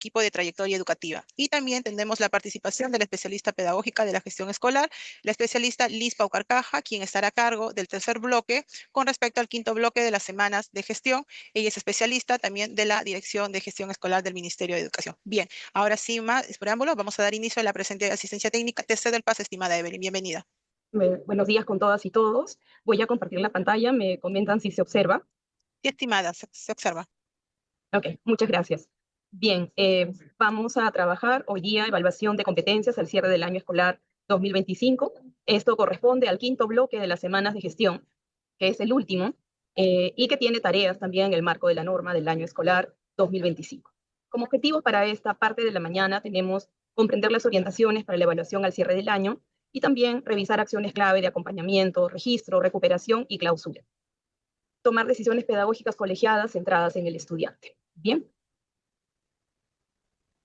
equipo de trayectoria educativa. Y también tendremos la participación de la especialista pedagógica de la gestión escolar, la especialista Liz Paucarcaja, quien estará a cargo del tercer bloque con respecto al quinto bloque de las semanas de gestión. Ella es especialista también de la Dirección de Gestión Escolar del Ministerio de Educación. Bien, ahora sí, más preámbulos, vamos a dar inicio a la presente asistencia técnica. Te cedo el paso, estimada Evelyn. Bienvenida. Buenos días con todas y todos. Voy a compartir la pantalla. Me comentan si se observa. Sí, estimada, se observa. Ok, muchas gracias. Bien, vamos a trabajar hoy día evaluación de competencias al cierre del año escolar 2025. Esto corresponde al quinto bloque de las semanas de gestión, que es el último, y que tiene tareas también en el marco de la norma del año escolar 2025. Como objetivos para esta parte de la mañana tenemos comprender las orientaciones para la evaluación al cierre del año y también revisar acciones clave de acompañamiento, registro, recuperación y clausura. Tomar decisiones pedagógicas colegiadas centradas en el estudiante. Bien.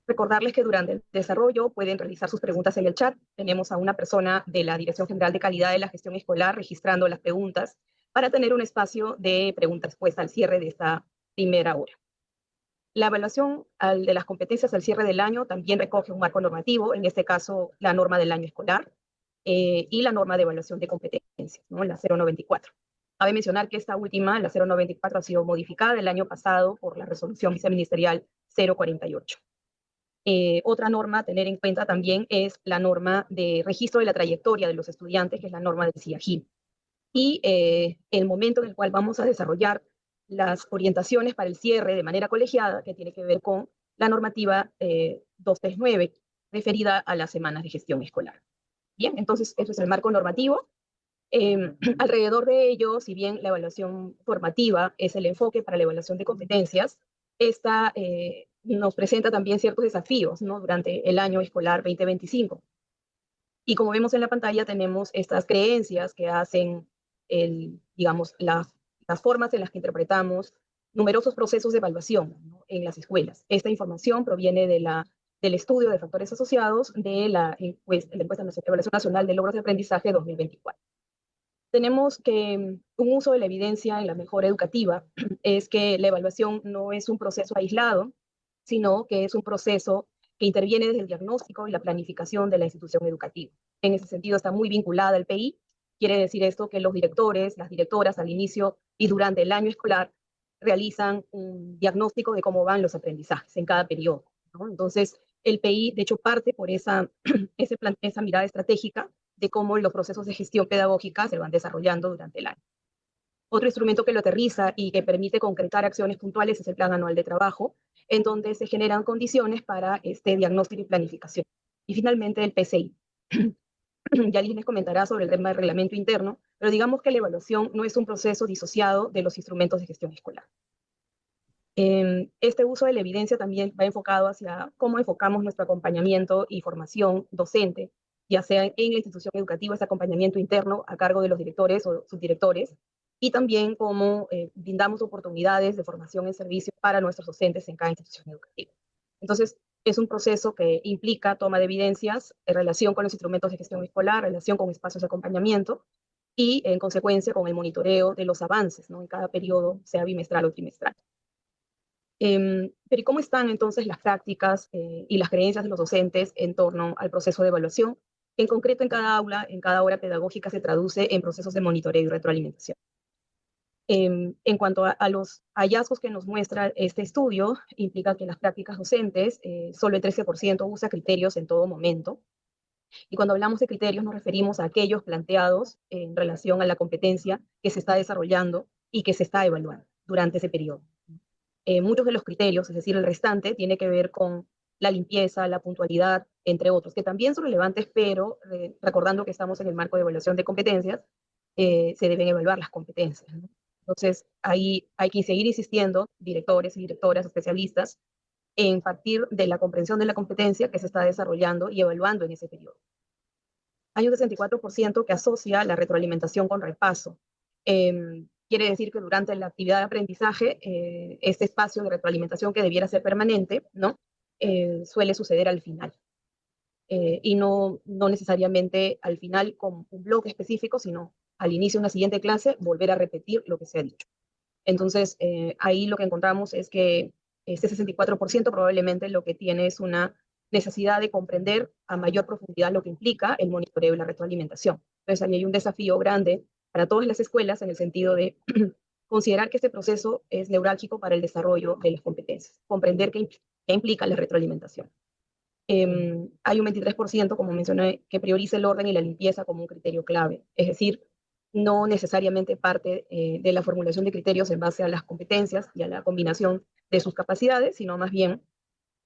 Recordarles que durante el desarrollo pueden realizar sus preguntas en el chat. Tenemos a una persona de la Dirección General de Calidad de la Gestión Escolar registrando las preguntas para tener un espacio de preguntas-respuesta al cierre de esta primera hora. La evaluación de las competencias al cierre del año también recoge un marco normativo, en este caso la norma del año escolar y la norma de evaluación de competencias, ¿no? La 094. Cabe mencionar que esta última, la 094, ha sido modificada el año pasado por la resolución viceministerial 048. Otra norma a tener en cuenta también es la norma de registro de la trayectoria de los estudiantes, que es la norma del CIAGIN. Y el momento en el cual vamos a desarrollar las orientaciones para el cierre de manera colegiada, que tiene que ver con la normativa 239, referida a las semanas de gestión escolar. Bien, entonces eso es el marco normativo. Alrededor de ello, si bien la evaluación formativa es el enfoque para la evaluación de competencias, esta nos presenta también ciertos desafíos, ¿no? Durante el año escolar 2025. Y como vemos en la pantalla, tenemos estas creencias que hacen, digamos, las formas en las que interpretamos numerosos procesos de evaluación, ¿no? En las escuelas. Esta información proviene del estudio de factores asociados de la encuesta Evaluación Nacional de Logros de Aprendizaje 2024. Tenemos que un uso de la evidencia en la mejora educativa es que la evaluación no es un proceso aislado, sino que es un proceso que interviene desde el diagnóstico y la planificación de la institución educativa. En ese sentido está muy vinculada al PI. Quiere decir esto que los directores, las directoras al inicio y durante el año escolar realizan un diagnóstico de cómo van los aprendizajes en cada periodo, ¿no? Entonces, el PI, de hecho, parte por esa mirada estratégica de cómo los procesos de gestión pedagógica se van desarrollando durante el año. Otro instrumento que lo aterriza y que permite concretar acciones puntuales es el Plan Anual de Trabajo, en donde se generan condiciones para este diagnóstico y planificación. Y finalmente el PCI. Ya les comentará sobre el tema del reglamento interno, pero digamos que la evaluación no es un proceso disociado de los instrumentos de gestión escolar. Este uso de la evidencia también va enfocado hacia cómo enfocamos nuestro acompañamiento y formación docente, ya sea en la institución educativa, ese acompañamiento interno a cargo de los directores o subdirectores, y también cómo brindamos oportunidades de formación en servicio para nuestros docentes en cada institución educativa. Entonces, es un proceso que implica toma de evidencias en relación con los instrumentos de gestión escolar, relación con espacios de acompañamiento y, en consecuencia, con el monitoreo de los avances, ¿no? En cada periodo, sea bimestral o trimestral. Pero ¿y cómo están entonces las prácticas y las creencias de los docentes en torno al proceso de evaluación? En concreto, en cada aula, en cada hora pedagógica, se traduce en procesos de monitoreo y retroalimentación. En cuanto a los hallazgos que nos muestra este estudio, implica que en las prácticas docentes solo el 13% usa criterios en todo momento. Y cuando hablamos de criterios nos referimos a aquellos planteados en relación a la competencia que se está desarrollando y que se está evaluando durante ese periodo. Muchos de los criterios, es decir, el restante, tiene que ver con la limpieza, la puntualidad, entre otros, que también son relevantes, pero recordando que estamos en el marco de evaluación de competencias, se deben evaluar las competencias, ¿no? Entonces, ahí hay que seguir insistiendo, directores y directoras, especialistas, en partir de la comprensión de la competencia que se está desarrollando y evaluando en ese periodo. Hay un 64% que asocia la retroalimentación con repaso. Quiere decir que durante la actividad de aprendizaje, este espacio de retroalimentación que debiera ser permanente, ¿no? Suele suceder al final. Y no necesariamente al final con un bloque específico, sino al inicio de una siguiente clase volver a repetir lo que se ha dicho. Entonces, ahí lo que encontramos es que Este 64% probablemente lo que tiene es una necesidad de comprender a mayor profundidad lo que implica el monitoreo y la retroalimentación. Entonces, ahí hay un desafío grande para todas las escuelas en el sentido de considerar que este proceso es neurálgico para el desarrollo de las competencias, comprender qué implica la retroalimentación. Hay un 23%, como mencioné, que prioriza el orden y la limpieza como un criterio clave. Es decir, no necesariamente parte de la formulación de criterios en base a las competencias y a la combinación de sus capacidades, sino más bien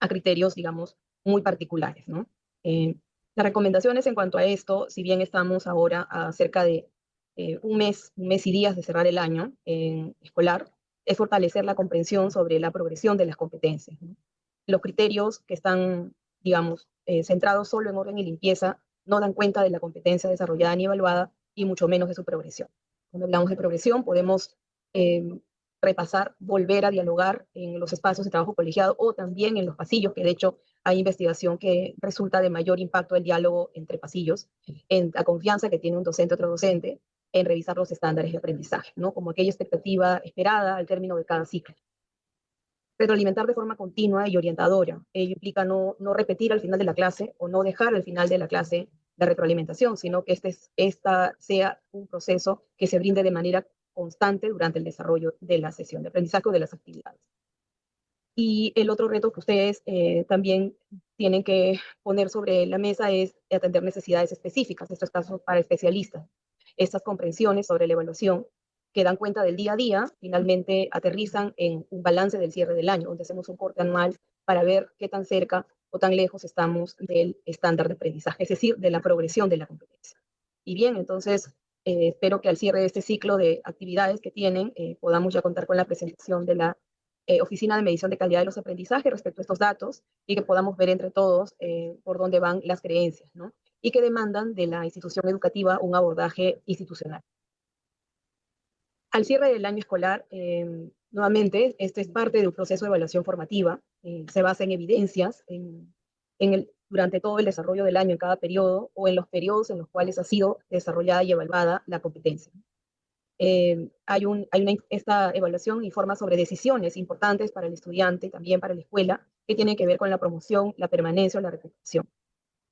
a criterios, digamos, muy particulares, ¿no? Las recomendaciones en cuanto a esto, si bien estamos ahora a cerca de un mes y días de cerrar el año escolar, es fortalecer la comprensión sobre la progresión de las competencias, ¿no? Los criterios que están, digamos, centrados solo en orden y limpieza no dan cuenta de la competencia desarrollada ni evaluada y mucho menos de su progresión. Cuando hablamos de progresión, podemos eh, repasar, volver a dialogar en los espacios de trabajo colegiado o también en los pasillos, que de hecho hay investigación que resulta de mayor impacto el diálogo entre pasillos, en la confianza que tiene un docente a otro docente, en revisar los estándares de aprendizaje, ¿no? Como aquella expectativa esperada al término de cada ciclo. Retroalimentar de forma continua y orientadora. Ello implica no repetir al final de la clase o no dejar al final de la clase la retroalimentación, sino que esta sea un proceso que se brinde de manera constante durante el desarrollo de la sesión de aprendizaje o de las actividades. Y el otro reto que ustedes también tienen que poner sobre la mesa es atender necesidades específicas, estos casos para especialistas. Estas comprensiones sobre la evaluación que dan cuenta del día a día, finalmente aterrizan en un balance del cierre del año, donde hacemos un corte anual para ver qué tan cerca o tan lejos estamos del estándar de aprendizaje, es decir, de la progresión de la competencia. Y bien, entonces, espero que al cierre de este ciclo de actividades que tienen, podamos ya contar con la presentación de la Oficina de Medición de Calidad de los Aprendizajes respecto a estos datos y que podamos ver entre todos por dónde van las creencias, ¿no? Y que demandan de la institución educativa un abordaje institucional. Al cierre del año escolar, nuevamente, este es parte de un proceso de evaluación formativa, se basa en evidencias durante todo el desarrollo del año en cada periodo o en los periodos en los cuales ha sido desarrollada y evaluada la competencia. Esta evaluación informa sobre decisiones importantes para el estudiante, también para la escuela, que tienen que ver con la promoción, la permanencia o la recuperación.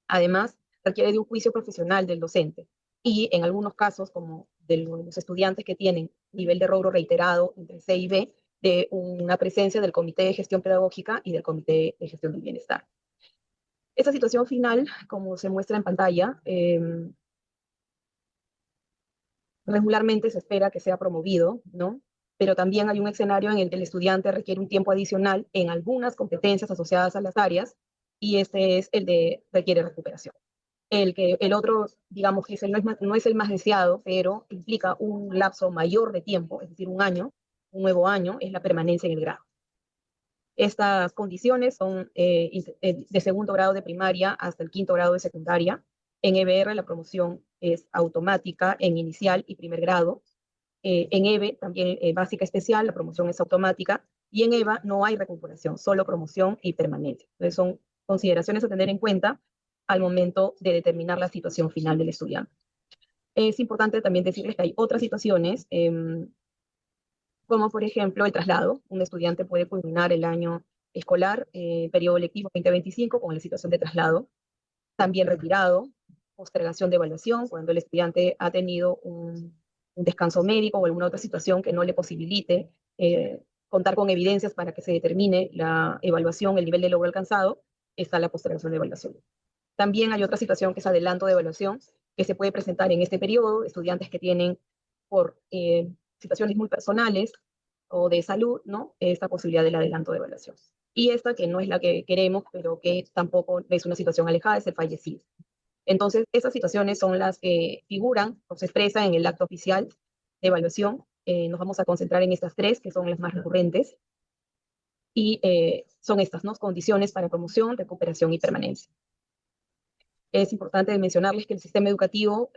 Además, requiere de un juicio profesional del docente y en algunos casos, como de los estudiantes que tienen nivel de rubro reiterado entre C y B, de una presencia del Comité de Gestión Pedagógica y del Comité de Gestión del Bienestar. Esta situación final, como se muestra en pantalla, regularmente se espera que sea promovido, ¿no? Pero también hay un escenario en el que el estudiante requiere un tiempo adicional en algunas competencias asociadas a las áreas, y este es el de requiere recuperación. El otro, digamos, que no es el más deseado, pero implica un lapso mayor de tiempo, es decir, un año, un nuevo año, es la permanencia en el grado. Estas condiciones son de segundo grado de primaria hasta el quinto grado de secundaria. En EBR la promoción es automática en inicial y primer grado. En EVE, también básica especial, la promoción es automática. Y en EVA no hay recuperación, solo promoción y permanencia. Entonces son consideraciones a tener en cuenta al momento de determinar la situación final del estudiante. Es importante también decirles que hay otras situaciones, como por ejemplo el traslado. Un estudiante puede culminar el año escolar, periodo lectivo 2025, con la situación de traslado. También retirado, postergación de evaluación, cuando el estudiante ha tenido un descanso médico o alguna otra situación que no le posibilite contar con evidencias para que se determine la evaluación, el nivel de logro alcanzado, está la postergación de evaluación. También hay otra situación que es adelanto de evaluación, que se puede presentar en este periodo, estudiantes que tienen por situaciones muy personales o de salud, ¿no? Esta posibilidad del adelanto de evaluación. Y esta, que no es la que queremos, pero que tampoco es una situación alejada, es el fallecido. Entonces, esas situaciones son las que figuran o se expresan en el acto oficial de evaluación. Nos vamos a concentrar en estas tres, que son las más recurrentes, y son estas, ¿no? Condiciones para promoción, recuperación y permanencia. Es importante mencionarles que el sistema educativo,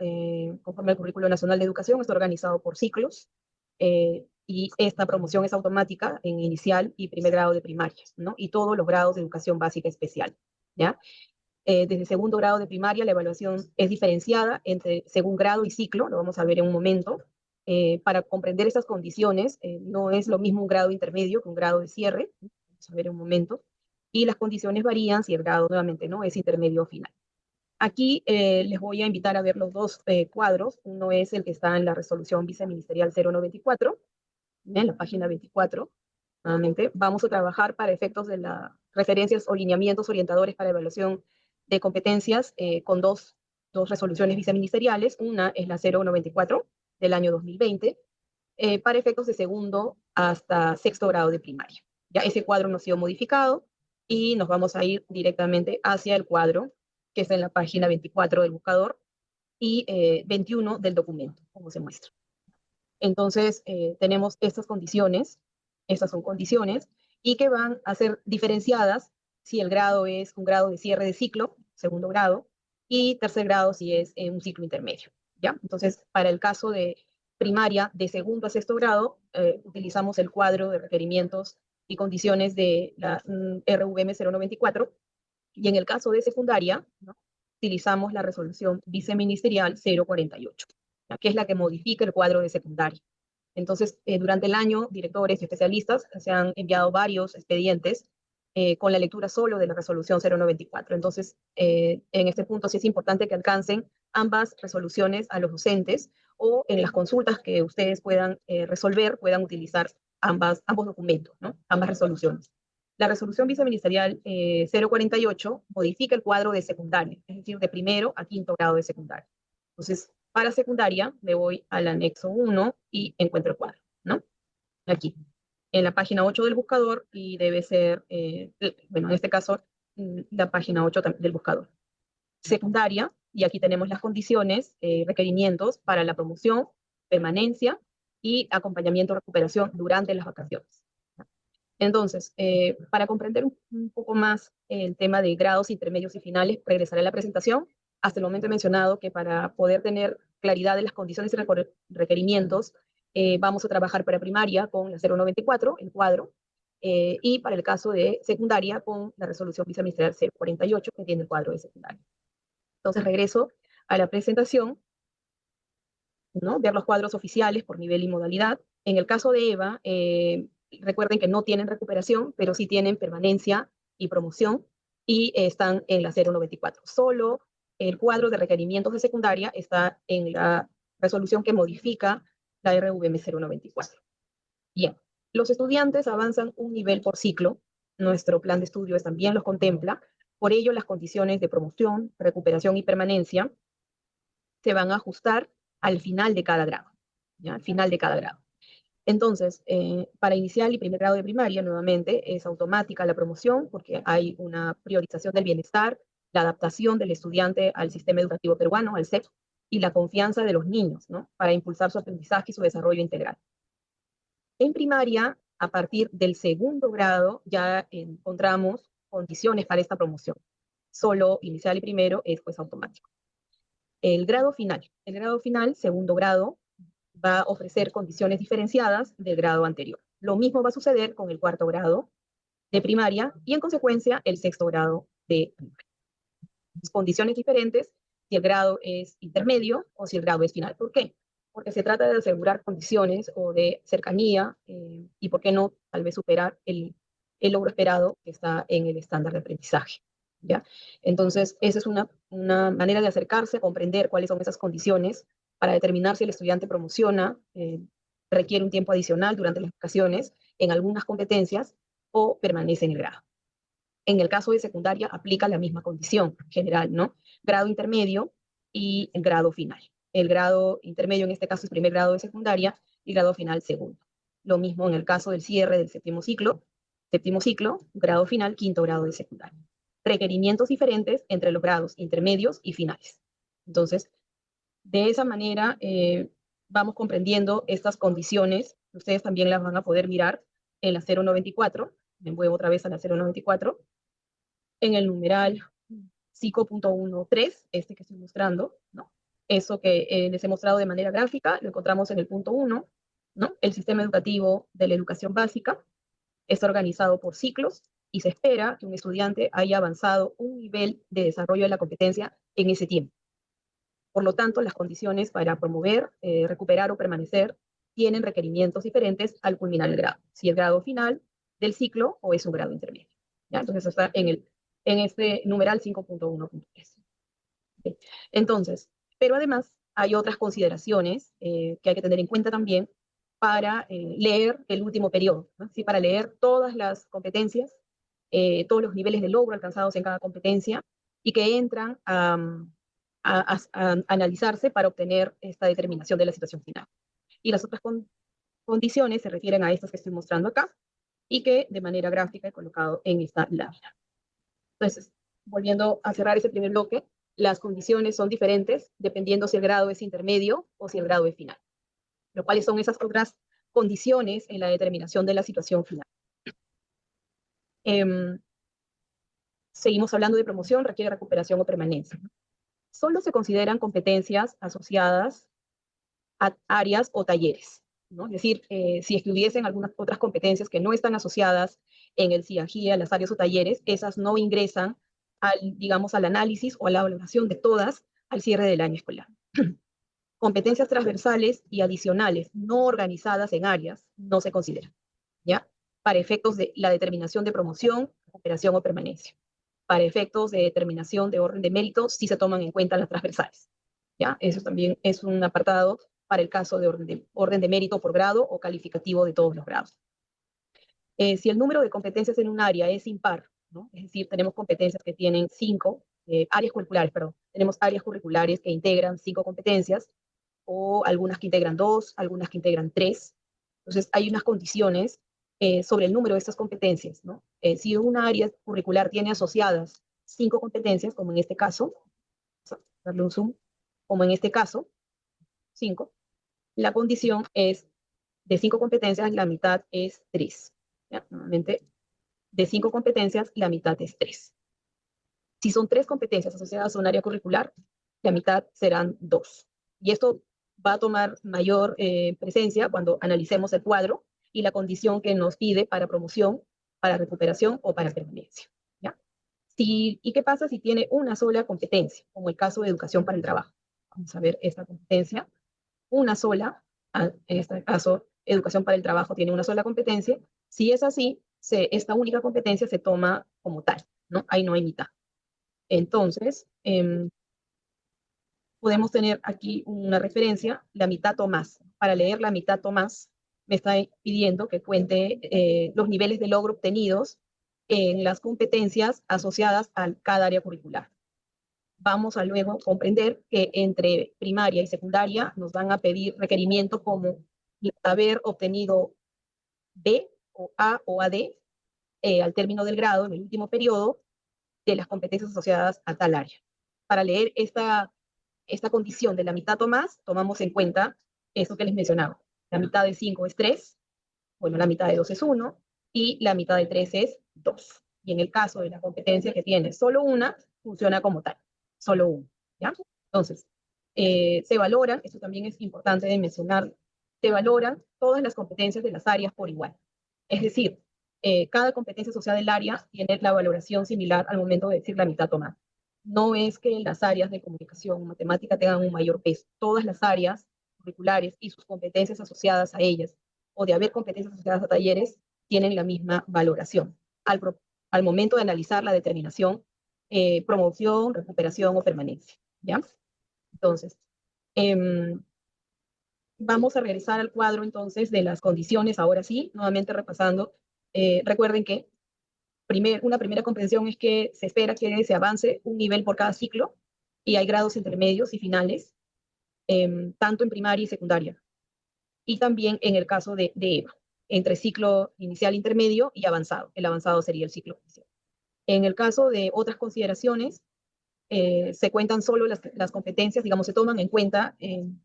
conforme al Currículo Nacional de Educación, está organizado por ciclos, y esta promoción es automática en inicial y primer grado de primaria, ¿no? Y todos los grados de educación básica especial, ¿ya? Desde segundo grado de primaria la evaluación es diferenciada entre según grado y ciclo, lo vamos a ver en un momento. Para comprender estas condiciones, no es lo mismo un grado intermedio que un grado de cierre. vamos a ver en un momento, y las condiciones varían si el grado nuevamente no es intermedio o final. Aquí les voy a invitar a ver los dos cuadros. Uno es el que está en la resolución viceministerial 094, en la página 24. Nuevamente, vamos a trabajar para efectos de las referencias o lineamientos orientadores para evaluación de competencias con dos resoluciones viceministeriales. Una es la 094 del año 2020, para efectos de segundo hasta sexto grado de primaria. Ya ese cuadro no ha sido modificado y nos vamos a ir directamente hacia el cuadro que está en la página 24 del buscador y 21 del documento, como se muestra. Entonces, tenemos estas son condiciones, y que van a ser diferenciadas si el grado es un grado de cierre de ciclo, segundo grado, y tercer grado si es un ciclo intermedio. ¿Ya? Entonces, para el caso de primaria de segundo a sexto grado, utilizamos el cuadro de requerimientos y condiciones de la RVM 094, y en el caso de secundaria, ¿no?, utilizamos la resolución viceministerial 048, ¿ya?, que es la que modifica el cuadro de secundaria. Entonces, durante el año, directores y especialistas se han enviado varios expedientes con la lectura solo de la resolución 094. Entonces, en este punto sí es importante que alcancen ambas resoluciones a los docentes, o en las consultas que ustedes puedan resolver, puedan utilizar ambos documentos, ¿no?, ambas resoluciones. La resolución viceministerial 048 modifica el cuadro de secundaria, es decir, de primero a quinto grado de secundaria. Entonces, para secundaria me voy al anexo 1 y encuentro el cuadro, ¿no? Aquí, en la página 8 del buscador, y debe ser, bueno, en este caso, la página 8 del buscador. Secundaria, y aquí tenemos las condiciones, requerimientos para la promoción, permanencia y acompañamiento o recuperación durante las vacaciones. Entonces, para comprender un poco más el tema de grados intermedios y finales, regresaré a la presentación. Hasta el momento he mencionado que para poder tener claridad de las condiciones y requerimientos, vamos a trabajar para primaria con la 094, el cuadro, y para el caso de secundaria con la resolución viceministerial 048, que tiene el cuadro de secundaria. Entonces, regreso a la presentación, ¿no?, ver los cuadros oficiales por nivel y modalidad. En el caso de EVA, recuerden que no tienen recuperación, pero sí tienen permanencia y promoción, y están en la 094. Solo el cuadro de requerimientos de secundaria está en la resolución que modifica la RVM 094. Bien, los estudiantes avanzan un nivel por ciclo. Nuestro plan de estudios también los contempla. Por ello, las condiciones de promoción, recuperación y permanencia se van a ajustar al final de cada grado, ¿ya? Al final de cada grado. Entonces, para inicial y primer grado de primaria, nuevamente, es automática la promoción porque hay una priorización del bienestar, la adaptación del estudiante al sistema educativo peruano, al SEP, y la confianza de los niños, ¿no?, para impulsar su aprendizaje y su desarrollo integral. En primaria, a partir del segundo grado, ya encontramos condiciones para esta promoción. Solo inicial y primero es pues automático. El grado final, segundo grado, va a ofrecer condiciones diferenciadas del grado anterior. Lo mismo va a suceder con el cuarto grado de primaria y, en consecuencia, el sexto grado de primaria. Condiciones diferentes si el grado es intermedio o si el grado es final. ¿Por qué? Porque se trata de asegurar condiciones o de cercanía y, ¿por qué no?, tal vez superar el logro esperado que está en el estándar de aprendizaje, ¿ya? Entonces, esa es una manera de acercarse, a comprender cuáles son esas condiciones para determinar si el estudiante promociona, requiere un tiempo adicional durante las vacaciones en algunas competencias, o permanece en el grado. En el caso de secundaria, aplica la misma condición general, ¿no? Grado intermedio y grado final. El grado intermedio en este caso es primer grado de secundaria y grado final segundo. Lo mismo en el caso del cierre del séptimo ciclo, grado final, quinto grado de secundaria. Requerimientos diferentes entre los grados intermedios y finales. Entonces, de esa manera vamos comprendiendo estas condiciones. Ustedes también las van a poder mirar en la 094. Me muevo otra vez a la 094. En el numeral 5.13, este que estoy mostrando, ¿no? Eso que les he mostrado de manera gráfica, lo encontramos en el punto 1, ¿no? El sistema educativo de la educación básica está organizado por ciclos y se espera que un estudiante haya avanzado un nivel de desarrollo de la competencia en ese tiempo. Por lo tanto, las condiciones para promover, recuperar o permanecer tienen requerimientos diferentes al culminar el grado. Si el grado final del ciclo o es un grado intermedio. ¿Ya? Entonces, está en este numeral 5.1.3. ¿Okay? Entonces, pero además hay otras consideraciones que hay que tener en cuenta también para leer el último periodo, ¿no? ¿Sí? Para leer todas las competencias, todos los niveles de logro alcanzados en cada competencia y que entran a analizarse para obtener esta determinación de la situación final. Y las otras condiciones se refieren a estas que estoy mostrando acá y que de manera gráfica he colocado en esta lámina. Entonces, volviendo a cerrar ese primer bloque, las condiciones son diferentes dependiendo si el grado es intermedio o si el grado es final. Pero ¿cuáles son esas otras condiciones en la determinación de la situación final? Seguimos hablando de promoción, requiere recuperación o permanencia. Solo se consideran competencias asociadas a áreas o talleres, ¿no? Es decir, si es que hubiesen algunas otras competencias que no están asociadas en el CIAGIA, las áreas o talleres, esas no ingresan digamos, al análisis o a la evaluación de todas al cierre del año escolar. Competencias transversales y adicionales no organizadas en áreas no se consideran, ¿ya? Para efectos de la determinación de promoción, recuperación o permanencia. Para efectos de determinación de orden de mérito, sí se toman en cuenta las transversales, ¿ya? Eso también es un apartado para el caso de orden de mérito por grado o calificativo de todos los grados. Si el número de competencias en un área es impar, ¿no? Es decir, tenemos competencias que tienen 5, áreas curriculares, perdón, tenemos áreas curriculares que integran 5 competencias, o algunas que integran 2, algunas que integran 3. Entonces, hay unas condiciones sobre el número de estas competencias, ¿no? Si una área curricular tiene asociadas 5 competencias, como en este caso, vamos a darle un zoom, como en este caso, 5, la condición es de 5 competencias, la mitad es 3. ¿Ya? Nuevamente, de 5 competencias, la mitad es 3. Si son 3 competencias asociadas a un área curricular, la mitad serán 2. Y esto va a tomar mayor presencia cuando analicemos el cuadro y la condición que nos pide para promoción, para recuperación o para permanencia. ¿Ya? ¿Y qué pasa si tiene una sola competencia, como el caso de educación para el trabajo? Vamos a ver esta competencia, una sola, en este caso, educación para el trabajo tiene una sola competencia. Si es así, esta única competencia se toma como tal, ¿no? Ahí no hay mitad. Entonces, podemos tener aquí una referencia, la mitad o más. Para leer la mitad o más, me está pidiendo que cuente los niveles de logro obtenidos en las competencias asociadas a cada área curricular. Vamos a luego comprender que entre primaria y secundaria nos van a pedir requerimientos como haber obtenido B o A o AD al término del grado, en el último periodo, de las competencias asociadas a tal área. Para leer esta condición de la mitad o más, tomamos en cuenta eso que les mencionaba. La mitad de 5 es 3, bueno, la mitad de 2 es 1, y la mitad de 3 es 2. Y en el caso de la competencia que tiene solo una, funciona como tal, solo uno, ¿ya? Entonces, se valoran, esto también es importante de mencionar, se valoran todas las competencias de las áreas por igual. Es decir, cada competencia asociada del área tiene la valoración similar al momento de decir la mitad o más. No es que las áreas de comunicación o matemática tengan un mayor peso. Todas las áreas curriculares y sus competencias asociadas a ellas, o de haber competencias asociadas a talleres, tienen la misma valoración al momento de analizar la determinación, promoción, recuperación o permanencia, ¿ya? Entonces, vamos a regresar al cuadro entonces de las condiciones, ahora sí, nuevamente repasando. Recuerden que una primera comprensión es que se espera que se avance un nivel por cada ciclo y hay grados intermedios y finales, tanto en primaria y secundaria. Y también en el caso de EVA, entre ciclo inicial, intermedio y avanzado. El avanzado sería el ciclo inicial. En el caso de otras consideraciones, se cuentan solo las competencias, digamos, se toman en cuenta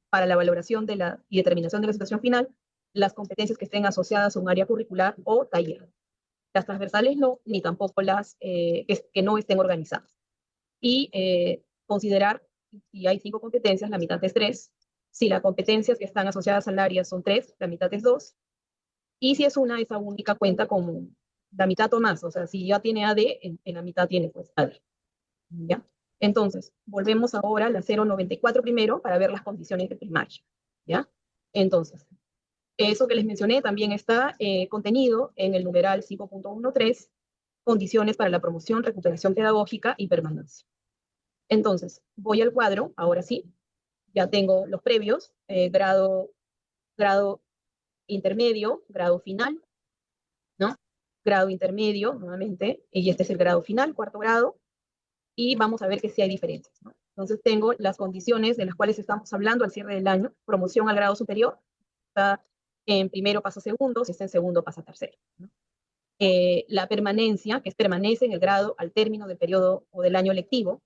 para la valoración y determinación de la situación final, las competencias que estén asociadas a un área curricular o taller. Las transversales no, ni tampoco las que no estén organizadas. Y considerar, si hay 5 competencias, la mitad es 3. Si las competencias que están asociadas al área son 3, la mitad es 2. Y si es una, esa única cuenta como la mitad o más. O sea, si ya tiene AD, en la mitad tiene pues AD. ¿Ya? Entonces, volvemos ahora a la 094 primero para ver las condiciones de primaria. ¿Ya? Entonces, Eso que les mencioné también está contenido en el numeral 5.13, condiciones para la promoción, recuperación pedagógica y permanencia. Entonces, voy al cuadro, ahora sí, ya tengo los previos, grado intermedio, grado final, ¿no? Grado intermedio, nuevamente, y este es el grado final, cuarto grado, y vamos a ver que sí hay diferencias, ¿no? Entonces tengo las condiciones de las cuales estamos hablando al cierre del año, promoción al grado superior, está en primero pasa a segundo, si está en segundo pasa a tercero, ¿no? La permanencia, que es permanece en el grado al término del periodo o del año lectivo,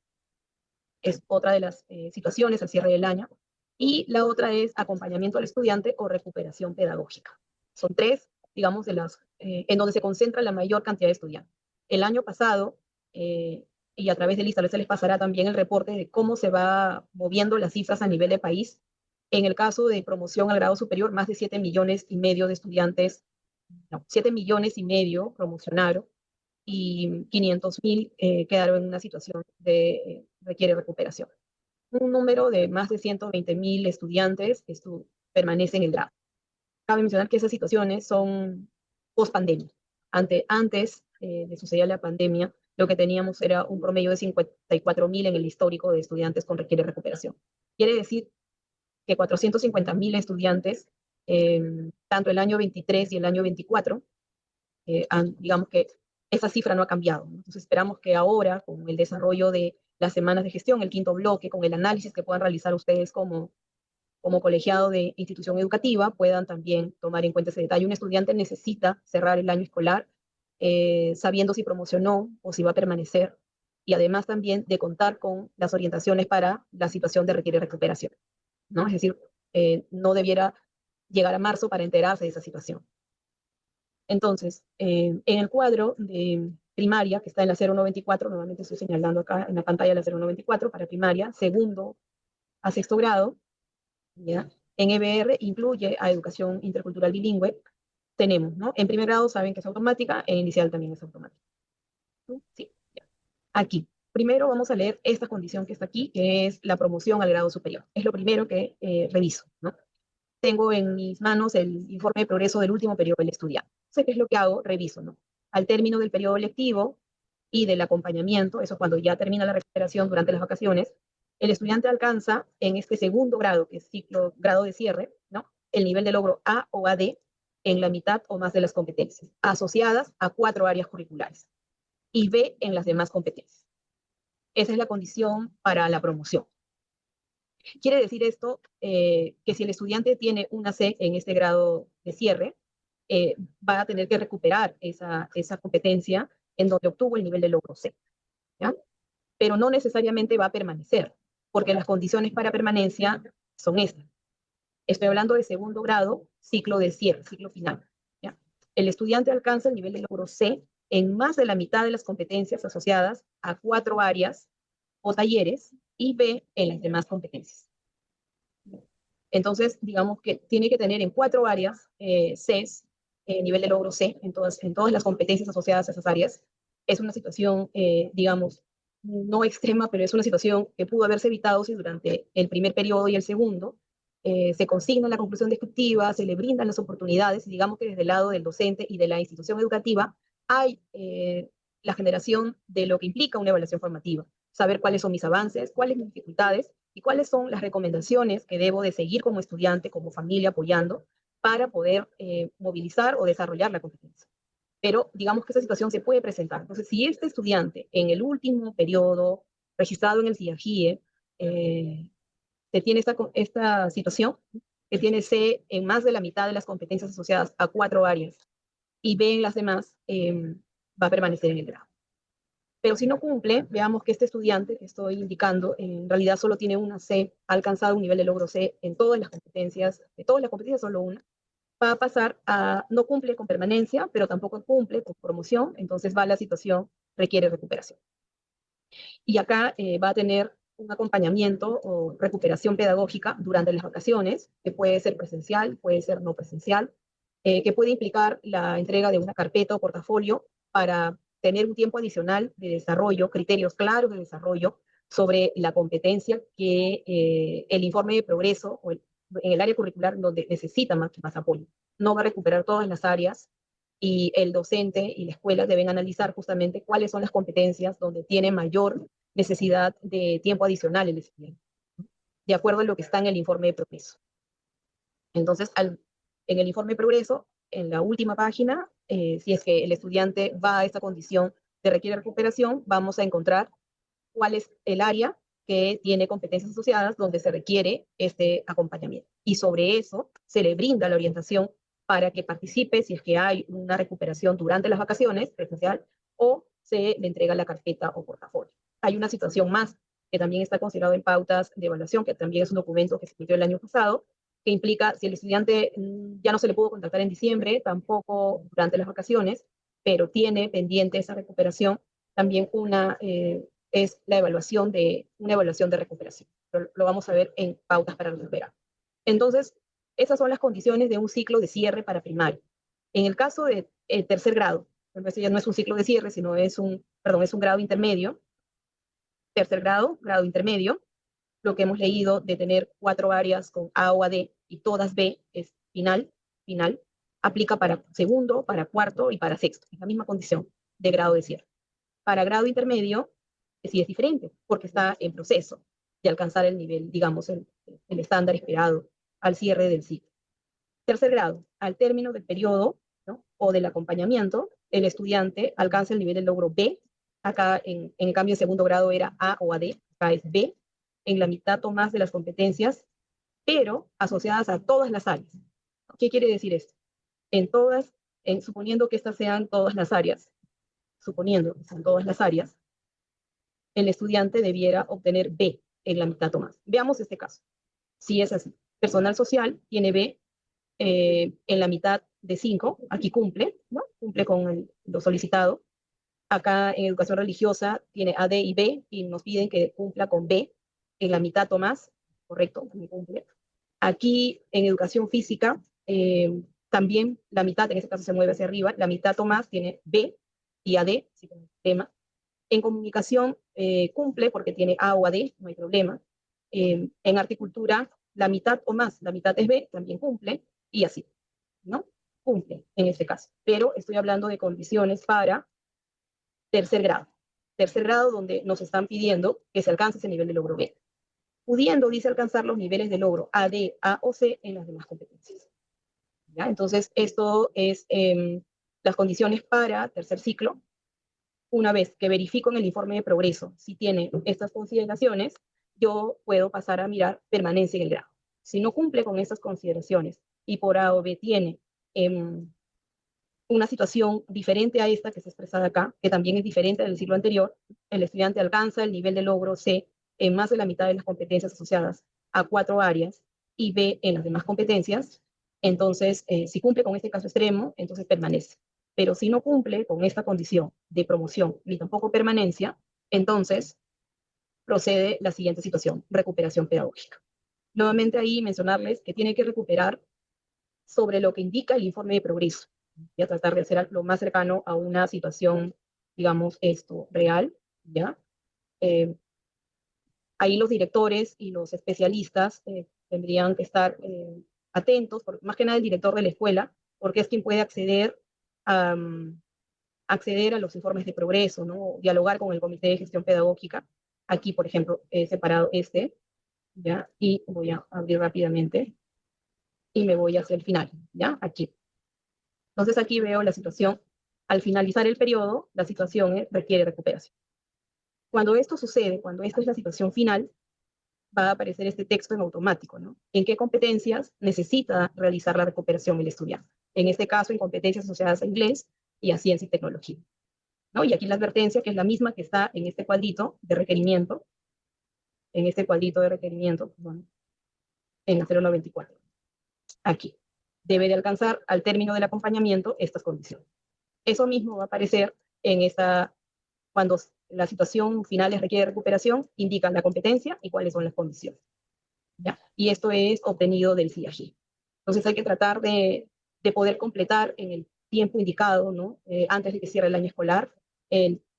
es otra de las situaciones al cierre del año. Y la otra es acompañamiento al estudiante o recuperación pedagógica. Son tres, digamos, de las, en donde se concentra la mayor cantidad de estudiantes. El año pasado, y a través de lista, se les pasará también el reporte de cómo se va moviendo las cifras a nivel de país. En el caso de promoción al grado superior, más de 7,5 millones de estudiantes, no, 7,5 millones promocionaron, y 500,000 quedaron en una situación de requiere recuperación. Un número de más de 120,000 estudiantes permanecen en el grado. Cabe mencionar que esas situaciones son post-pandemia. Antes de suceder la pandemia, lo que teníamos era un promedio de 54,000 en el histórico de estudiantes con requiere recuperación. Quiere decir que 450,000 estudiantes, tanto el año 23 y el año 24, digamos que esa cifra no ha cambiado, ¿no? Entonces esperamos que ahora, con el desarrollo de las semanas de gestión, el quinto bloque, con el análisis que puedan realizar ustedes como colegiado de institución educativa, puedan también tomar en cuenta ese detalle. Un estudiante necesita cerrar el año escolar sabiendo si promocionó o si va a permanecer, y además también de contar con las orientaciones para la situación de requiere recuperación, ¿no? Es decir, no debiera llegar a marzo para enterarse de esa situación. Entonces, en el cuadro de primaria, que está en la 0124, nuevamente estoy señalando acá en la pantalla la 0124 para primaria, segundo a sexto grado, ¿ya? En EBR incluye a educación intercultural bilingüe, tenemos, ¿no? En primer grado saben que es automática, en inicial también es automática. ¿No? Sí, ya. Aquí. Primero vamos a leer esta condición que está aquí, que es la promoción al grado superior. Es lo primero que reviso, ¿no? Tengo en mis manos el informe de progreso del último periodo del estudiante. Entonces, ¿qué es lo que hago? Reviso, ¿no? Al término del periodo lectivo y del acompañamiento, eso cuando ya termina la recuperación durante las vacaciones, el estudiante alcanza en este segundo grado, que es grado de cierre, ¿no? El nivel de logro A o AD en la mitad o más de las competencias, asociadas a 4 áreas curriculares, y B en las demás competencias. Esa es la condición para la promoción. Quiere decir esto que si el estudiante tiene una C en este grado de cierre, va a tener que recuperar esa competencia en donde obtuvo el nivel de logro C, ¿ya? Pero no necesariamente va a permanecer, porque las condiciones para permanencia son estas. Estoy hablando de segundo grado, ciclo de cierre, ciclo final, ¿ya? El estudiante alcanza el nivel de logro C en más de la mitad de las competencias asociadas a 4 áreas o talleres, y B en las demás competencias. Entonces, digamos que tiene que tener en 4 áreas Cs, nivel de logro C, en todas las competencias asociadas a esas áreas. Es una situación, digamos, no extrema, pero es una situación que pudo haberse evitado si durante el primer periodo y el segundo se consigna la conclusión descriptiva, se le brindan las oportunidades, y digamos que desde el lado del docente y de la institución educativa hay la generación de lo que implica una evaluación formativa, saber cuáles son mis avances, cuáles mis dificultades, y cuáles son las recomendaciones que debo de seguir como estudiante, como familia, apoyando para poder movilizar o desarrollar la competencia. Pero digamos que esa situación se puede presentar. Entonces, si este estudiante en el último periodo registrado en el CIAGIE se tiene esta situación, que tiene C en más de la mitad de las competencias asociadas a 4 áreas y B en las demás, va a permanecer en el grado. Pero si no cumple, veamos que este estudiante que estoy indicando en realidad solo tiene una C, ha alcanzado un nivel de logro C en todas las competencias, de todas las competencias solo una, va a pasar a, no cumple con permanencia, pero tampoco cumple con promoción, entonces va a la situación, requiere recuperación. Y acá va a tener un acompañamiento o recuperación pedagógica durante las vacaciones, que puede ser presencial, puede ser no presencial, que puede implicar la entrega de una carpeta o portafolio para tener un tiempo adicional de desarrollo, criterios claros de desarrollo sobre la competencia que el informe de progreso en el área curricular donde necesita más apoyo. No va a recuperar todas las áreas y el docente y la escuela deben analizar justamente cuáles son las competencias donde tiene mayor necesidad de tiempo adicional el estudiante, de acuerdo a lo que está en el informe de progreso. Entonces, en el informe de progreso, en la última página, si es que el estudiante va a esta condición de requiere recuperación, vamos a encontrar cuál es el área que tiene competencias asociadas donde se requiere este acompañamiento. Y sobre eso se le brinda la orientación para que participe si es que hay una recuperación durante las vacaciones presencial o se le entrega la carpeta o portafolio. Hay una situación más que también está considerado en pautas de evaluación, que también es un documento que se emitió el año pasado, que implica si el estudiante ya no se le pudo contactar en diciembre, tampoco durante las vacaciones, pero tiene pendiente esa recuperación, también es una evaluación de recuperación. Lo vamos a ver en pautas para recuperar. Entonces, esas son las condiciones de un ciclo de cierre para primaria. En el caso de tercer grado, ya no es un ciclo de cierre, sino es un grado intermedio, tercer grado, grado intermedio, lo que hemos leído de tener 4 áreas con A o AD y todas B es final, aplica para segundo, para cuarto y para sexto, es la misma condición de grado de cierre. Para grado intermedio, sí es diferente, porque está en proceso de alcanzar el nivel, digamos, el estándar esperado al cierre del ciclo. Tercer grado, al término del periodo, ¿no?, o del acompañamiento, el estudiante alcanza el nivel de logro B. Acá, en cambio, en segundo grado era A o AD, acá es B, en la mitad o más de las competencias, pero asociadas a todas las áreas. ¿Qué quiere decir esto? Suponiendo que estas sean todas las áreas, el estudiante debiera obtener B en la mitad o más. Veamos este caso. Si es así, personal social tiene B en la mitad de 5, aquí cumple, ¿no? Cumple con lo solicitado. Acá en educación religiosa tiene AD y B y nos piden que cumpla con B en la mitad o más, correcto, cumple. Aquí en educación física también la mitad, en este caso se mueve hacia arriba, la mitad o más tiene B y AD, así como el tema. En comunicación cumple porque tiene A o AD, no hay problema. En horticultura, la mitad o más, la mitad es B, también cumple, y así, ¿no? Cumple en este caso. Pero estoy hablando de condiciones para tercer grado. Tercer grado donde nos están pidiendo que se alcance ese nivel de logro B. Pudiendo, dice, alcanzar los niveles de logro A, D, A o C en las demás competencias. ¿Ya? Entonces, esto es las condiciones para tercer ciclo. Una vez que verifico en el informe de progreso si tiene estas consideraciones, yo puedo pasar a mirar permanencia en el grado. Si no cumple con estas consideraciones y por A o B tiene una situación diferente a esta que está expresada acá, que también es diferente del ciclo anterior, el estudiante alcanza el nivel de logro C en más de la mitad de las competencias asociadas a 4 áreas y B en las demás competencias, entonces, si cumple con este caso extremo, entonces permanece. Pero si no cumple con esta condición de promoción ni tampoco permanencia, entonces procede la siguiente situación, recuperación pedagógica. Nuevamente ahí mencionarles que tiene que recuperar sobre lo que indica el informe de progreso. Voy a tratar de hacer lo más cercano a una situación, digamos, real, ¿ya? Ahí los directores y los especialistas tendrían que estar atentos, más que nada el director de la escuela, porque es quien puede acceder a los informes de progreso, ¿no? Dialogar con el comité de gestión pedagógica. Aquí, por ejemplo, he separado ¿ya? Y voy a abrir rápidamente y me voy hacia el final, ¿ya? Aquí. Entonces aquí veo la situación. Al finalizar el periodo, la situación requiere recuperación. Cuando esto sucede, cuando esta es la situación final, va a aparecer este texto en automático, ¿no? ¿En qué competencias necesita realizar la recuperación el estudiante? En este caso, en competencias asociadas a inglés y a ciencia y tecnología, ¿no? Y aquí la advertencia, que es la misma que está en este cuadrito de requerimiento, perdón, en la 094. Aquí. Debe de alcanzar al término del acompañamiento estas condiciones. Eso mismo va a aparecer cuando la situación final requiere recuperación, indican la competencia y cuáles son las condiciones, ¿ya? Y esto es obtenido del CIAG. Entonces hay que tratar de poder completar en el tiempo indicado, ¿no? Antes de que cierre el año escolar,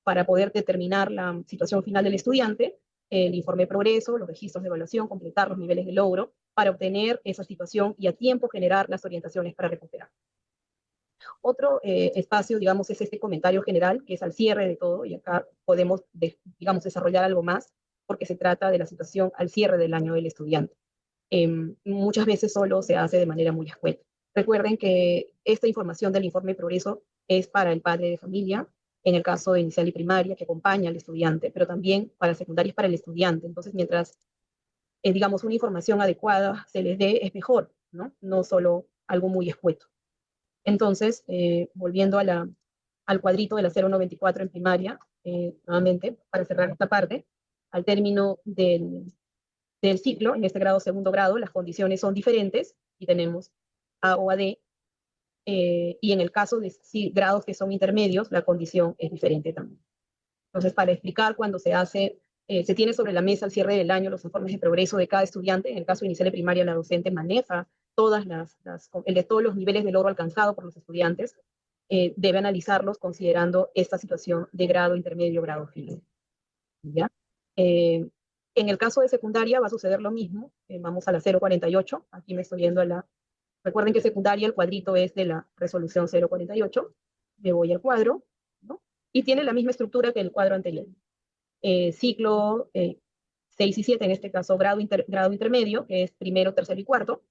para poder determinar la situación final del estudiante, el informe de progreso, los registros de evaluación, completar los niveles de logro para obtener esa situación y a tiempo generar las orientaciones para recuperar. Otro espacio, digamos, es este comentario general, que es al cierre de todo, y acá podemos, digamos, desarrollar algo más, porque se trata de la situación al cierre del año del estudiante. Muchas veces solo se hace de manera muy escueta. Recuerden que esta información del informe de progreso es para el padre de familia, en el caso de inicial y primaria, que acompaña al estudiante, pero también para secundaria es para el estudiante. Entonces, mientras, digamos, una información adecuada se les dé, es mejor, ¿no? No solo algo muy escueto. Entonces, volviendo al cuadrito de la 0124 en primaria, nuevamente, para cerrar esta parte, al término del ciclo, en este grado segundo grado, las condiciones son diferentes y tenemos A o AD, y en el caso de grados que son intermedios, la condición es diferente también. Entonces, para explicar cuando se tiene sobre la mesa al cierre del año los informes de progreso de cada estudiante, en el caso inicial de primaria, la docente maneja el de todos los niveles de logro alcanzado por los estudiantes, debe analizarlos considerando esta situación de grado intermedio, grado final. ¿Ya? En el caso de secundaria va a suceder lo mismo. Vamos a la 048. Aquí me estoy viendo Recuerden que secundaria el cuadrito es de la resolución 048. Me voy al cuadro, ¿no? Y tiene la misma estructura que el cuadro anterior. Ciclo 6 y 7, en este caso grado intermedio, que es primero, tercero y cuarto,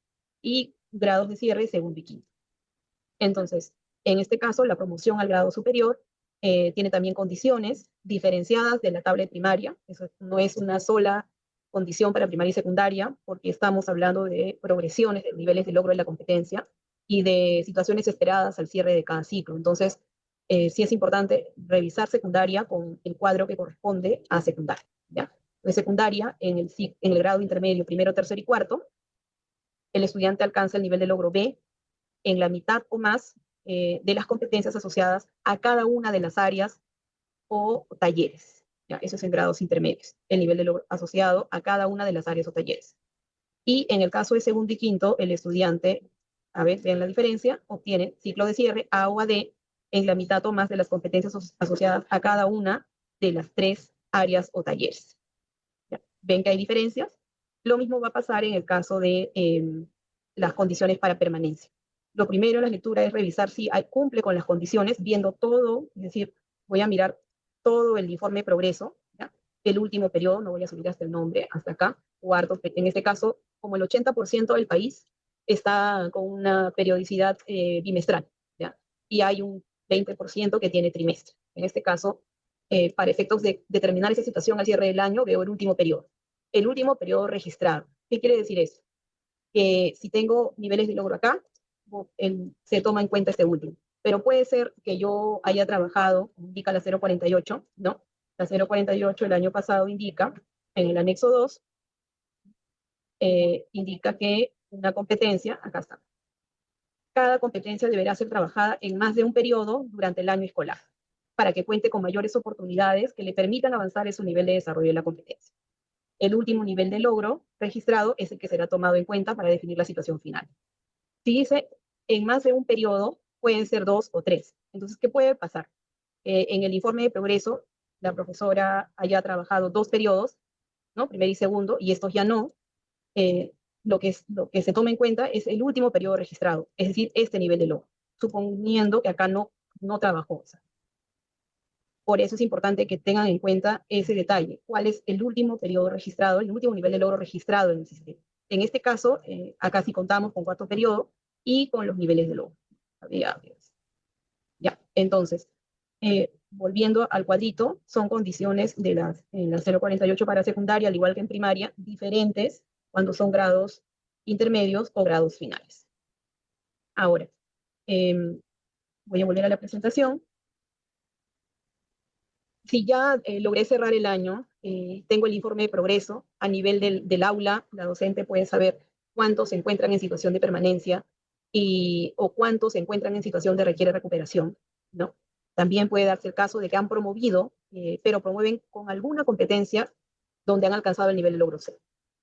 y grados de cierre segundo y quinto. Entonces, en este caso, la promoción al grado superior tiene también condiciones diferenciadas de la tabla de primaria. Eso no es una sola condición para primaria y secundaria, porque estamos hablando de progresiones de niveles de logro de la competencia y de situaciones esperadas al cierre de cada ciclo. Entonces, sí es importante revisar secundaria con el cuadro que corresponde a secundaria. ¿Ya? De secundaria, en el grado intermedio, primero, tercero y cuarto, el estudiante alcanza el nivel de logro B en la mitad o más de las competencias asociadas a cada una de las áreas o talleres. ¿Ya? Eso es en grados intermedios, el nivel de logro asociado a cada una de las áreas o talleres. Y en el caso de segundo y quinto, el estudiante, a ver, vean la diferencia, obtiene ciclo de cierre A o AD en la mitad o más de las competencias asociadas a cada una de las 3 áreas o talleres. ¿Ya? ¿Ven que hay diferencias? Lo mismo va a pasar en el caso de las condiciones para permanencia. Lo primero en la lectura es revisar si cumple con las condiciones, viendo todo, es decir, voy a mirar todo el informe de progreso, ¿ya? El último periodo, no voy a subir hasta el nombre, hasta acá, cuarto, en este caso, como el 80% del país está con una periodicidad bimestral, ¿ya? Y hay un 20% que tiene trimestre. En este caso, para efectos de determinar esa situación al cierre del año, veo el último periodo. El último periodo registrado. ¿Qué quiere decir eso? Que si tengo niveles de logro acá, se toma en cuenta este último. Pero puede ser que yo haya trabajado, indica la 048, ¿no? La 048 el año pasado indica, en el anexo 2, indica que una competencia, acá está, cada competencia deberá ser trabajada en más de un periodo durante el año escolar, para que cuente con mayores oportunidades que le permitan avanzar en su nivel de desarrollo de la competencia. El último nivel de logro registrado es el que será tomado en cuenta para definir la situación final. Si dice en más de un periodo, pueden ser 2 o 3. Entonces, ¿qué puede pasar? En el informe de progreso, la profesora haya trabajado 2 periodos, ¿no? Primero y segundo, y estos ya no. Lo que se toma en cuenta es el último periodo registrado, es decir, este nivel de logro, suponiendo que acá no trabajó. O sea, por eso es importante que tengan en cuenta ese detalle. ¿Cuál es el último periodo registrado, el último nivel de logro registrado en el sistema? En este caso, acá sí contamos con 4 periodos y con los niveles de logro. Ya, entonces, volviendo al cuadrito, son condiciones en la 048 para secundaria, al igual que en primaria, diferentes cuando son grados intermedios o grados finales. Ahora, voy a volver a la presentación. Si ya logré cerrar el año, tengo el informe de progreso a nivel del aula, la docente puede saber cuántos se encuentran en situación de permanencia o cuántos se encuentran en situación de requiere recuperación, ¿no? También puede darse el caso de que han promovido, pero promueven con alguna competencia donde han alcanzado el nivel de logro C,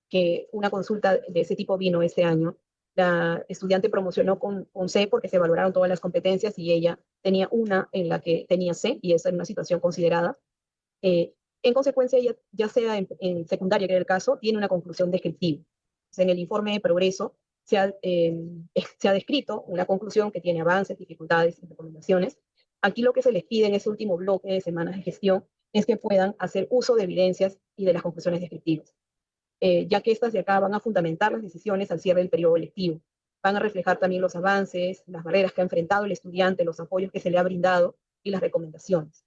que una consulta de ese tipo vino este año. La estudiante promocionó con C porque se valoraron todas las competencias y ella tenía una en la que tenía C y esa era una situación considerada. En consecuencia, ya sea en secundaria, que era el caso, tiene una conclusión descriptiva. En el informe de progreso se ha descrito una conclusión que tiene avances, dificultades y recomendaciones. Aquí lo que se les pide en ese último bloque de semanas de gestión es que puedan hacer uso de evidencias y de las conclusiones descriptivas, ya que estas de acá van a fundamentar las decisiones al cierre del periodo lectivo. Van a reflejar también los avances, las barreras que ha enfrentado el estudiante, los apoyos que se le ha brindado y las recomendaciones.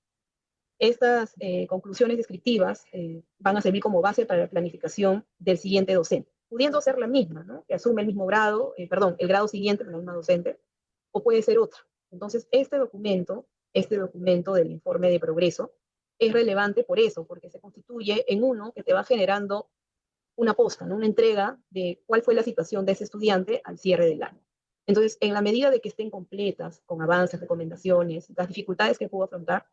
Estas conclusiones descriptivas van a servir como base para la planificación del siguiente docente, pudiendo ser la misma, ¿no? Que asume el mismo grado, el grado siguiente con la misma docente, o puede ser otra. Entonces, este documento del informe de progreso es relevante por eso, porque se constituye en uno que te va generando una posta, ¿no? Una entrega de cuál fue la situación de ese estudiante al cierre del año. Entonces, en la medida de que estén completas, con avances, recomendaciones, las dificultades que pudo afrontar,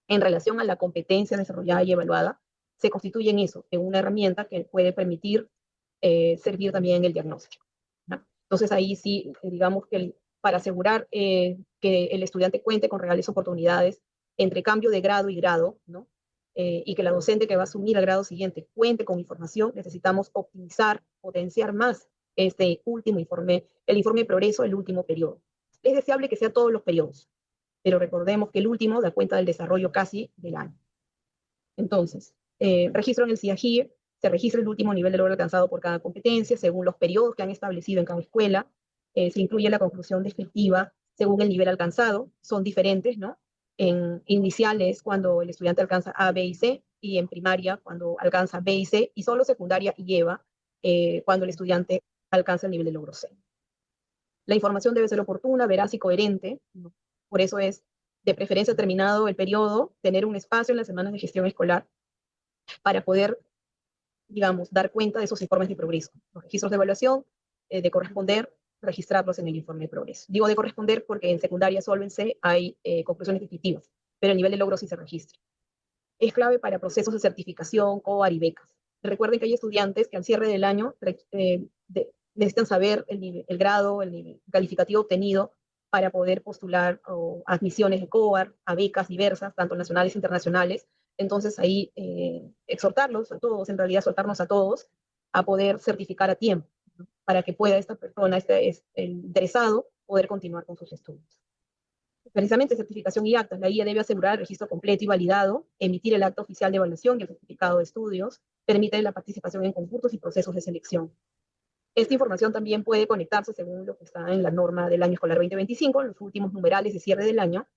en relación a la competencia desarrollada y evaluada, se constituye en eso, en una herramienta que puede permitir servir también en el diagnóstico, ¿no? Entonces ahí sí, digamos que para asegurar que el estudiante cuente con reales oportunidades entre cambio de grado y grado, ¿no? Y que la docente que va a asumir el grado siguiente cuente con información, necesitamos optimizar, potenciar más este último informe, el informe de progreso, el último periodo. Es deseable que sea todos los periodos, pero recordemos que el último da cuenta del desarrollo casi del año. Entonces, registro en el CIAGIE, se registra el último nivel de logro alcanzado por cada competencia, según los periodos que han establecido en cada escuela, se incluye la conclusión descriptiva según el nivel alcanzado, son diferentes, ¿no? En iniciales, cuando el estudiante alcanza A, B y C, y en primaria, cuando alcanza B y C, y solo secundaria y EVA, cuando el estudiante alcanza el nivel de logro C. La información debe ser oportuna, veraz y coherente, ¿no? Por eso es de preferencia terminado el periodo, tener un espacio en las semanas de gestión escolar para poder, digamos, dar cuenta de esos informes de progreso. Los registros de evaluación, de corresponder, registrarlos en el informe de progreso. Digo de corresponder porque en secundaria solo en C hay conclusiones descriptivas, pero el nivel de logro sí se registra. Es clave para procesos de certificación, COAR y becas. Recuerden que hay estudiantes que al cierre del año necesitan saber el grado, el nivel calificativo obtenido para poder postular a admisiones de COAR, a becas diversas, tanto nacionales e internacionales. Entonces ahí exhortarlos a todos, en realidad exhortarnos a todos a poder certificar a tiempo, ¿no? Para que pueda esta persona, el interesado, poder continuar con sus estudios. Precisamente certificación y actas. La guía debe asegurar el registro completo y validado, emitir el acta oficial de evaluación y el certificado de estudios, permite la participación en concursos y procesos de selección. Esta información también puede conectarse según lo que está en la norma del año escolar 2025, en los últimos numerales de cierre del año,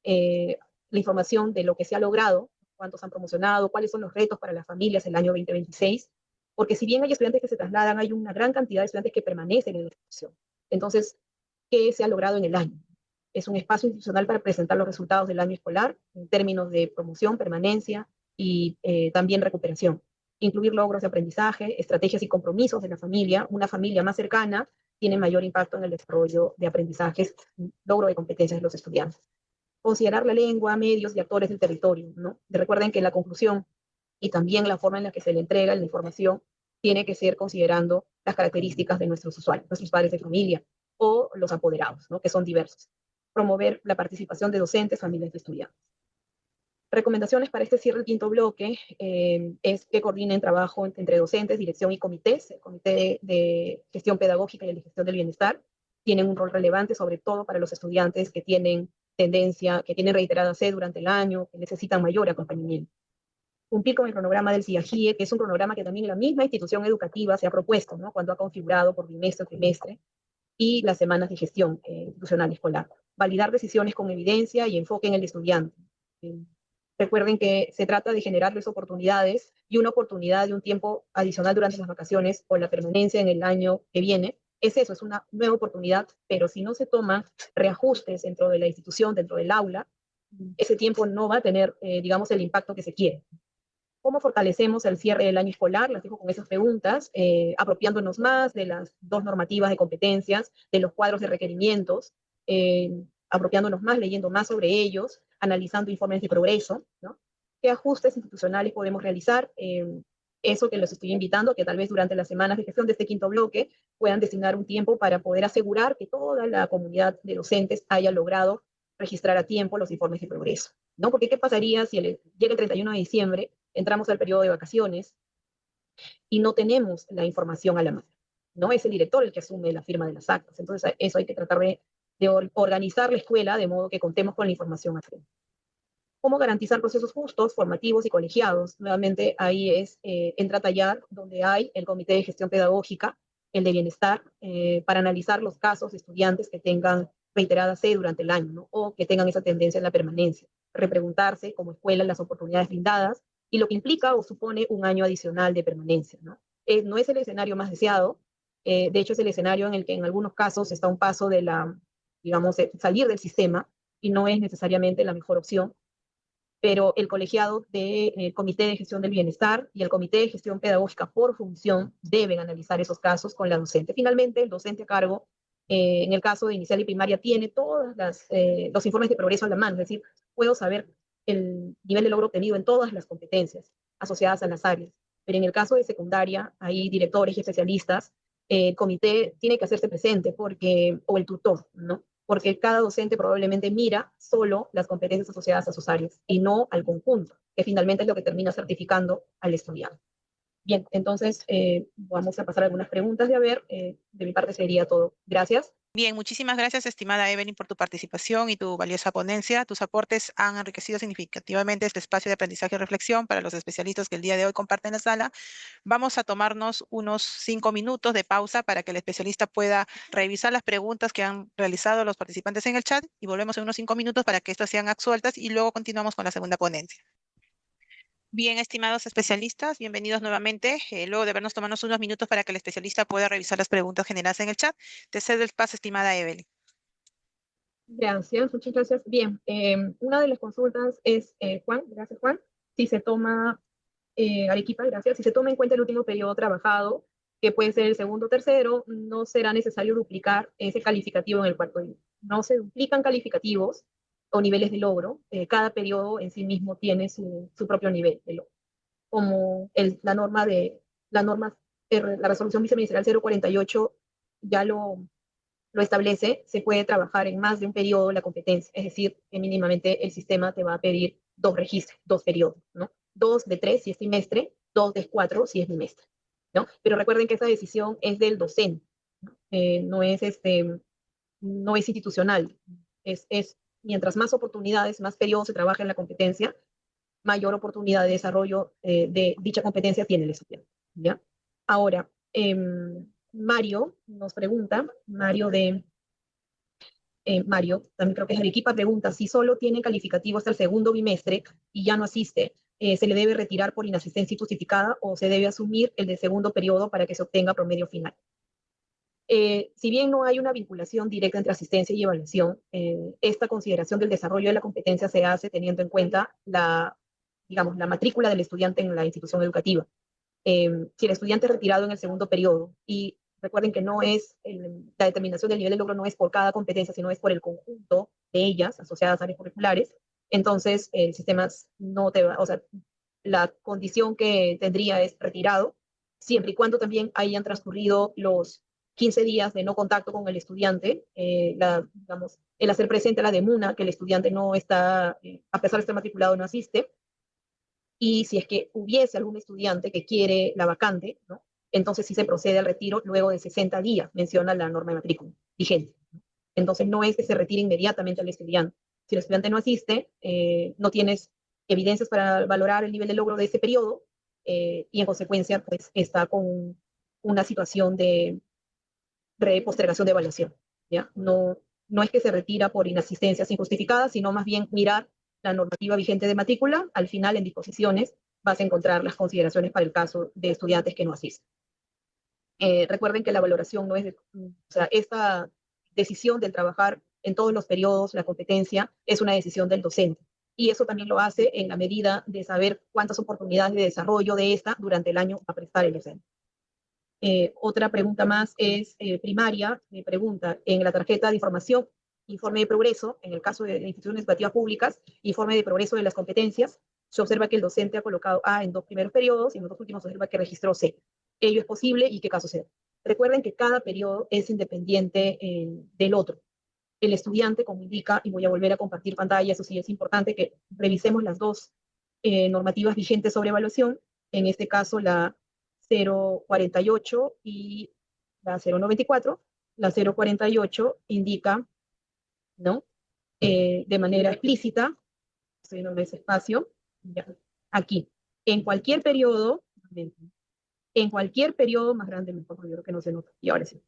la información de lo que se ha logrado, cuántos han promocionado, cuáles son los retos para las familias el año 2026, porque si bien hay estudiantes que se trasladan, hay una gran cantidad de estudiantes que permanecen en la institución. Entonces, ¿qué se ha logrado en el año? Es un espacio institucional para presentar los resultados del año escolar en términos de promoción, permanencia y también recuperación. Incluir logros de aprendizaje, estrategias y compromisos de la familia. Una familia más cercana tiene mayor impacto en el desarrollo de aprendizajes, logro de competencias de los estudiantes. Considerar la lengua, medios y actores del territorio, ¿no? Recuerden que la conclusión y también la forma en la que se le entrega la información tiene que ser considerando las características de nuestros usuarios, nuestros padres de familia o los apoderados, ¿no? Que son diversos. Promover la participación de docentes, familias y estudiantes. Recomendaciones para este cierre del quinto bloque es que coordinen trabajo entre docentes, dirección y comités. El comité de gestión pedagógica y el de gestión del bienestar tienen un rol relevante, sobre todo para los estudiantes que tienen tendencia, que tienen reiterada sed durante el año, que necesitan mayor acompañamiento. Cumplir con el cronograma del CIAGIE, que es un cronograma que también la misma institución educativa se ha propuesto, ¿no? Cuando ha configurado por bimestre o trimestre, y las semanas de gestión institucional escolar. Validar decisiones con evidencia y enfoque en el estudiante. Recuerden que se trata de generarles oportunidades y una oportunidad de un tiempo adicional durante las vacaciones o la permanencia en el año que viene. Es eso, es una nueva oportunidad, pero si no se toman reajustes dentro de la institución, dentro del aula, ese tiempo no va a tener, digamos, el impacto que se quiere. ¿Cómo fortalecemos el cierre del año escolar? Las dejo con esas preguntas, apropiándonos más de las dos normativas de competencias, de los cuadros de requerimientos, apropiándonos más, leyendo más sobre ellos, analizando informes de progreso, ¿no? ¿Qué ajustes institucionales podemos realizar? Eso que los estoy invitando, que tal vez durante las semanas de gestión de este quinto bloque puedan destinar un tiempo para poder asegurar que toda la comunidad de docentes haya logrado registrar a tiempo los informes de progreso, ¿no? Porque ¿qué pasaría si llega el 31 de diciembre, entramos al periodo de vacaciones y no tenemos la información a la mano? no es el director el que asume la firma de las actas. Entonces, eso hay que tratar de organizar la escuela de modo que contemos con la información al frente. ¿Cómo garantizar procesos justos, formativos y colegiados? Nuevamente, ahí entra a tallar donde hay el Comité de Gestión Pedagógica, el de Bienestar, para analizar los casos de estudiantes que tengan reiterada C durante el año, ¿no? O que tengan esa tendencia en la permanencia. Repreguntarse como escuela las oportunidades brindadas y lo que implica o supone un año adicional de permanencia, ¿no? No es el escenario más deseado, de hecho es el escenario en el que en algunos casos está un paso de digamos, salir del sistema y no es necesariamente la mejor opción, pero el colegiado del Comité de Gestión del Bienestar y el Comité de Gestión Pedagógica por función deben analizar esos casos con la docente. Finalmente, el docente a cargo, en el caso de inicial y primaria, tiene todos los informes de progreso a la mano, es decir, puedo saber el nivel de logro obtenido en todas las competencias asociadas a las áreas. Pero en el caso de secundaria, hay directores y especialistas, el comité tiene que hacerse presente o el tutor, ¿no? Porque cada docente probablemente mira solo las competencias asociadas a sus áreas y no al conjunto, que finalmente es lo que termina certificando al estudiante. Bien, entonces vamos a pasar a algunas preguntas de haber. De mi parte sería todo. Gracias. Bien, muchísimas gracias, estimada Evelyn, por tu participación y tu valiosa ponencia. Tus aportes han enriquecido significativamente este espacio de aprendizaje y reflexión para los especialistas que el día de hoy comparten la sala. Vamos a tomarnos unos 5 minutos de pausa para que el especialista pueda revisar las preguntas que han realizado los participantes en el chat y volvemos en unos 5 minutos para que estas sean absueltas y luego continuamos con la segunda ponencia. Bien, estimados especialistas, bienvenidos nuevamente. Luego de habernos tomado unos minutos para que el especialista pueda revisar las preguntas generadas en el chat, te cedo el paso, estimada Evelyn. Gracias, muchas gracias. Bien, una de las consultas es, Juan, gracias Juan, si se toma, Arequipa, gracias, si se toma en cuenta el último periodo trabajado, que puede ser el segundo o tercero, no será necesario duplicar ese calificativo en el cuarto año. No se duplican calificativos o niveles de logro, cada periodo en sí mismo tiene su propio nivel de logro. Como la resolución viceministerial 048 ya lo establece, se puede trabajar en más de un periodo la competencia, es decir, que mínimamente el sistema te va a pedir 2 registros, 2 periodos, ¿no? 2 de 3 si es trimestre, 2 de 4 si es bimestre, ¿no? Pero recuerden que esa decisión es del docente, ¿no? No es institucional, mientras más oportunidades, más periodos se trabaja en la competencia, mayor oportunidad de desarrollo de dicha competencia tiene el estudiante, ¿ya? Ahora, Mario nos pregunta, Mario, también creo que es Arequipa, pregunta si solo tiene calificativo hasta el segundo bimestre y ya no asiste, ¿se le debe retirar por inasistencia injustificada o se debe asumir el de segundo periodo para que se obtenga promedio final? Si bien no hay una vinculación directa entre asistencia y evaluación, esta consideración del desarrollo de la competencia se hace teniendo en cuenta digamos, la matrícula del estudiante en la institución educativa. Si el estudiante es retirado en el segundo periodo, y recuerden que la determinación del nivel de logro no es por cada competencia, sino es por el conjunto de ellas asociadas a áreas curriculares, entonces el sistema no te va, o sea, la condición que tendría es retirado, siempre y cuando también hayan transcurrido los 15 días de no contacto con el estudiante, digamos, el hacer presente a la demuna que el estudiante no está, a pesar de estar matriculado, no asiste, y si es que hubiese algún estudiante que quiere la vacante, ¿no? Entonces sí se procede al retiro luego de 60 días, menciona la norma de matrícula vigente, ¿no? Entonces no es que se retire inmediatamente al estudiante. Si el estudiante no asiste, no tienes evidencias para valorar el nivel de logro de ese periodo y en consecuencia pues está con una situación de postergación de evaluación, ¿ya? No es que se retira por inasistencias injustificadas, sino más bien mirar la normativa vigente de matrícula. Al final, en disposiciones, vas a encontrar las consideraciones para el caso de estudiantes que no asisten. Recuerden que la valoración no es, o sea, esta decisión del trabajar en todos los periodos, la competencia, es una decisión del docente. Y eso también lo hace en la medida de saber cuántas oportunidades de desarrollo de esta durante el año va a prestar el docente. Otra pregunta más es primaria, me pregunta, en la tarjeta de información, informe de progreso, en el caso de instituciones educativas públicas, informe de progreso de las competencias, se observa que el docente ha colocado A en 2 primeros periodos y en los 2 últimos se observa que registró C. ¿Ello es posible y qué caso sea? Recuerden que cada periodo es independiente del otro. El estudiante, como indica, y voy a volver a compartir pantalla, eso sí es importante que revisemos las dos normativas vigentes sobre evaluación, en este caso la 048 y la 094, la 048 indica, ¿no? De manera explícita, estoy en ese espacio, ya, aquí, en cualquier periodo, más grande, mejor, porque yo creo que no se nota, y ahora sí,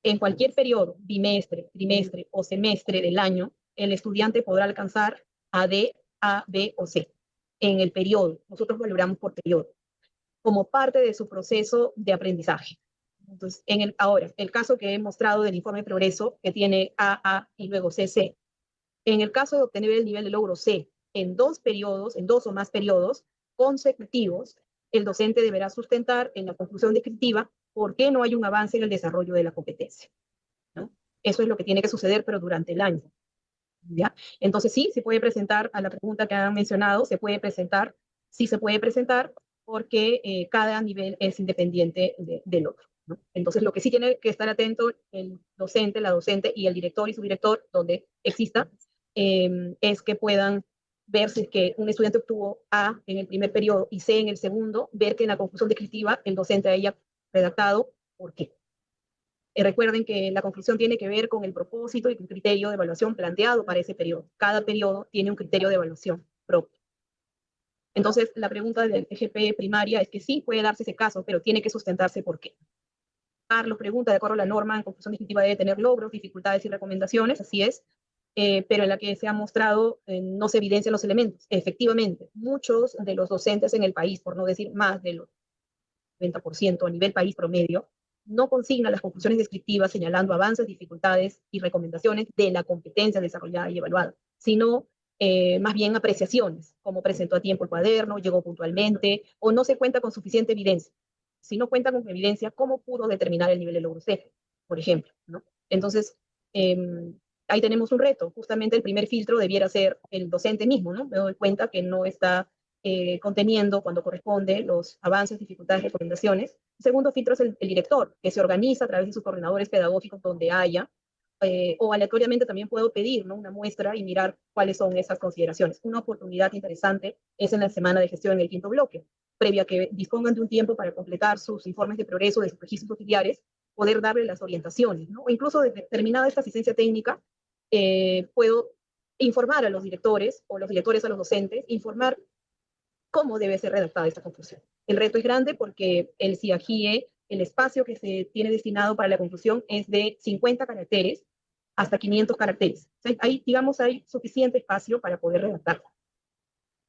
en cualquier periodo, bimestre, trimestre o semestre del año, el estudiante podrá alcanzar a D, A, B o C. En el periodo, nosotros valoramos por periodo, como parte de su proceso de aprendizaje. Entonces, ahora, el caso que he mostrado del informe de progreso, que tiene A y luego CC, en el caso de obtener el nivel de logro C en dos periodos, en dos o más periodos consecutivos, el docente deberá sustentar en la conclusión descriptiva por qué no hay un avance en el desarrollo de la competencia, ¿no? Eso es lo que tiene que suceder, pero durante el año, ¿ya? Entonces sí, se puede presentar a la pregunta que han mencionado, sí se puede presentar porque cada nivel es independiente del otro, ¿no? Entonces lo que sí tiene que estar atento el docente, la docente y el director y su director, donde exista, es que puedan ver si es que un estudiante obtuvo A en el primer periodo y C en el segundo, ver que en la conclusión descriptiva el docente haya redactado por qué. Recuerden que la conclusión tiene que ver con el propósito y el criterio de evaluación planteado para ese periodo. Cada periodo tiene un criterio de evaluación propio. Entonces, la pregunta del EGP primaria es que sí puede darse ese caso, pero tiene que sustentarse por qué. Carlos pregunta, de acuerdo a la norma, en conclusión definitiva debe tener logros, dificultades y recomendaciones, así es, pero en la que se ha mostrado no se evidencian los elementos. Efectivamente, muchos de los docentes en el país, por no decir más del 90% a nivel país promedio, no consigna las conclusiones descriptivas señalando avances, dificultades y recomendaciones de la competencia desarrollada y evaluada, sino más bien apreciaciones, como presentó a tiempo el cuaderno, llegó puntualmente, o no se cuenta con suficiente evidencia. Si no cuenta con evidencia, ¿cómo pudo determinar el nivel de logro C, por ejemplo, ¿no? Entonces, ahí tenemos un reto. Justamente el primer filtro debiera ser el docente mismo, ¿no? Me doy cuenta que no está conteniendo cuando corresponde los avances, dificultades, recomendaciones. El segundo filtro es el director, que se organiza a través de sus coordinadores pedagógicos donde haya, o aleatoriamente también puedo pedir, ¿no?, una muestra y mirar cuáles son esas consideraciones. Una oportunidad interesante es en la semana de gestión en el quinto bloque, previa que dispongan de un tiempo para completar sus informes de progreso de sus registros auxiliares, poder darle las orientaciones, ¿no? O incluso de terminada esta asistencia técnica, puedo informar a los directores o los directores a los docentes, informar cómo debe ser redactada esta conclusión. El reto es grande porque el CIAGIE, el espacio que se tiene destinado para la conclusión es de 50 caracteres hasta 500 caracteres. O sea, ahí, digamos, hay suficiente espacio para poder redactarla.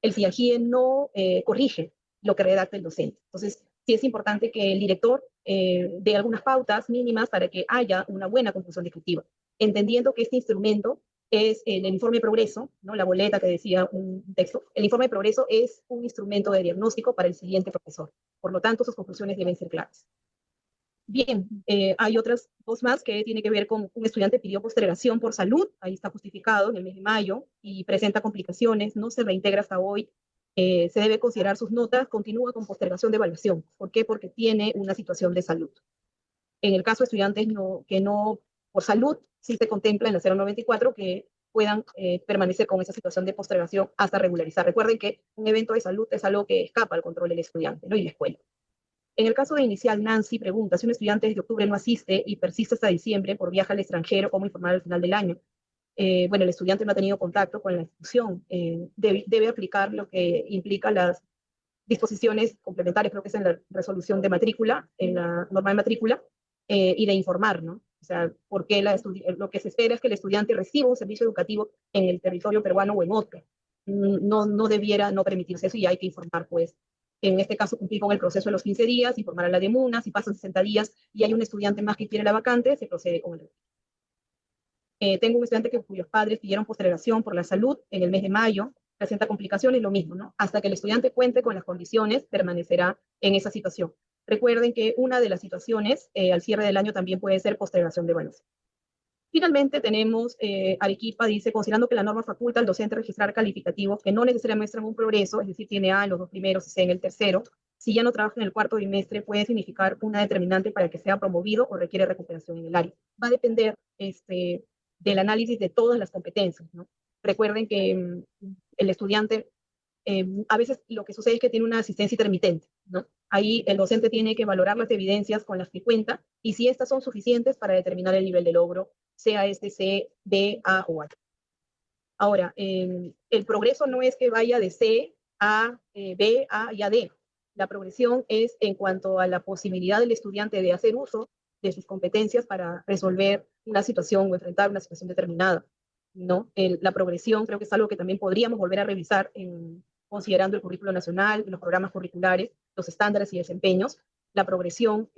El CIAGIE no corrige lo que redacta el docente. Entonces, sí es importante que el director dé algunas pautas mínimas para que haya una buena conclusión descriptiva, entendiendo que este instrumento es el informe de progreso, ¿no?, la boleta que decía un texto. El informe de progreso es un instrumento de diagnóstico para el siguiente profesor. Por lo tanto, sus conclusiones deben ser claras. Bien, hay otras dos más que tiene que ver con un estudiante pidió postergación por salud, ahí está justificado en el mes de mayo, y presenta complicaciones, no se reintegra hasta hoy, se debe considerar sus notas, continúa con postergación de evaluación. ¿Por qué? Porque tiene una situación de salud. En el caso de estudiantes que no, por salud, sí se contempla en la 094 que puedan permanecer con esa situación de postergación hasta regularizar. Recuerden que un evento de salud es algo que escapa al control del estudiante, ¿no?, y la escuela. En el caso de inicial, Nancy pregunta, si un estudiante desde octubre no asiste y persiste hasta diciembre por viaje al extranjero, ¿cómo informar al final del año? Bueno, el estudiante no ha tenido contacto con la institución, debe aplicar lo que implica las disposiciones complementarias, creo que es en la resolución de matrícula, en la norma de matrícula, y de informar, ¿no? O sea, porque lo que se espera es que el estudiante reciba un servicio educativo en el territorio peruano o en otro. No debiera no permitirse eso y hay que informar, pues, en este caso cumplir con el proceso de los 15 días, informar a la DEMUNA, si pasan 60 días y hay un estudiante más que quiere la vacante, se procede con el retiro. Tengo un estudiante cuyos padres pidieron postergación por la salud en el mes de mayo, presenta complicaciones, lo mismo, ¿no? Hasta que el estudiante cuente con las condiciones, permanecerá en esa situación. Recuerden que una de las situaciones al cierre del año también puede ser postergación de evaluación. Finalmente tenemos, Arequipa dice, considerando que la norma faculta al docente registrar calificativos que no necesariamente muestran un progreso, es decir, tiene A en los dos primeros y C en el tercero, si ya no trabaja en el cuarto trimestre, puede significar una determinante para que sea promovido o requiere recuperación en el área. Va a depender del análisis de todas las competencias, ¿no? Recuerden que el estudiante a veces lo que sucede es que tiene una asistencia intermitente. ¿no? Ahí el docente tiene que valorar las evidencias con las que cuenta y si estas son suficientes para determinar el nivel de logro, sea este C, B, A o A. Ahora, el progreso no es que vaya de C a B, A y a D. La progresión es en cuanto a la posibilidad del estudiante de hacer uso de sus competencias para resolver una situación o enfrentar una situación determinada, ¿no? La progresión creo que es algo que también podríamos volver a revisar considerando el currículo nacional, los programas curriculares, los estándares y desempeños. La progresión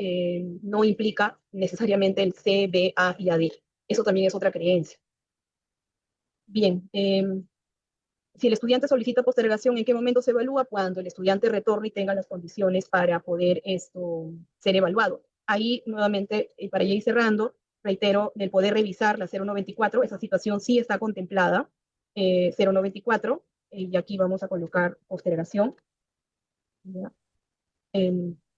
no implica necesariamente el C, B, A y AD. Eso también es otra creencia. Bien, si el estudiante solicita postergación, ¿en qué momento se evalúa? Cuando el estudiante retorne y tenga las condiciones para poder ser evaluado. Ahí, nuevamente, para ya ir cerrando, reitero, del poder revisar la 0124, esa situación sí está contemplada, 0124, y aquí vamos a colocar postergación, ¿ya?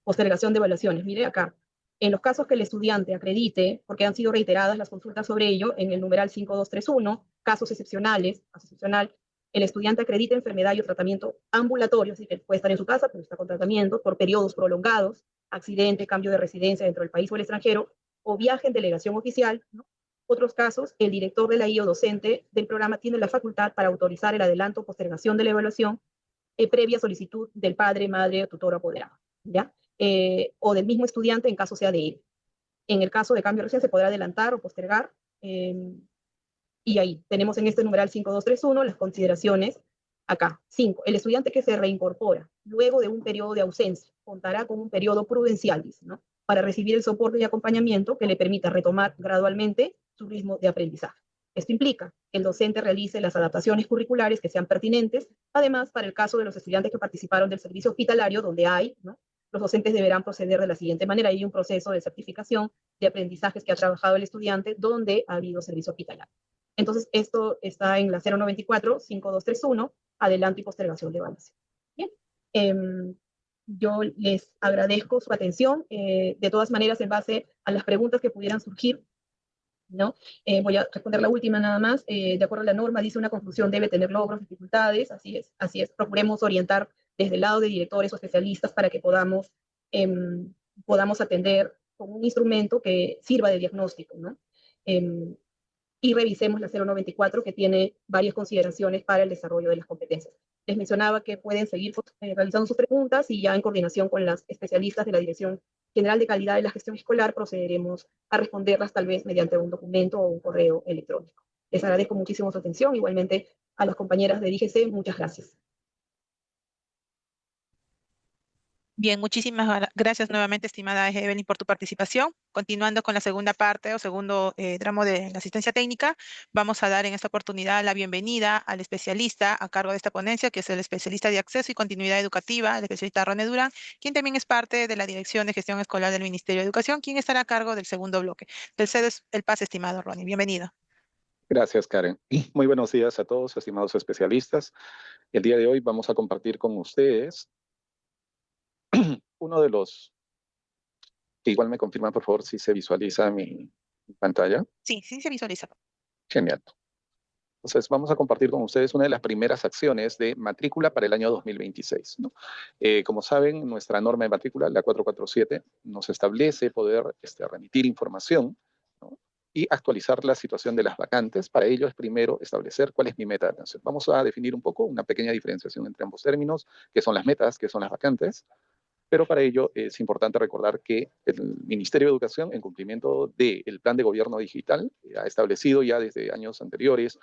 Postergación de evaluaciones. Mire acá, en los casos que el estudiante acredite, porque han sido reiteradas las consultas sobre ello, en el numeral 5231, casos excepcionales, caso excepcional, el estudiante acredita enfermedad y o tratamiento ambulatorio, así que puede estar en su casa, pero está con tratamiento, por periodos prolongados, accidente, cambio de residencia dentro del país o el extranjero, o viaje en delegación oficial, ¿no? Otros casos, el director de la I o docente del programa tiene la facultad para autorizar el adelanto o postergación de la evaluación previa solicitud del padre, madre, tutor o apoderado, ¿ya? O del mismo estudiante en caso sea de él. En el caso de cambio de residencia se podrá adelantar o postergar. Y ahí tenemos en este numeral 5231 las consideraciones. Acá, 5. El estudiante que se reincorpora luego de un periodo de ausencia contará con un periodo prudencial, dice, ¿no? Para recibir el soporte y acompañamiento que le permita retomar gradualmente su ritmo de aprendizaje. Esto implica que el docente realice las adaptaciones curriculares que sean pertinentes. Además, para el caso de los estudiantes que participaron del servicio hospitalario, donde hay, ¿no? Los docentes deberán proceder de la siguiente manera. Hay un proceso de certificación de aprendizajes que ha trabajado el estudiante donde ha habido servicio hospitalario. Entonces, esto está en la 094-5231, adelanto y postergación de evaluación. Bien, yo les agradezco su atención. De todas maneras, en base a las preguntas que pudieran surgir, ¿no? Voy a responder la última nada más. De acuerdo a la norma, dice una conclusión debe tener logros, dificultades, así es, así es. Procuremos orientar desde el lado de directores o especialistas para que podamos atender con un instrumento que sirva de diagnóstico, ¿no? Y revisemos la 094 que tiene varias consideraciones para el desarrollo de las competencias. Les mencionaba que pueden seguir realizando sus preguntas y ya en coordinación con las especialistas de la Dirección General de Calidad de la Gestión Escolar procederemos a responderlas tal vez mediante un documento o un correo electrónico. Les agradezco muchísimo su atención. Igualmente a las compañeras de DGC, muchas gracias. Bien, muchísimas gracias nuevamente, estimada Evelyn, por tu participación. Continuando con la segunda parte o segundo tramo de la asistencia técnica, vamos a dar en esta oportunidad la bienvenida al especialista a cargo de esta ponencia, que es el especialista de acceso y continuidad educativa, el especialista Ronnie Durán, quien también es parte de la Dirección de Gestión Escolar del Ministerio de Educación, quien estará a cargo del segundo bloque. Del cedo el pase, estimado Ronnie. Bienvenido. Gracias, Karen. Muy buenos días a todos, estimados especialistas. El día de hoy vamos a compartir con ustedes uno de los, que igual me confirman, por favor, si se visualiza mi pantalla. Sí, sí se visualiza. Genial. Entonces, vamos a compartir con ustedes una de las primeras acciones de matrícula para el año 2026, ¿no? Como saben, nuestra norma de matrícula, la 447, nos establece poder remitir información, ¿no? Y actualizar la situación de las vacantes. Para ello es primero establecer cuál es mi meta de atención. Vamos a definir un poco una pequeña diferenciación entre ambos términos, qué son las metas, qué son las vacantes. Pero para ello es importante recordar que el Ministerio de Educación, en cumplimiento del Plan de Gobierno Digital, ha establecido ya desde años anteriores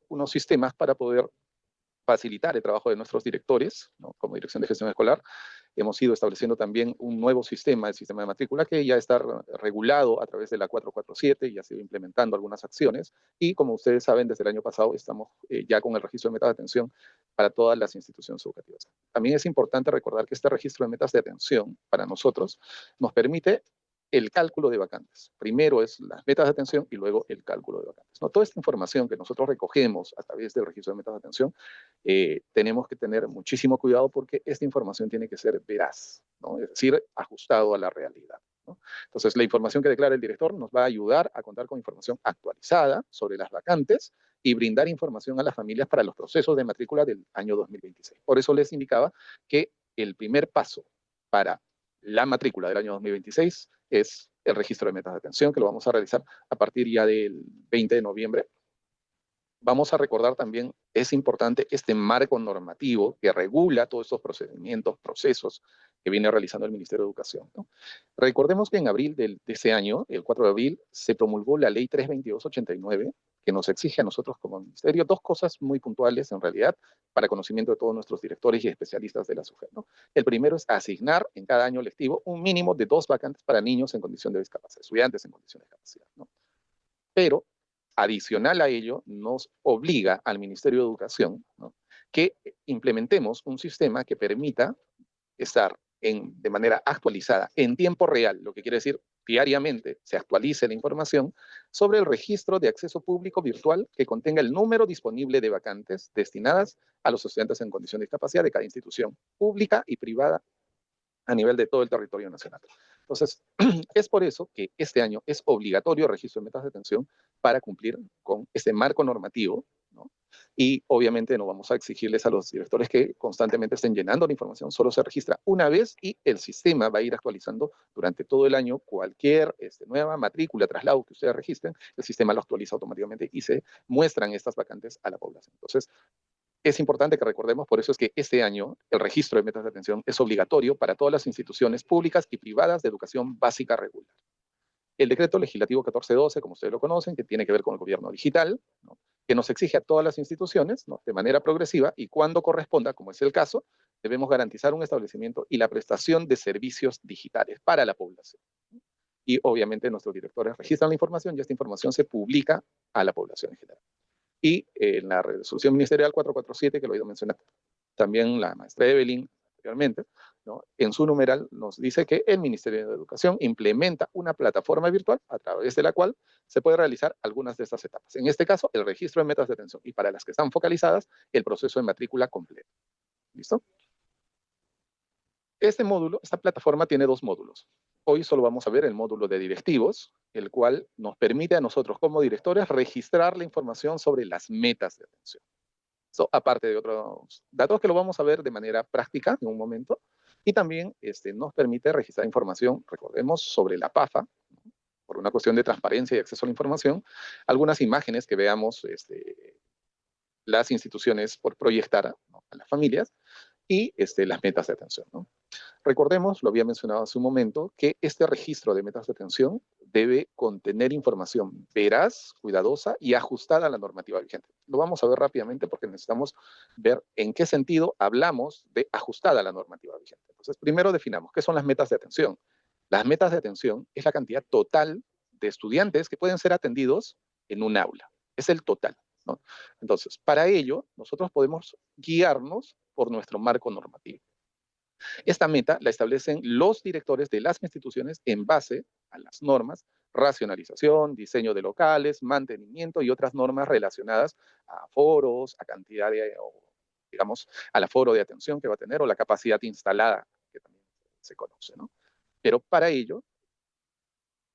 unos sistemas para poder facilitar el trabajo de nuestros directores, ¿no? Como Dirección de Gestión Escolar. Hemos ido estableciendo también un nuevo sistema, el sistema de matrícula, que ya está regulado a través de la 447 y ha sido implementando algunas acciones. Y como ustedes saben, desde el año pasado estamos ya con el registro de metas de atención para todas las instituciones educativas. También es importante recordar que este registro de metas de atención para nosotros nos permite el cálculo de vacantes. Primero es las metas de atención y luego el cálculo de vacantes, ¿no? Toda esta información que nosotros recogemos a través del registro de metas de atención, tenemos que tener muchísimo cuidado porque esta información tiene que ser veraz, ¿no? Es decir, ajustado a la realidad, ¿no? Entonces, la información que declara el director nos va a ayudar a contar con información actualizada sobre las vacantes y brindar información a las familias para los procesos de matrícula del año 2026. Por eso les indicaba que el primer paso para la matrícula del año 2026 es el registro de metas de atención, que lo vamos a realizar a partir ya del 20 de noviembre. Vamos a recordar también, es importante este marco normativo que regula todos estos procedimientos, procesos que viene realizando el Ministerio de Educación, ¿no? Recordemos que en abril de ese año, el 4 de abril, se promulgó la Ley 322/89, que nos exige a nosotros como ministerio dos cosas muy puntuales, en realidad, para conocimiento de todos nuestros directores y especialistas de la SUGEP, ¿no? El primero es asignar en cada año lectivo un mínimo de 2 vacantes para niños en condición de discapacidad, estudiantes en condición de discapacidad, ¿no? Pero adicional a ello, nos obliga al Ministerio de Educación, ¿no?, que implementemos un sistema que permita estar de manera actualizada, en tiempo real, lo que quiere decir diariamente se actualice la información sobre el registro de acceso público virtual que contenga el número disponible de vacantes destinadas a los estudiantes en condición de discapacidad de cada institución pública y privada a nivel de todo el territorio nacional. Entonces, es por eso que este año es obligatorio el registro de metas de atención para cumplir con este marco normativo, ¿no? Y obviamente no vamos a exigirles a los directores que constantemente estén llenando la información, solo se registra una vez y el sistema va a ir actualizando durante todo el año cualquier nueva matrícula, traslado que ustedes registren, el sistema lo actualiza automáticamente y se muestran estas vacantes a la población. Entonces, es importante que recordemos, por eso es que este año el registro de metas de atención es obligatorio para todas las instituciones públicas y privadas de educación básica regular. El decreto legislativo 1412, como ustedes lo conocen, que tiene que ver con el gobierno digital, ¿no?, que nos exige a todas las instituciones, ¿no?, de manera progresiva y cuando corresponda, como es el caso, debemos garantizar un establecimiento y la prestación de servicios digitales para la población. Y obviamente nuestros directores registran la información y esta información se publica a la población en general. Y en la resolución ministerial 447, que lo he ido mencionando también la maestra Evelyn anteriormente, ¿no?, en su numeral nos dice que el Ministerio de Educación implementa una plataforma virtual a través de la cual se puede realizar algunas de estas etapas. En este caso, el registro de metas de atención y para las que están focalizadas, el proceso de matrícula completo. ¿Listo? Este módulo, esta plataforma tiene dos módulos. Hoy solo vamos a ver el módulo de directivos, el cual nos permite a nosotros como directores registrar la información sobre las metas de atención. Eso, aparte de otros datos que lo vamos a ver de manera práctica en un momento, y también nos permite registrar información, recordemos, sobre la PAFA, por una cuestión de transparencia y acceso a la información, algunas imágenes que veamos las instituciones por proyectar, ¿no?, a las familias, y las metas de atención, ¿no? Recordemos, lo había mencionado hace un momento, que este registro de metas de atención debe contener información veraz, cuidadosa y ajustada a la normativa vigente. Lo vamos a ver rápidamente porque necesitamos ver en qué sentido hablamos de ajustada a la normativa vigente. Entonces, primero definamos qué son las metas de atención. Las metas de atención es la cantidad total de estudiantes que pueden ser atendidos en un aula. Es el total, ¿no? Entonces, para ello, nosotros podemos guiarnos por nuestro marco normativo. Esta meta la establecen los directores de las instituciones en base a las normas, racionalización, diseño de locales, mantenimiento y otras normas relacionadas a aforos, a cantidad de, digamos, al aforo de atención que va a tener o la capacidad instalada, que también se conoce, ¿no? Pero para ello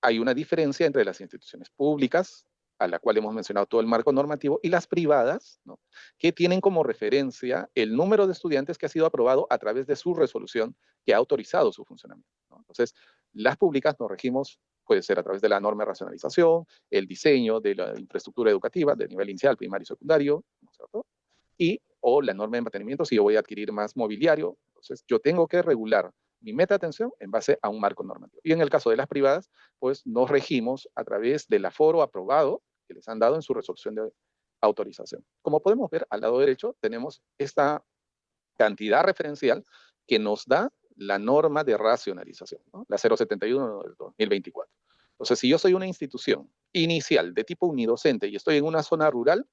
hay una diferencia entre las instituciones públicas, a la cual hemos mencionado todo el marco normativo, y las privadas, ¿no?, que tienen como referencia el número de estudiantes que ha sido aprobado a través de su resolución que ha autorizado su funcionamiento, ¿no? Entonces, las públicas nos regimos, puede ser a través de la norma de racionalización, el diseño de la infraestructura educativa de nivel inicial, primario y secundario, ¿no es cierto?, y o la norma de mantenimiento si yo voy a adquirir más mobiliario. Entonces, yo tengo que regular mi meta de atención en base a un marco normativo. Y en el caso de las privadas, pues nos regimos a través del aforo aprobado que les han dado en su resolución de autorización. Como podemos ver, al lado derecho tenemos esta cantidad referencial que nos da la norma de racionalización, ¿no?, la 071 del 2024. Entonces, si yo soy una institución inicial de tipo unidocente y estoy en una zona rural,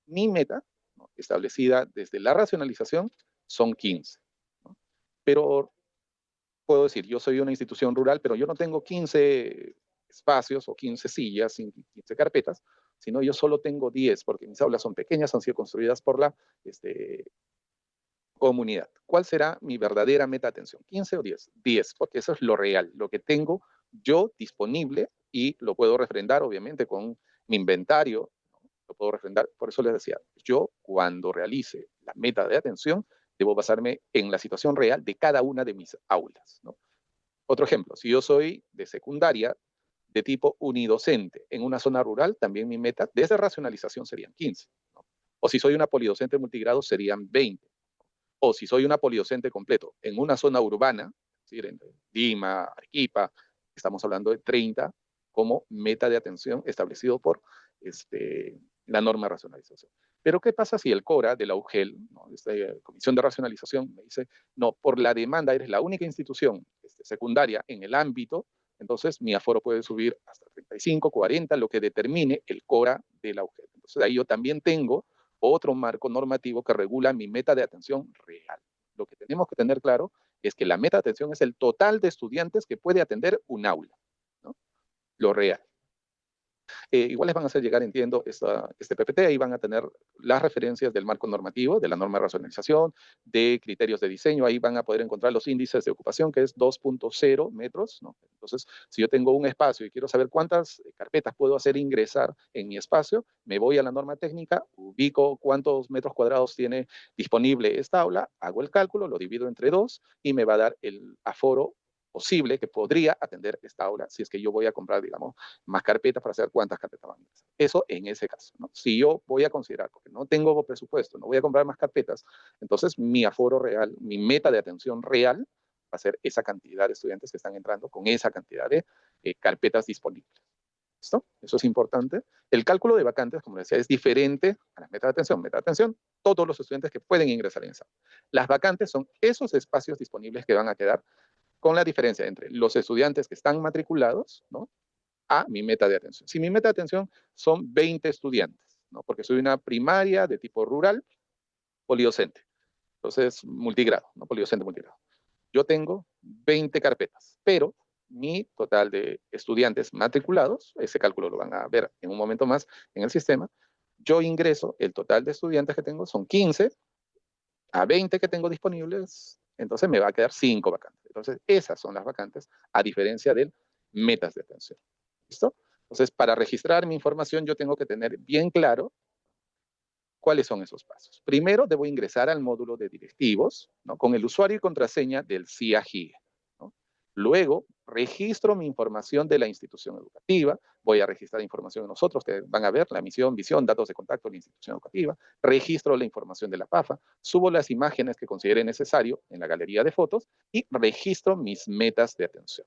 mi meta, ¿no?, establecida desde la racionalización son 15, ¿no? Pero puedo decir, yo soy una institución rural, pero yo no tengo 15 espacios o 15 sillas, 15 carpetas, sino yo solo tengo 10, porque mis aulas son pequeñas, han sido construidas por la comunidad. ¿Cuál será mi verdadera meta de atención? ¿15 o 10? 10, porque eso es lo real, lo que tengo yo disponible y lo puedo refrendar, obviamente, con mi inventario, ¿no? Lo puedo refrendar. Por eso les decía, yo cuando realice la meta de atención, debo basarme en la situación real de cada una de mis aulas, ¿no? Otro ejemplo, si yo soy de secundaria de tipo unidocente en una zona rural, también mi meta desde racionalización serían 15, ¿no? O si soy una polidocente multigrado serían 20. O si soy una polidocente completo en una zona urbana, es decir, en Lima, Arequipa, estamos hablando de 30 como meta de atención establecido por la norma de racionalización. Pero ¿qué pasa si el CORA de la UGEL, ¿no?, esta Comisión de Racionalización, me dice, no, por la demanda eres la única institución secundaria en el ámbito, entonces mi aforo puede subir hasta 35, 40, lo que determine el CORA de la UGEL. Entonces ahí yo también tengo otro marco normativo que regula mi meta de atención real. Lo que tenemos que tener claro es que la meta de atención es el total de estudiantes que puede atender un aula, ¿no? Lo real. Igual les van a hacer llegar, entiendo, este PPT, ahí van a tener las referencias del marco normativo, de la norma de racionalización, de criterios de diseño, ahí van a poder encontrar los índices de ocupación, que es 2.0 metros, ¿no? Entonces, si yo tengo un espacio y quiero saber cuántas carpetas puedo hacer ingresar en mi espacio, me voy a la norma técnica, ubico cuántos metros cuadrados tiene disponible esta aula, hago el cálculo, lo divido entre 2 y me va a dar el aforo posible que podría atender esta aula si es que yo voy a comprar, digamos, más carpetas para saber cuántas carpetas van a ingresar. Eso en ese caso, ¿no? Si yo voy a considerar, porque no tengo presupuesto, no voy a comprar más carpetas, entonces mi aforo real, mi meta de atención real va a ser esa cantidad de estudiantes que están entrando con esa cantidad de carpetas disponibles. ¿Listo? Eso es importante. El cálculo de vacantes, como decía, es diferente a las metas de atención. Meta de atención, todos los estudiantes que pueden ingresar en esa. Las vacantes son esos espacios disponibles que van a quedar, con la diferencia entre los estudiantes que están matriculados, ¿no?, a mi meta de atención. Si mi meta de atención son 20 estudiantes, ¿no?, porque soy una primaria de tipo rural, polidocente, entonces multigrado, ¿no?, polidocente multigrado. Yo tengo 20 carpetas, pero mi total de estudiantes matriculados, ese cálculo lo van a ver en un momento más en el sistema, yo ingreso, el total de estudiantes que tengo son 15, a 20 que tengo disponibles, entonces me va a quedar 5 vacantes. Entonces, esas son las vacantes, a diferencia de metas de atención. ¿Listo? Entonces, para registrar mi información, yo tengo que tener bien claro cuáles son esos pasos. Primero, debo ingresar al módulo de directivos, ¿no?, con el usuario y contraseña del CIAGIE, ¿no? Luego, registro mi información de la institución educativa, voy a registrar información de nosotros, que van a ver la misión, visión, datos de contacto de la institución educativa, registro la información de la PAFA, subo las imágenes que considere necesario en la galería de fotos y registro mis metas de atención.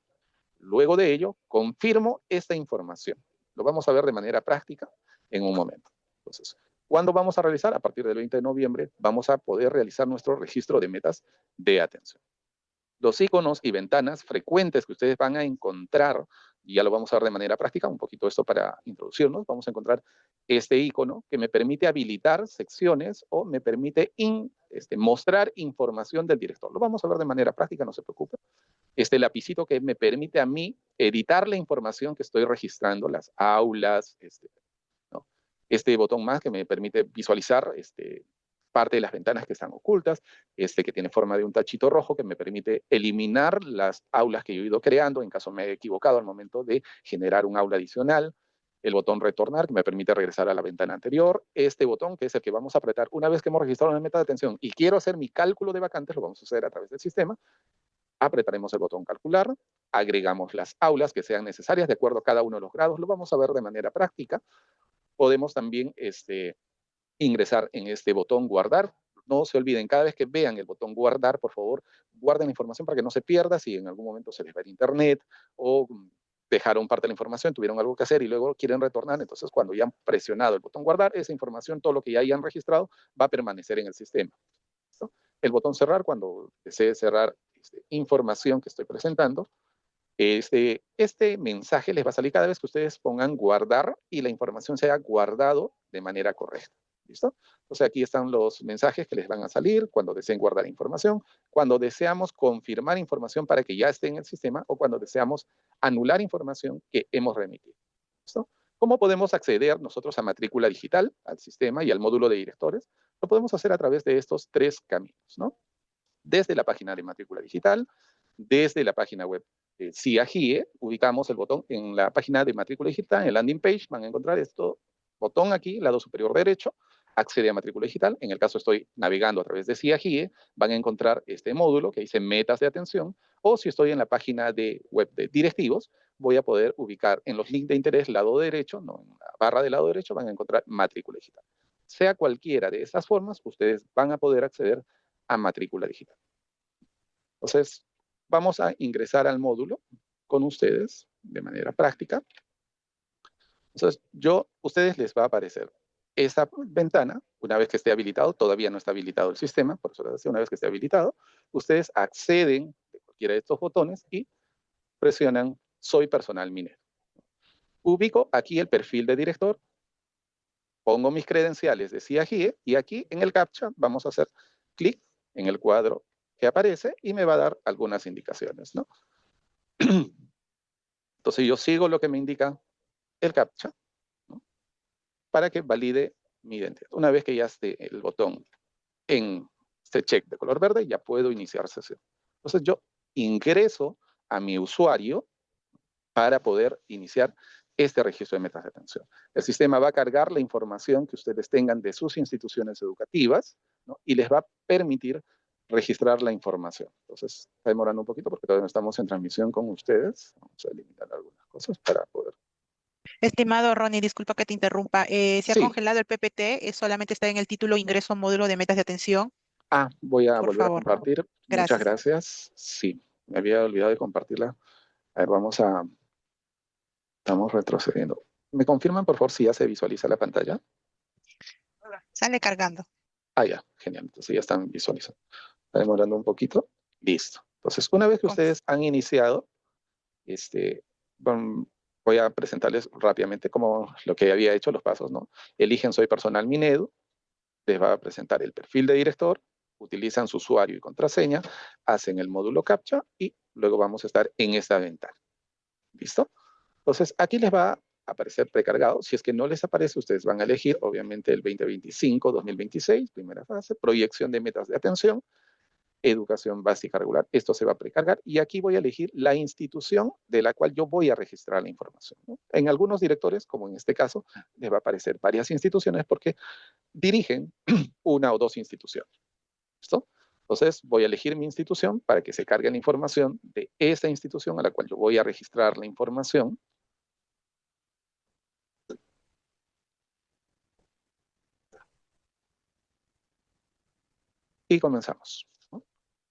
Luego de ello, confirmo esta información. Lo vamos a ver de manera práctica en un momento. Entonces, ¿cuándo vamos a realizar? A partir del 20 de noviembre vamos a poder realizar nuestro registro de metas de atención. Los iconos y ventanas frecuentes que ustedes van a encontrar, y ya lo vamos a ver de manera práctica, un poquito esto para introducirnos, vamos a encontrar este icono que me permite habilitar secciones o me permite mostrar información del director. Lo vamos a ver de manera práctica, no se preocupe. Este lapicito que me permite a mí editar la información que estoy registrando, las aulas, ¿no?, este botón más que me permite visualizar parte de las ventanas que están ocultas, que tiene forma de un tachito rojo que me permite eliminar las aulas que yo he ido creando en caso me haya equivocado al momento de generar un aula adicional, el botón retornar que me permite regresar a la ventana anterior, este botón que es el que vamos a apretar una vez que hemos registrado una meta de atención y quiero hacer mi cálculo de vacantes, lo vamos a hacer a través del sistema, apretaremos el botón calcular, agregamos las aulas que sean necesarias de acuerdo a cada uno de los grados, lo vamos a ver de manera práctica, podemos también ingresar en este botón guardar. No se olviden, cada vez que vean el botón guardar, por favor, guarden la información para que no se pierda si en algún momento se les va el internet o dejaron parte de la información, tuvieron algo que hacer y luego quieren retornar. Entonces, cuando ya han presionado el botón guardar, esa información, todo lo que ya hayan registrado, va a permanecer en el sistema. ¿Listo? El botón cerrar, cuando desee cerrar información que estoy presentando, este mensaje les va a salir cada vez que ustedes pongan guardar y la información sea guardado de manera correcta. ¿Listo? Entonces aquí están los mensajes que les van a salir cuando deseen guardar información, cuando deseamos confirmar información para que ya esté en el sistema o cuando deseamos anular información que hemos remitido. ¿Listo? ¿Cómo podemos acceder nosotros a matrícula digital, al sistema y al módulo de directores? Lo podemos hacer a través de estos 3 caminos, ¿no? Desde la página de matrícula digital, desde la página web CIAGIE, ubicamos el botón en la página de matrícula digital, en el landing page, van a encontrar esto, botón aquí, lado superior derecho, accede a matrícula digital. En el caso estoy navegando a través de CIAGIE, van a encontrar este módulo que dice metas de atención, o si estoy en la página de web de directivos, voy a poder ubicar en los links de interés lado derecho, no, en la barra del lado derecho van a encontrar matrícula digital. Sea cualquiera de esas formas, ustedes van a poder acceder a matrícula digital. Entonces, vamos a ingresar al módulo con ustedes de manera práctica. Entonces, ustedes les va a aparecer esa ventana, una vez que esté habilitado, todavía no está habilitado el sistema, por eso les decía, una vez que esté habilitado, ustedes acceden de cualquiera de estos botones y presionan Soy personal minero. Ubico aquí el perfil de director, pongo mis credenciales de CIAGIE y aquí en el CAPTCHA vamos a hacer clic en el cuadro que aparece y me va a dar algunas indicaciones, ¿no? Entonces yo sigo lo que me indica el CAPTCHA, ¿no? Para que valide mi identidad. Una vez que ya esté el botón en este check de color verde, ya puedo iniciar sesión. Entonces yo ingreso a mi usuario para poder iniciar este registro de metas de atención. El sistema va a cargar la información que ustedes tengan de sus instituciones educativas, ¿no? Y les va a permitir registrar la información. Entonces, está demorando un poquito porque todavía no estamos en transmisión con ustedes. Vamos a eliminar algunas cosas para poder. Estimado Ronnie, disculpa que te interrumpa. Se ha Sí. congelado el PPT, solamente está en el título Ingreso a módulo de metas de atención. Voy a Por volver a favor, compartir. Muchas gracias. gracias. Sí, me había olvidado de compartirla. A ver, estamos retrocediendo. ¿Me confirman, por favor, si ya se visualiza la pantalla? Sale cargando. Ya, genial. Entonces ya están visualizando. Está demorando un poquito. Listo. Entonces, una vez que ustedes han iniciado, voy a presentarles rápidamente como lo que había hecho, los pasos, ¿no? Eligen Soy Personal Minedu, les va a presentar el perfil de director, utilizan su usuario y contraseña, hacen el módulo CAPTCHA y luego vamos a estar en esta ventana. ¿Listo? Entonces, aquí les va a aparecer precargado. Si es que no les aparece, ustedes van a elegir, obviamente, el 2025-2026, primera fase, proyección de metas de atención, educación básica regular. Esto se va a precargar y aquí voy a elegir la institución de la cual yo voy a registrar la información, ¿no? En algunos directores, como en este caso, les va a aparecer varias instituciones porque dirigen una o dos instituciones. ¿Listo? Entonces voy a elegir mi institución para que se cargue la información de esa institución a la cual yo voy a registrar la información. Y comenzamos.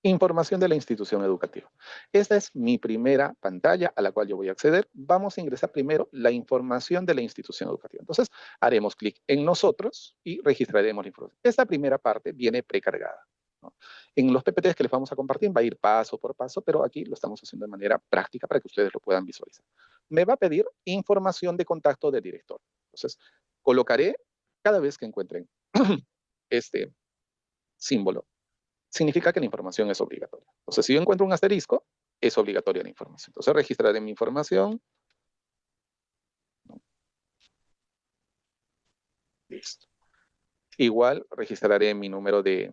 Información de la institución educativa. Esta es mi primera pantalla a la cual yo voy a acceder. Vamos a ingresar primero la información de la institución educativa. Entonces, haremos clic en nosotros y registraremos la información. Esta primera parte viene precargada, ¿no? En los PPTs que les vamos a compartir va a ir paso por paso, pero aquí lo estamos haciendo de manera práctica para que ustedes lo puedan visualizar. Me va a pedir información de contacto del director. Entonces, colocaré cada vez que encuentren este símbolo, significa que la información es obligatoria. Entonces, si yo encuentro un asterisco, es obligatoria la información. Entonces, registraré mi información. Listo. Igual, registraré mi número de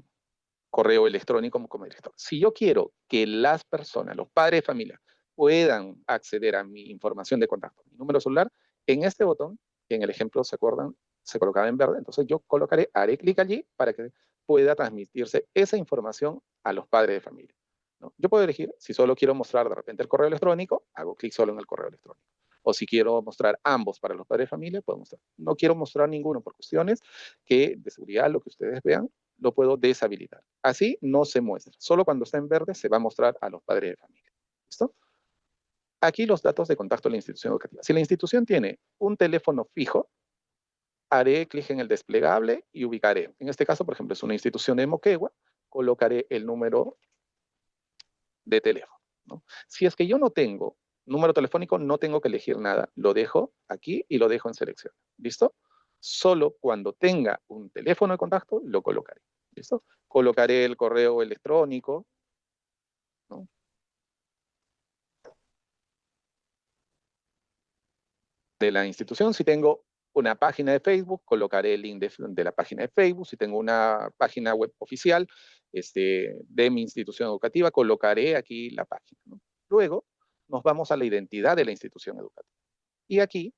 correo electrónico como director. Si yo quiero que las personas, los padres de familia, puedan acceder a mi información de contacto, mi número celular, en este botón, que en el ejemplo, ¿se acuerdan? Se colocaba en verde. Entonces, yo haré clic allí para que pueda transmitirse esa información a los padres de familia, ¿no? Yo puedo elegir, si solo quiero mostrar de repente el correo electrónico, hago clic solo en el correo electrónico. O si quiero mostrar ambos para los padres de familia, puedo mostrar. No quiero mostrar ninguno por cuestiones de seguridad, lo que ustedes vean, lo puedo deshabilitar. Así no se muestra. Solo cuando está en verde se va a mostrar a los padres de familia. ¿Listo? Aquí los datos de contacto de la institución educativa. Si la institución tiene un teléfono fijo, haré clic en el desplegable y ubicaré. En este caso, por ejemplo, es una institución de Moquegua, colocaré el número de teléfono, ¿no? Si es que yo no tengo número telefónico, no tengo que elegir nada. Lo dejo aquí y lo dejo en selección. ¿Listo? Solo cuando tenga un teléfono de contacto, lo colocaré. ¿Listo? Colocaré el correo electrónico, ¿no? De la institución. Si tengo una página de Facebook, colocaré el link de la página de Facebook. Si tengo una página web oficial de mi institución educativa, colocaré aquí la página, ¿no? Luego nos vamos a la identidad de la institución educativa. Y aquí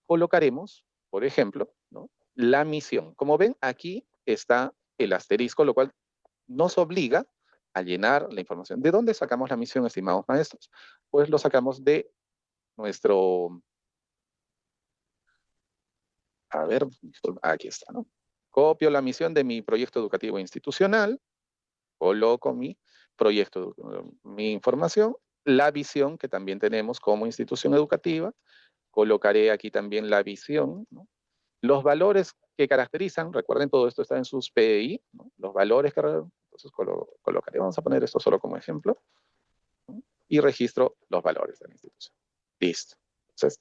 colocaremos, por ejemplo, ¿no?, la misión. Como ven, aquí está el asterisco, lo cual nos obliga a llenar la información. ¿De dónde sacamos la misión, estimados maestros? Pues lo sacamos de nuestro... A ver, aquí está, ¿no? Copio la misión de mi proyecto educativo institucional, coloco mi proyecto, mi información, la visión que también tenemos como institución educativa, colocaré aquí también la visión, ¿no? Los valores que caracterizan, recuerden todo esto está en sus PI, ¿no? Los valores que, entonces colocaré, vamos a poner esto solo como ejemplo, ¿no? Y registro los valores de la institución. Listo. Entonces,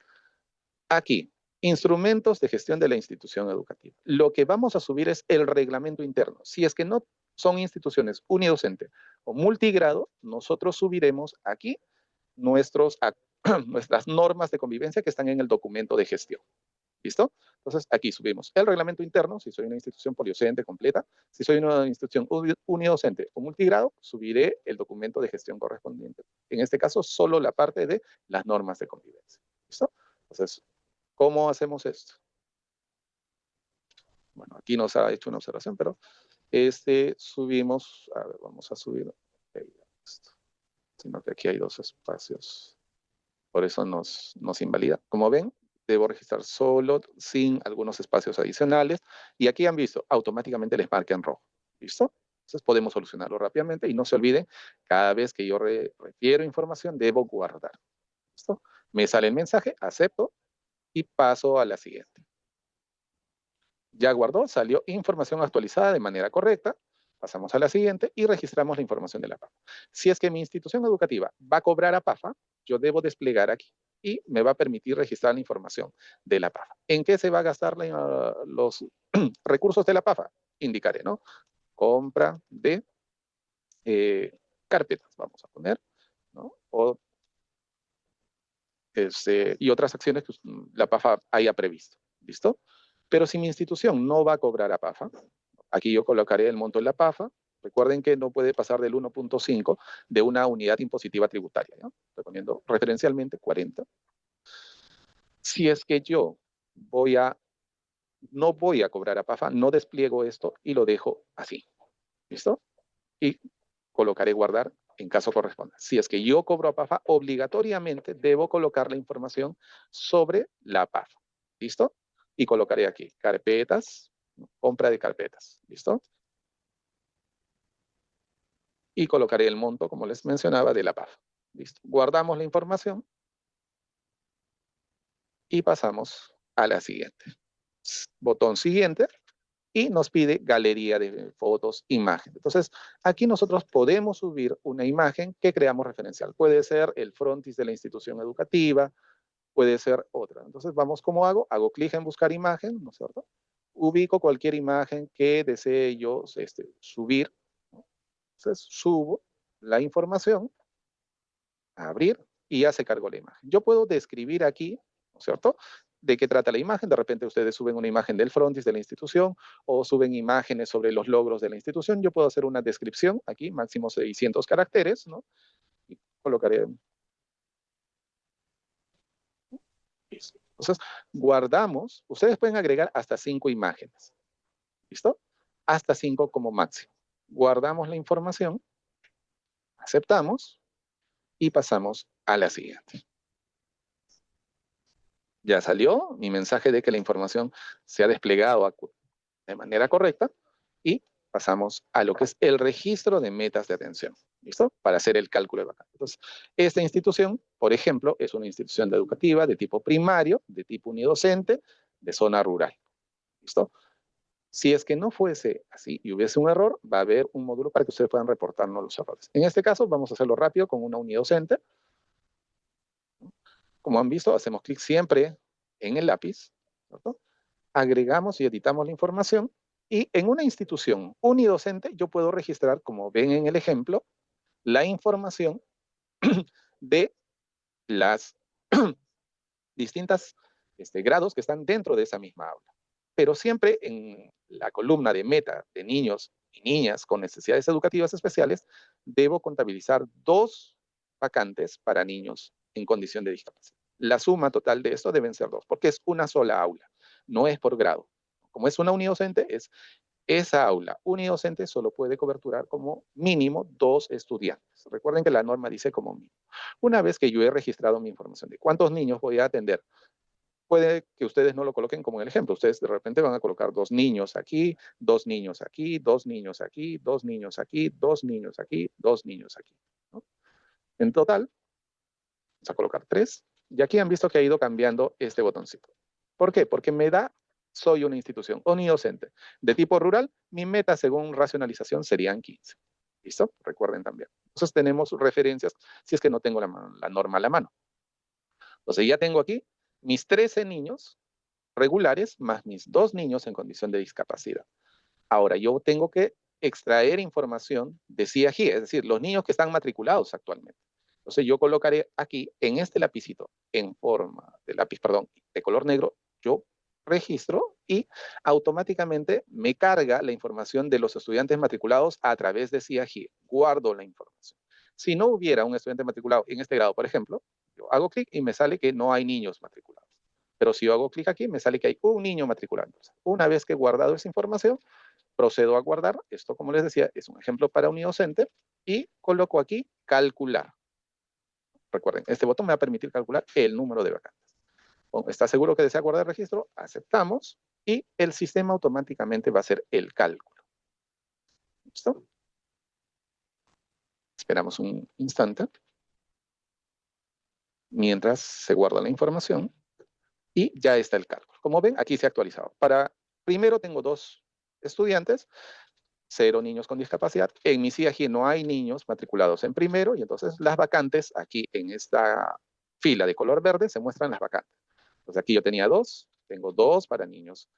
aquí, instrumentos de gestión de la institución educativa. Lo que vamos a subir es el reglamento interno. Si es que no son instituciones unidocente o multigrado, nosotros subiremos aquí nuestras normas de convivencia que están en el documento de gestión. ¿Listo? Entonces, aquí subimos el reglamento interno, si soy una institución poliocente completa. Si soy una institución unidocente o multigrado, subiré el documento de gestión correspondiente. En este caso, solo la parte de las normas de convivencia. ¿Listo? Entonces, ¿cómo hacemos esto? Bueno, aquí nos ha hecho una observación, pero subimos, a ver, vamos a subir esto. Sino que aquí hay dos espacios. Por eso nos invalida. Como ven, debo registrar solo sin algunos espacios adicionales. Y aquí han visto, automáticamente les marca en rojo. ¿Listo? Entonces podemos solucionarlo rápidamente. Y no se olviden, cada vez que yo refiero información, debo guardar. ¿Listo? Me sale el mensaje, acepto y paso a la siguiente. Ya guardó, salió información actualizada de manera correcta. Pasamos a la siguiente y registramos la información de la PAFA. Si es que mi institución educativa va a cobrar a PAFA, yo debo desplegar aquí y me va a permitir registrar la información de la PAFA. ¿En qué se va a gastar los recursos de la PAFA? Indicaré, ¿no? Compra de carpetas, vamos a poner, ¿no? Y otras acciones que la PAFA haya previsto. ¿Listo? Pero si mi institución no va a cobrar a PAFA, aquí yo colocaré el monto en la PAFA. Recuerden que no puede pasar del 1.5 de una unidad impositiva tributaria, ¿no? Estoy poniendo referencialmente 40. Si es que yo no voy a cobrar a PAFA, no despliego esto y lo dejo así. ¿Listo? Y colocaré guardar en caso corresponda. Si es que yo cobro a PAFA, obligatoriamente debo colocar la información sobre la PAFA. ¿Listo? Y colocaré aquí carpetas, compra de carpetas. ¿Listo? Y colocaré el monto, como les mencionaba, de la PAFA. ¿Listo? Guardamos la información y pasamos a la siguiente. Botón siguiente. Y nos pide galería de fotos, imagen. Entonces, aquí nosotros podemos subir una imagen que creamos referencial. Puede ser el frontis de la institución educativa, puede ser otra. Entonces, vamos, ¿cómo hago? Hago clic en buscar imagen, ¿no es cierto? Ubico cualquier imagen que desee yo subir, ¿no? Entonces, subo la información, abrir, y ya se cargó la imagen. Yo puedo describir aquí, ¿no es cierto?, de qué trata la imagen. De repente ustedes suben una imagen del frontis de la institución o suben imágenes sobre los logros de la institución. Yo puedo hacer una descripción aquí, máximo 600 caracteres, ¿no? Y colocaré. Listo. Entonces, guardamos. Ustedes pueden agregar hasta 5 imágenes. ¿Listo? Hasta 5 como máximo. Guardamos la información, aceptamos y pasamos a la siguiente. Ya salió mi mensaje de que la información se ha desplegado de manera correcta y pasamos a lo que es el registro de metas de atención. ¿Listo? Para hacer el cálculo de vacante. Entonces, esta institución, por ejemplo, es una institución educativa de tipo primario, de tipo unidocente, de zona rural. ¿Listo? Si es que no fuese así y hubiese un error, va a haber un módulo para que ustedes puedan reportarnos los errores. En este caso, vamos a hacerlo rápido con una unidocente. Como han visto, hacemos clic siempre en el lápiz, ¿cierto? Agregamos y editamos la información y en una institución unidocente yo puedo registrar, como ven en el ejemplo, la información de las distintas grados que están dentro de esa misma aula. Pero siempre en la columna de meta de niños y niñas con necesidades educativas especiales, debo contabilizar 2 vacantes para niños en condición de discapacidad. La suma total de esto deben ser 2, porque es una sola aula, no es por grado. Como es una unidocente, esa aula unidocente solo puede coberturar como mínimo 2 estudiantes. Recuerden que la norma dice como mínimo. Una vez que yo he registrado mi información de cuántos niños voy a atender, puede que ustedes no lo coloquen como en el ejemplo. Ustedes de repente van a colocar 2 niños aquí, 2 niños aquí, 2 niños aquí, 2 niños aquí, 2 niños aquí, 2 niños aquí, ¿no? En total, vamos a colocar 3. Y aquí han visto que ha ido cambiando este botoncito. ¿Por qué? Porque me da, soy una institución unidocente de tipo rural, mi meta según racionalización serían 15. ¿Listo? Recuerden también. Entonces tenemos referencias si es que no tengo la norma a la mano. Entonces ya tengo aquí mis 13 niños regulares más mis 2 niños en condición de discapacidad. Ahora yo tengo que extraer información de CIAGI, es decir, los niños que están matriculados actualmente. Entonces yo colocaré aquí en este lapicito, en forma de lápiz, perdón, de color negro, yo registro y automáticamente me carga la información de los estudiantes matriculados a través de CIAGI. Guardo la información. Si no hubiera un estudiante matriculado en este grado, por ejemplo, yo hago clic y me sale que no hay niños matriculados. Pero si yo hago clic aquí, me sale que hay un niño matriculado. Entonces, una vez que he guardado esa información, procedo a guardar. Esto, como les decía, es un ejemplo para unidocente. Y coloco aquí calcular. Recuerden, este botón me va a permitir calcular el número de vacantes. ¿Está seguro que desea guardar el registro? Aceptamos. Y el sistema automáticamente va a hacer el cálculo. ¿Listo? Esperamos un instante. Mientras se guarda la información. Y ya está el cálculo. Como ven, aquí se ha actualizado. Primero tengo 2 estudiantes, 0 niños con discapacidad. En mi CIAGI no hay niños matriculados en primero, y entonces las vacantes aquí en esta fila de color verde se muestran las vacantes. Entonces aquí yo tenía 2, tengo 2 para niños,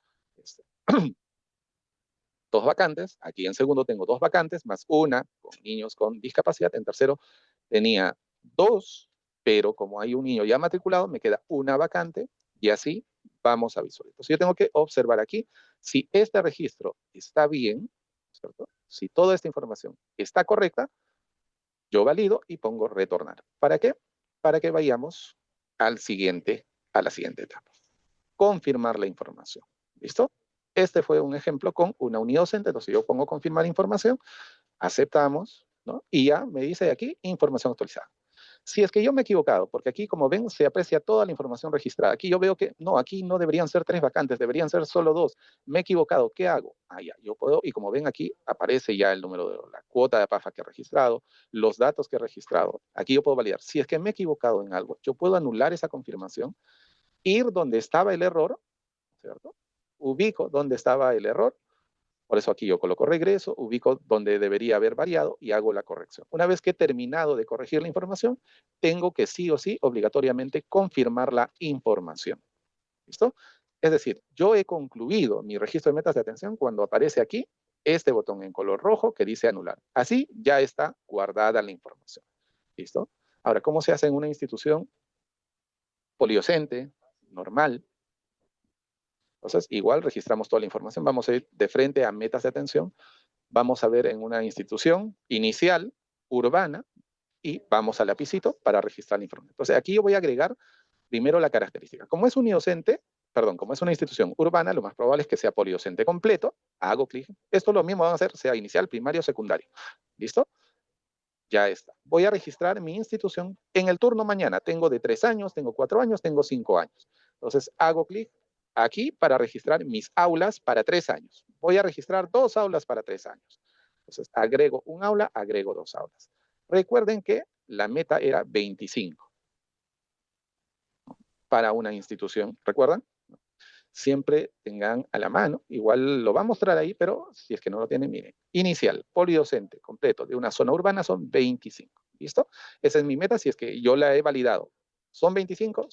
2 vacantes. Aquí en segundo tengo 2 vacantes, más una con niños con discapacidad. En tercero tenía 2, pero como hay un niño ya matriculado, me queda una vacante, y así vamos a visualizar. Entonces yo tengo que observar aquí si este registro está bien, ¿cierto? Si toda esta información está correcta, yo valido y pongo retornar. ¿Para qué? Para que vayamos a la siguiente etapa. Confirmar la información. ¿Listo? Este fue un ejemplo con una unidocente. Entonces yo pongo confirmar información, aceptamos, ¿no? Y ya me dice aquí información actualizada. Si es que yo me he equivocado, porque aquí, como ven, se aprecia toda la información registrada. Aquí yo veo que, no, aquí no deberían ser 3 vacantes, deberían ser solo 2. Me he equivocado, ¿qué hago? Ya, yo puedo, y como ven aquí, aparece ya el número de la cuota de APAFA que he registrado, los datos que he registrado. Aquí yo puedo validar. Si es que me he equivocado en algo, yo puedo anular esa confirmación, ir donde estaba el error, ¿cierto? Ubico donde estaba el error. Por eso aquí yo coloco regreso, ubico donde debería haber variado y hago la corrección. Una vez que he terminado de corregir la información, tengo que sí o sí, obligatoriamente, confirmar la información. ¿Listo? Es decir, yo he concluido mi registro de metas de atención cuando aparece aquí este botón en color rojo que dice anular. Así ya está guardada la información. ¿Listo? Ahora, ¿cómo se hace en una institución poliocente, normal? Entonces, igual registramos toda la información. Vamos a ir de frente a metas de atención. Vamos a ver en una institución inicial, urbana, y vamos al lapicito para registrar la información. Entonces, aquí yo voy a agregar primero la característica. Como es unidocente, como es una institución urbana, lo más probable es que sea polidocente completo. Hago clic. Esto lo mismo van a hacer, sea inicial, primario o secundario. ¿Listo? Ya está. Voy a registrar mi institución en el turno mañana. Tengo de 3 años, tengo 4 años, tengo 5 años. Entonces, hago clic aquí para registrar mis aulas para 3 años. Voy a registrar 2 aulas para 3 años. Entonces, agrego un aula, agrego 2 aulas. Recuerden que la meta era 25 para una institución. ¿Recuerdan? Siempre tengan a la mano, igual lo va a mostrar ahí, pero si es que no lo tienen, miren. Inicial, polidocente, completo, de una zona urbana son 25. ¿Listo? Esa es mi meta si es que yo la he validado. Son 25,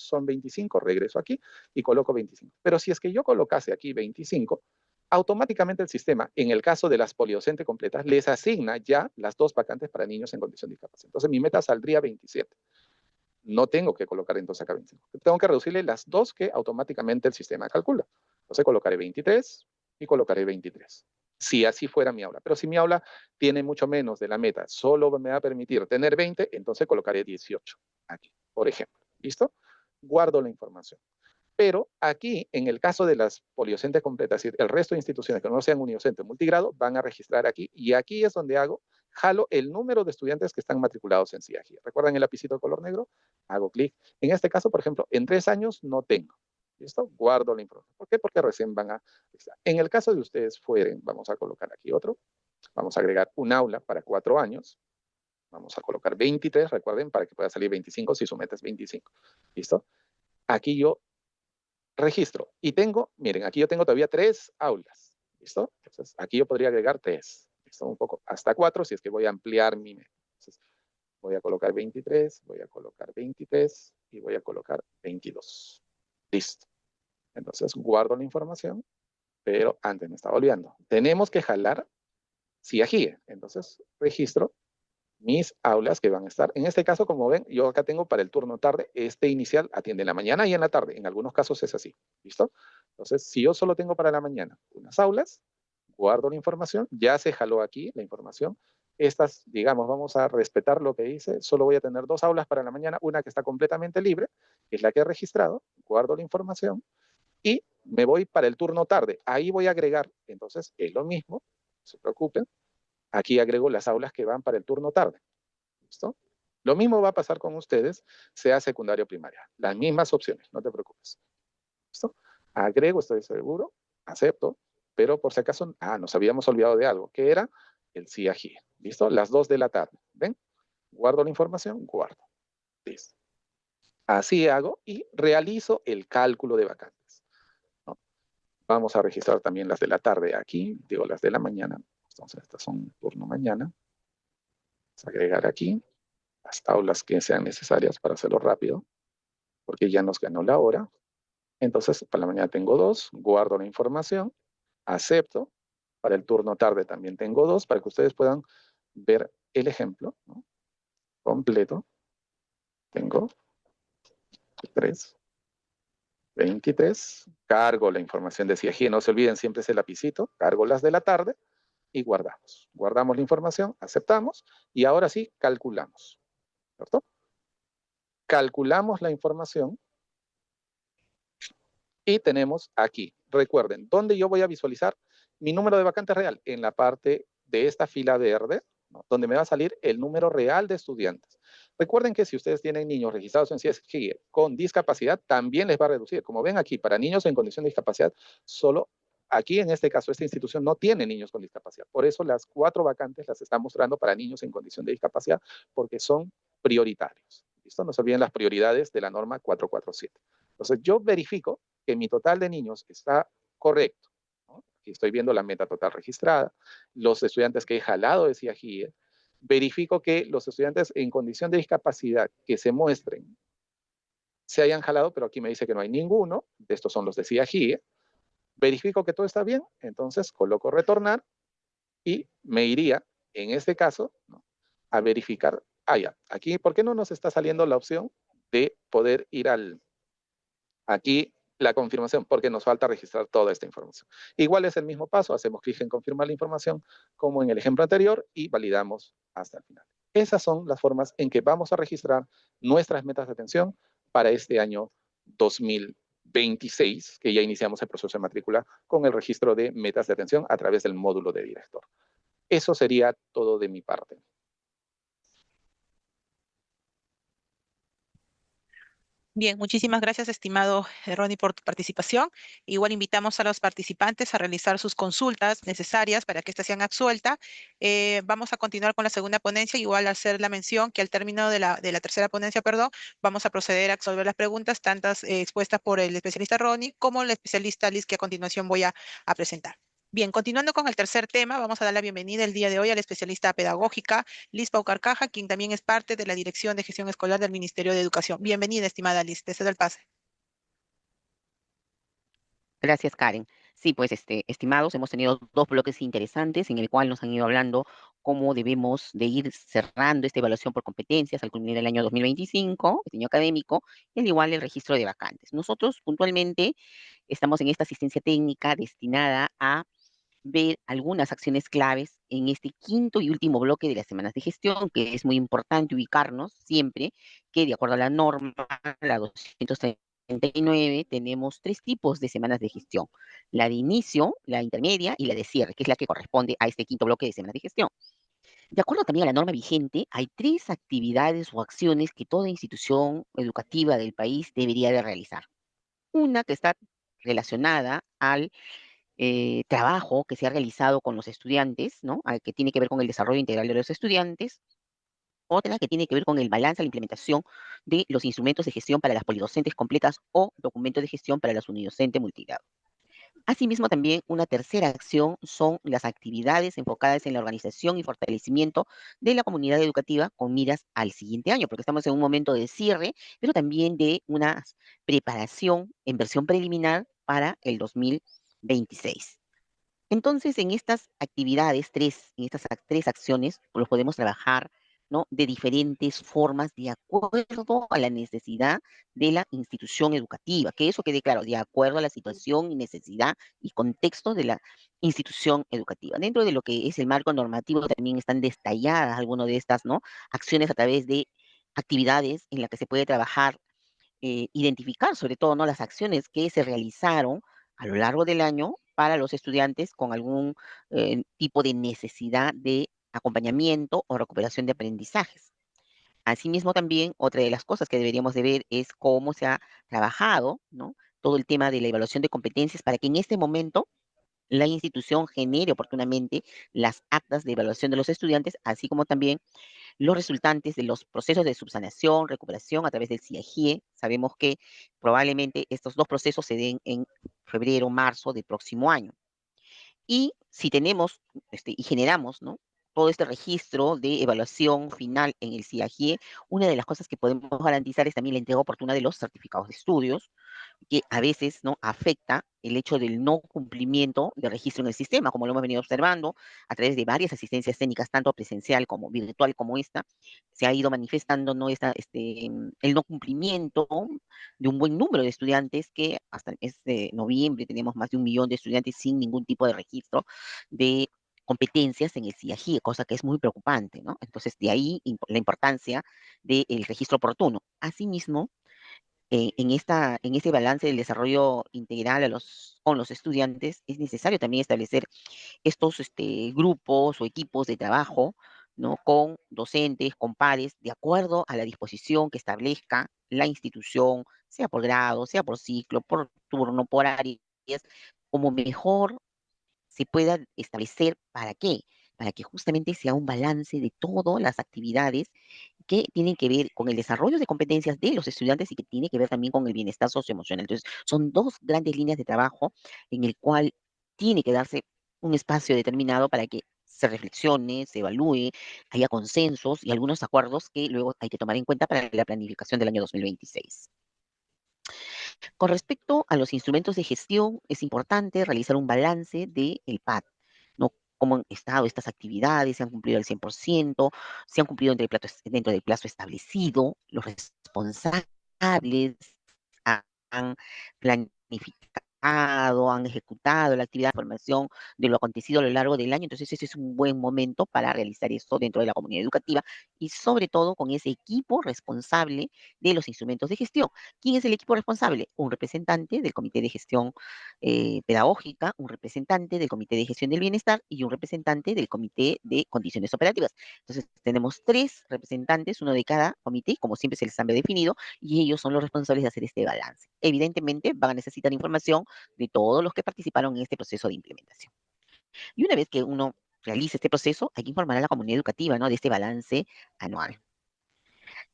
regreso aquí y coloco 25. Pero si es que yo colocase aquí 25, automáticamente el sistema, en el caso de las polidocentes completas, les asigna ya las 2 vacantes para niños en condición de discapacidad. Entonces mi meta saldría 27. No tengo que colocar entonces acá 25. Tengo que reducirle las 2 que automáticamente el sistema calcula. Entonces colocaré 23 y colocaré 23. Si así fuera mi aula. Pero si mi aula tiene mucho menos de la meta, solo me va a permitir tener 20, entonces colocaré 18 aquí, por ejemplo. ¿Listo? Guardo la información. Pero aquí, en el caso de las polidocentes completas, es decir, el resto de instituciones que no sean unidocentes multigrado, van a registrar aquí. Y aquí es donde jalo el número de estudiantes que están matriculados en CIAGIE. ¿Recuerdan el lapicito de color negro? Hago clic. En este caso, por ejemplo, en 3 años no tengo. ¿Listo? Guardo la información. ¿Por qué? Porque recién van a... En el caso de ustedes fueren, vamos a colocar aquí otro. Vamos a agregar un aula para 4 años. Vamos a colocar 23, recuerden, para que pueda salir 25 si su meta es 25. ¿Listo? Aquí yo registro y tengo, miren, aquí yo tengo todavía 3 aulas. ¿Listo? Entonces, aquí yo podría agregar 3. ¿Listo? Un poco, hasta 4 si es que voy a ampliar mi meta. Entonces, voy a colocar 23, voy a colocar 23 y voy a colocar 22. Listo. Entonces, guardo la información, pero antes me estaba olvidando. Tenemos que jalar CIAGIE. Entonces, registro mis aulas que van a estar. En este caso, como ven, yo acá tengo para el turno tarde, este inicial atiende en la mañana y en la tarde. En algunos casos es así. ¿Listo? Entonces, si yo solo tengo para la mañana unas aulas, guardo la información, ya se jaló aquí la información. Estas, digamos, vamos a respetar lo que dice, solo voy a tener 2 aulas para la mañana, una que está completamente libre, que es la que he registrado, guardo la información y me voy para el turno tarde. Ahí voy a agregar, entonces, es lo mismo, no se preocupen, aquí agrego las aulas que van para el turno tarde. ¿Listo? Lo mismo va a pasar con ustedes, sea secundaria o primaria. Las mismas opciones, no te preocupes. ¿Listo? Agrego, estoy seguro, acepto, pero por si acaso, nos habíamos olvidado de algo, que era el CIAGIE. ¿Listo? Las 2 de la tarde. ¿Ven? Guardo la información, guardo. Listo. Así hago y realizo el cálculo de vacantes. ¿No? Vamos a registrar también las de la tarde aquí, digo las de la mañana. Entonces, estas son turno mañana. Vamos a agregar aquí las aulas que sean necesarias para hacerlo rápido, porque ya nos ganó la hora. Entonces, para la mañana tengo 2, guardo la información, acepto. Para el turno tarde también tengo 2, para que ustedes puedan ver el ejemplo, ¿no? Completo. Tengo 3, 23. Cargo la información de CIAGIE. No se olviden siempre ese lapicito. Cargo las de la tarde y guardamos. Guardamos la información, aceptamos y ahora sí calculamos. ¿Cierto? Calculamos la información y tenemos aquí, recuerden, ¿dónde yo voy a visualizar mi número de vacantes real? En la parte de esta fila verde, ¿no? Donde me va a salir el número real de estudiantes. Recuerden que si ustedes tienen niños registrados en CIAGIE con discapacidad, también les va a reducir. Como ven aquí, para niños en condición de discapacidad, solo aquí en este caso, esta institución no tiene niños con discapacidad. Por eso las 4 vacantes las está mostrando para niños en condición de discapacidad, porque son prioritarios. ¿Listo? No se olviden las prioridades de la norma 447. Entonces, yo verifico que mi total de niños está correcto, ¿no? Aquí estoy viendo la meta total registrada, los estudiantes que he jalado de CIAGIE, verifico que los estudiantes en condición de discapacidad que se muestren se hayan jalado, pero aquí me dice que no hay ninguno, de estos son los de CIAGIE, verifico que todo está bien, entonces coloco retornar y me iría, en este caso, ¿no? A verificar, ya, aquí, ¿por qué no nos está saliendo la opción de poder ir aquí la confirmación? Porque nos falta registrar toda esta información. Igual es el mismo paso, hacemos clic en confirmar la información como en el ejemplo anterior y validamos hasta el final. Esas son las formas en que vamos a registrar nuestras metas de atención para este año 2026, que ya iniciamos el proceso de matrícula con el registro de metas de atención a través del módulo de director. Eso sería todo de mi parte. Bien, muchísimas gracias, estimado Ronnie, por tu participación. Igual invitamos a los participantes a realizar sus consultas necesarias para que éstas sean absueltas. Vamos a continuar con la segunda ponencia, igual hacer la mención que al término de la tercera ponencia, perdón, vamos a proceder a resolver las preguntas, tantas expuestas por el especialista Ronnie como el especialista Liz, que a continuación voy a presentar. Bien, continuando con el tercer tema, vamos a dar la bienvenida el día de hoy a la especialista pedagógica Liz Paucarcaja, quien también es parte de la Dirección de Gestión Escolar del Ministerio de Educación. Bienvenida, estimada Liz, te cedo el pase. Gracias, Karen. Sí, pues, estimados, hemos tenido 2 bloques interesantes en el cual nos han ido hablando cómo debemos de ir cerrando esta evaluación por competencias al culminar el año 2025, el año académico, y al igual el registro de vacantes. Nosotros, puntualmente, estamos en esta asistencia técnica destinada a ver algunas acciones claves en este quinto y último bloque de las semanas de gestión, que es muy importante ubicarnos siempre que, de acuerdo a la norma, la 230 49 tenemos 3 tipos de semanas de gestión: la de inicio, la intermedia y la de cierre, que es la que corresponde a este quinto bloque de semanas de gestión. De acuerdo también a la norma vigente, hay 3 actividades o acciones que toda institución educativa del país debería de realizar. Una que está relacionada al trabajo que se ha realizado con los estudiantes, ¿no? Que tiene que ver con el desarrollo integral de los estudiantes. Otra que tiene que ver con el balance, la implementación de los instrumentos de gestión para las polidocentes completas o documentos de gestión para las unidocente multigrado. Asimismo, también una tercera acción son las actividades enfocadas en la organización y fortalecimiento de la comunidad educativa con miras al siguiente año, porque estamos en un momento de cierre, pero también de una preparación en versión preliminar para el 2026. Entonces, en estas actividades, en estas 3 acciones, los podemos trabajar, ¿no? De diferentes formas, de acuerdo a la necesidad de la institución educativa, que eso quede claro, de acuerdo a la situación y necesidad y contexto de la institución educativa. Dentro de lo que es el marco normativo también están detalladas algunas de estas, ¿no? Acciones a través de actividades en las que se puede trabajar, identificar sobre todo, ¿no? Las acciones que se realizaron a lo largo del año para los estudiantes con algún tipo de necesidad de acompañamiento o recuperación de aprendizajes. Asimismo, también otra de las cosas que deberíamos de ver es cómo se ha trabajado, ¿no? Todo el tema de la evaluación de competencias para que en este momento la institución genere oportunamente las actas de evaluación de los estudiantes, así como también los resultantes de los procesos de subsanación, recuperación a través del CIAGIE. Sabemos que probablemente estos 2 procesos se den en febrero, marzo del próximo año. Y si tenemos y generamos, ¿no? Todo este registro de evaluación final en el CIAGIE, una de las cosas que podemos garantizar es también la entrega oportuna de los certificados de estudios, que a veces, ¿no? Afecta el hecho del no cumplimiento de registro en el sistema, como lo hemos venido observando a través de varias asistencias técnicas, tanto presencial como virtual como esta, se ha ido manifestando, ¿no? El no cumplimiento de un buen número de estudiantes, que hasta el mes de noviembre tenemos más de 1 millón de estudiantes sin ningún tipo de registro de competencias en el CIAGIE, cosa que es muy preocupante, ¿no? Entonces, de ahí la importancia del registro oportuno. Asimismo, en este balance del desarrollo integral con los estudiantes, es necesario también establecer estos grupos o equipos de trabajo, ¿no? Con docentes, con pares, de acuerdo a la disposición que establezca la institución, sea por grado, sea por ciclo, por turno, por áreas, como mejor se pueda establecer. ¿Para qué? Para que justamente sea un balance de todas las actividades que tienen que ver con el desarrollo de competencias de los estudiantes y que tiene que ver también con el bienestar socioemocional. Entonces, son 2 grandes líneas de trabajo en el cual tiene que darse un espacio determinado para que se reflexione, se evalúe, haya consensos y algunos acuerdos que luego hay que tomar en cuenta para la planificación del año 2026. Con respecto a los instrumentos de gestión, es importante realizar un balance del PAD, ¿no? Cómo han estado estas actividades, se han cumplido al 100%, se han cumplido dentro del plazo establecido, los responsables han planificado, han ejecutado la actividad de formación de lo acontecido a lo largo del año. Entonces, ese es un buen momento para realizar esto dentro de la comunidad educativa y sobre todo con ese equipo responsable de los instrumentos de gestión. ¿Quién es el equipo responsable? Un representante del Comité de Gestión Pedagógica, un representante del Comité de Gestión del Bienestar y un representante del Comité de Condiciones Operativas. Entonces, tenemos 3 representantes, uno de cada comité, como siempre se les ha definido, y ellos son los responsables de hacer este balance. Evidentemente, van a necesitar información de todos los que participaron en este proceso de implementación. Y una vez que uno realice este proceso, hay que informar a la comunidad educativa, ¿no? De este balance anual.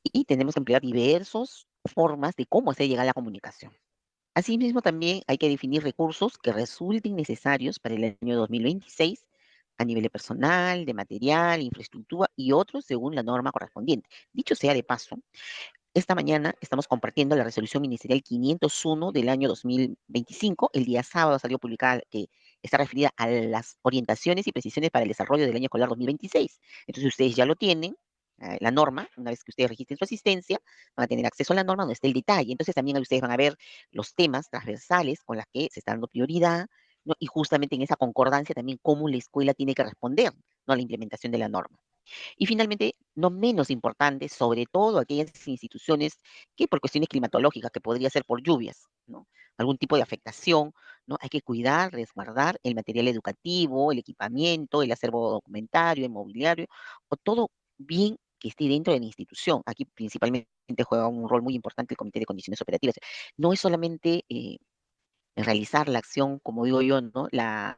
Y tenemos que emplear diversas formas de cómo hacer llegar la comunicación. Asimismo, también hay que definir recursos que resulten necesarios para el año 2026 a nivel de personal, de material, infraestructura y otros según la norma correspondiente. Dicho sea de paso, esta mañana estamos compartiendo la resolución ministerial 501 del año 2025. El día sábado salió publicada, que está referida a las orientaciones y precisiones para el desarrollo del año escolar 2026. Entonces ustedes ya lo tienen, la norma. Una vez que ustedes registren su asistencia, van a tener acceso a la norma donde está el detalle. Entonces también ahí ustedes van a ver los temas transversales con los que se está dando prioridad, ¿no? Y justamente en esa concordancia también cómo la escuela tiene que responder, ¿no? A la implementación de la norma. Y finalmente, no menos importante, sobre todo aquellas instituciones que por cuestiones climatológicas, que podría ser por lluvias, ¿no? Algún tipo de afectación, ¿no? Hay que cuidar, resguardar el material educativo, el equipamiento, el acervo documentario, el mobiliario, o todo bien que esté dentro de la institución. Aquí principalmente juega un rol muy importante el Comité de Condiciones Operativas. No es solamente realizar la acción, como digo yo, ¿no? La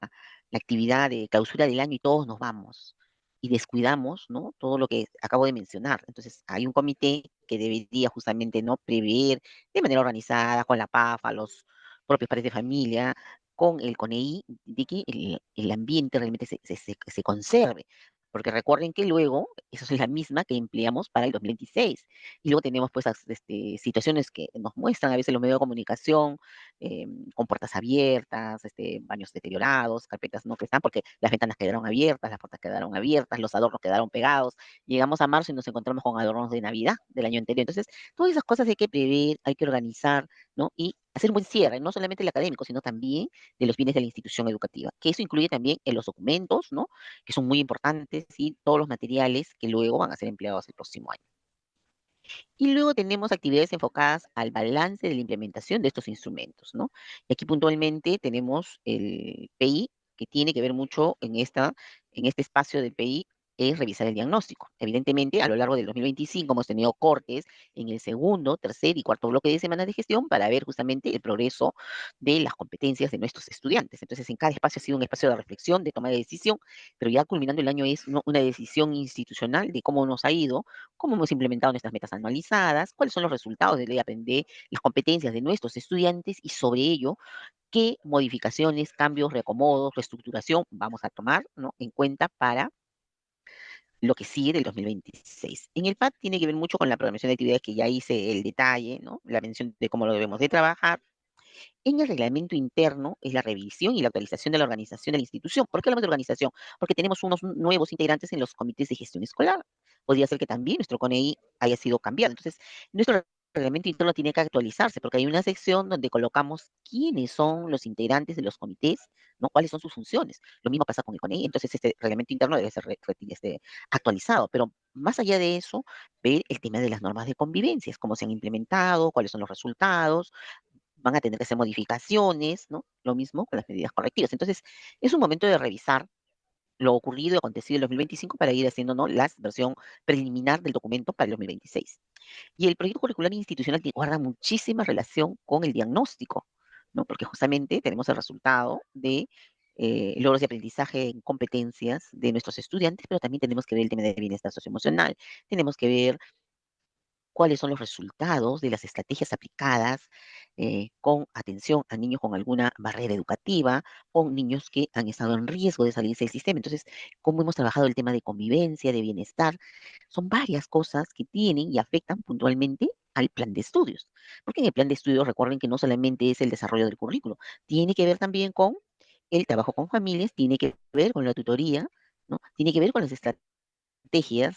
actividad de clausura del año y todos nos vamos y descuidamos, ¿no? Todo lo que acabo de mencionar. Entonces, hay un comité que debería justamente, ¿no? Prever de manera organizada con la PAFA, los propios padres de familia, con el CONEI, de que el ambiente realmente se conserve. Porque recuerden que luego, esa es la misma que empleamos para el 2026. Y luego tenemos pues situaciones que nos muestran a veces los medios de comunicación, con puertas abiertas, baños deteriorados, carpetas no que están, porque las ventanas quedaron abiertas, las puertas quedaron abiertas, los adornos quedaron pegados. Llegamos a marzo y nos encontramos con adornos de Navidad del año anterior. Entonces, todas esas cosas hay que prever, hay que organizar, ¿no? Y hacer un buen cierre, no solamente el académico, sino también de los bienes de la institución educativa, que eso incluye también en los documentos, ¿no? Que son muy importantes y todos los materiales que luego van a ser empleados el próximo año. Y luego tenemos actividades enfocadas al balance de la implementación de estos instrumentos, ¿no? Y aquí puntualmente tenemos el PI, que tiene que ver mucho en este espacio del PI, es revisar el diagnóstico. Evidentemente, a lo largo del 2025 hemos tenido cortes en el segundo, tercer y cuarto bloque de semanas de gestión para ver justamente el progreso de las competencias de nuestros estudiantes. Entonces, en cada espacio ha sido un espacio de reflexión, de toma de decisión, pero ya culminando el año es una decisión institucional de cómo nos ha ido, cómo hemos implementado nuestras metas anualizadas, cuáles son los resultados de ley aprender, las competencias de nuestros estudiantes y sobre ello, qué modificaciones, cambios, reacomodos, reestructuración vamos a tomar, ¿no? En cuenta para lo que sigue del 2026. En el PAD tiene que ver mucho con la programación de actividades que ya hice el detalle, ¿no? La mención de cómo lo debemos de trabajar. En el reglamento interno es la revisión y la actualización de la organización de la institución. ¿Por qué hablamos de organización? Porque tenemos unos nuevos integrantes en los comités de gestión escolar. Podría ser que también nuestro CONEI haya sido cambiado. Entonces, nuestro reglamento interno tiene que actualizarse porque hay una sección donde colocamos quiénes son los integrantes de los comités, ¿no? Cuáles son sus funciones. Lo mismo pasa con el CONEI. Entonces, este reglamento interno debe ser actualizado. Pero más allá de eso, ver el tema de las normas de convivencias, cómo se han implementado, cuáles son los resultados, van a tener que hacer modificaciones, ¿no? Lo mismo con las medidas correctivas. Entonces, es un momento de revisar lo ocurrido y acontecido en el 2025 para ir haciendo, ¿no? La versión preliminar del documento para el 2026. Y el proyecto curricular institucional guarda muchísima relación con el diagnóstico, ¿no? Porque justamente tenemos el resultado de logros de aprendizaje en competencias de nuestros estudiantes, pero también tenemos que ver el tema del bienestar socioemocional, tenemos que ver cuáles son los resultados de las estrategias aplicadas con atención a niños con alguna barrera educativa, con niños que han estado en riesgo de salirse del sistema. Entonces, cómo hemos trabajado el tema de convivencia, de bienestar, son varias cosas que tienen y afectan puntualmente al plan de estudios. Porque en el plan de estudios, recuerden que no solamente es el desarrollo del currículo, tiene que ver también con el trabajo con familias, tiene que ver con la tutoría, ¿no? Tiene que ver con las estrategias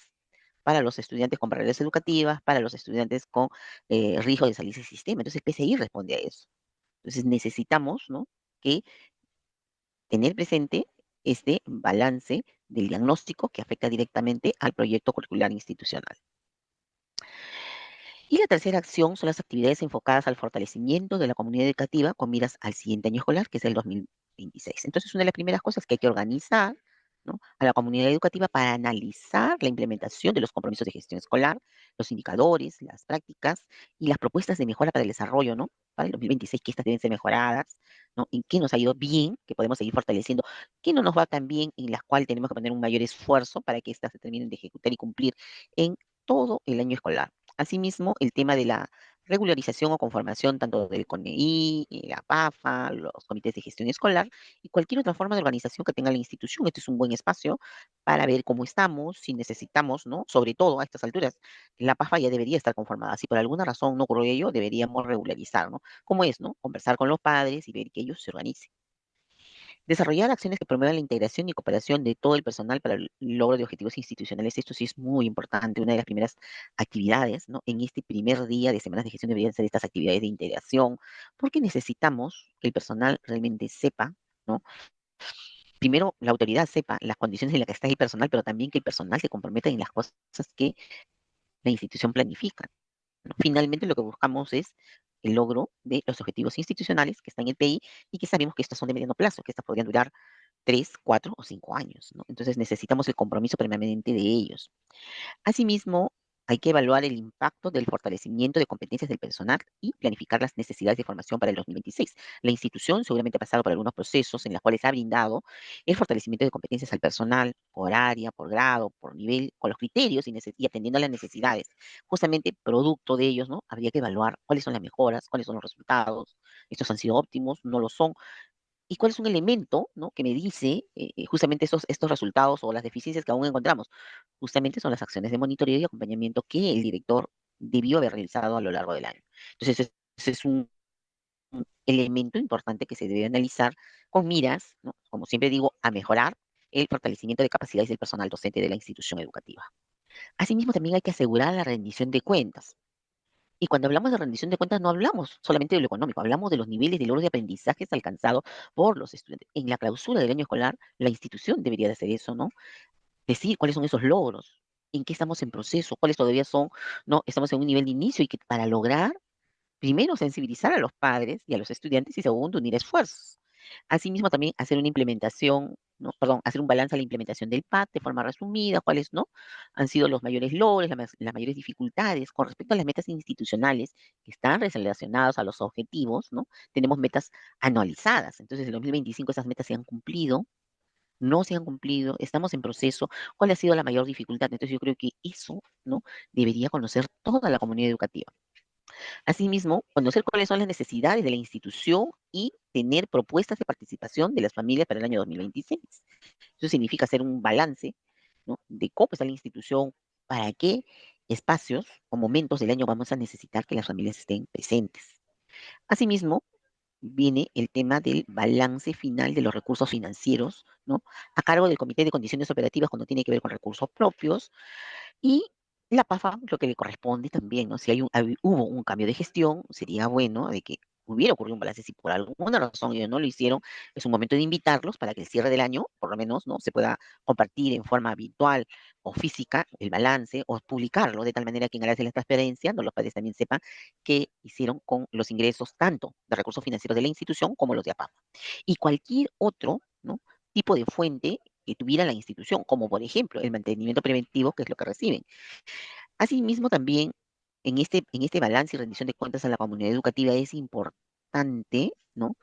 para los estudiantes con barreras educativas, para los estudiantes con riesgo de salirse del sistema. Entonces, PCI responde a eso. Entonces, necesitamos, ¿no? Que tener presente este balance del diagnóstico que afecta directamente al proyecto curricular institucional. Y la tercera acción son las actividades enfocadas al fortalecimiento de la comunidad educativa con miras al siguiente año escolar, que es el 2026. Entonces, una de las primeras cosas que hay que organizar, ¿no? A la comunidad educativa para analizar la implementación de los compromisos de gestión escolar, los indicadores, las prácticas y las propuestas de mejora para el desarrollo, ¿no? Para el 2026, que estas deben ser mejoradas, ¿no? En qué nos ha ido bien, que podemos seguir fortaleciendo, qué no nos va tan bien, en las cuales tenemos que poner un mayor esfuerzo para que estas se terminen de ejecutar y cumplir en todo el año escolar. Asimismo, el tema de la regularización o conformación tanto del CONEI, la PAFA, los comités de gestión escolar y cualquier otra forma de organización que tenga la institución. Este es un buen espacio para ver cómo estamos, si necesitamos, ¿no? Sobre todo a estas alturas, la PAFA ya debería estar conformada. Si por alguna razón no ocurrió ello, deberíamos regularizar, ¿no? ¿Cómo es, no? Conversar con los padres y ver que ellos se organicen. Desarrollar acciones que promuevan la integración y cooperación de todo el personal para el logro de objetivos institucionales. Esto sí es muy importante. Una de las primeras actividades, ¿no? En este primer día de semanas de gestión deberían ser estas actividades de integración, porque necesitamos que el personal realmente sepa, ¿no? primero la autoridad sepa las condiciones en las que está el personal, pero también que el personal se comprometa en las cosas que la institución planifica, ¿no? Finalmente, lo que buscamos es el logro de los objetivos institucionales que están en el PI y que sabemos que estos son de mediano plazo, que estos podrían durar 3, 4 o 5 años, ¿no? Entonces necesitamos el compromiso permanente de ellos. Asimismo, hay que evaluar el impacto del fortalecimiento de competencias del personal y planificar las necesidades de formación para el 2026. La institución seguramente ha pasado por algunos procesos en los cuales ha brindado el fortalecimiento de competencias al personal por área, por grado, por nivel, con los criterios y atendiendo a las necesidades. Justamente producto de ellos, ¿no? Habría que evaluar cuáles son las mejoras, cuáles son los resultados. Estos han sido óptimos, no lo son, y cuál es un elemento, ¿no? Que me dice justamente estos resultados o las deficiencias que aún encontramos. Justamente son las acciones de monitoreo y acompañamiento que el director debió haber realizado a lo largo del año. Entonces, ese es un elemento importante que se debe analizar con miras, ¿no? Como siempre digo, a mejorar el fortalecimiento de capacidades del personal docente de la institución educativa. Asimismo, también hay que asegurar la rendición de cuentas. Y cuando hablamos de rendición de cuentas, no hablamos solamente de lo económico, hablamos de los niveles de logros de aprendizajes alcanzados por los estudiantes. En la clausura del año escolar, la institución debería de hacer eso, ¿no? Decir cuáles son esos logros, en qué estamos en proceso, cuáles todavía son, no, estamos en un nivel de inicio y que para lograr primero, sensibilizar a los padres y a los estudiantes y segundo, unir esfuerzos. Asimismo, también hacer una implementación, ¿no? Perdón, hacer un balance a la implementación del PAT de forma resumida, cuáles no han sido los mayores logros, las mayores dificultades con respecto a las metas institucionales que están relacionadas a los objetivos, ¿no? Tenemos metas anualizadas, entonces en 2025 esas metas se han cumplido, no se han cumplido, estamos en proceso, cuál ha sido la mayor dificultad. Entonces yo creo que eso, ¿no? Debería conocer toda la comunidad educativa. Asimismo, conocer cuáles son las necesidades de la institución y tener propuestas de participación de las familias para el año 2026. Eso significa hacer un balance, ¿no? De cómo está la institución, para qué espacios o momentos del año vamos a necesitar que las familias estén presentes. Asimismo, viene el tema del balance final de los recursos financieros, ¿no? A cargo del Comité de Condiciones Operativas cuando tiene que ver con recursos propios, y la PAFA, lo que le corresponde también, ¿no? Si hubo un cambio de gestión, sería bueno de que hubiera ocurrido un balance. Si por alguna razón ellos no lo hicieron, es un momento de invitarlos para que el cierre del año, por lo menos, ¿no? Se pueda compartir en forma virtual o física el balance o publicarlo de tal manera que en aras de la transparencia, ¿no? Los padres también sepan qué hicieron con los ingresos tanto de recursos financieros de la institución como los de APAFA. Y cualquier otro, ¿no? Tipo de fuente que tuviera la institución, como por ejemplo el mantenimiento preventivo, que es lo que reciben. Asimismo, también en este balance y rendición de cuentas a la comunidad educativa es importante, ¿no?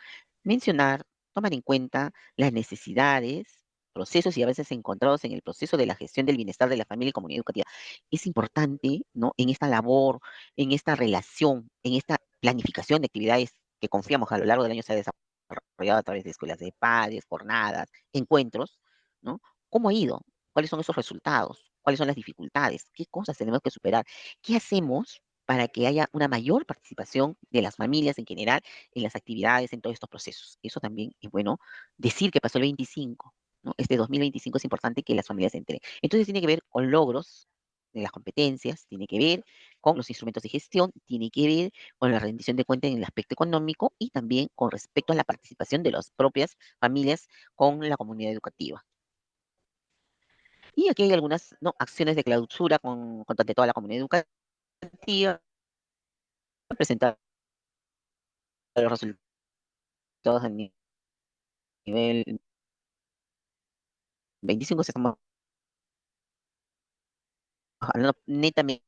Mencionar, tomar en cuenta las necesidades, procesos y a veces encontrados en el proceso de la gestión del bienestar de la familia y comunidad educativa. Es importante, ¿no? En esta labor, en esta relación, en esta planificación de actividades que confiamos a lo largo del año se ha desarrollado a través de escuelas de padres, jornadas, encuentros, ¿no? ¿Cómo ha ido? ¿Cuáles son esos resultados? ¿Cuáles son las dificultades? ¿Qué cosas tenemos que superar? ¿Qué hacemos para que haya una mayor participación de las familias en general en las actividades, en todos estos procesos? Eso también es bueno decir que pasó el 25, ¿no? Este 2025 es importante que las familias se enteren. Entonces tiene que ver con logros de las competencias, tiene que ver con los instrumentos de gestión, tiene que ver con la rendición de cuentas en el aspecto económico y también con respecto a la participación de las propias familias con la comunidad educativa. Y aquí hay algunas, ¿no? Acciones de clausura contra de toda la comunidad educativa, presentar los resultados a nivel 25, si estamos hablando netamente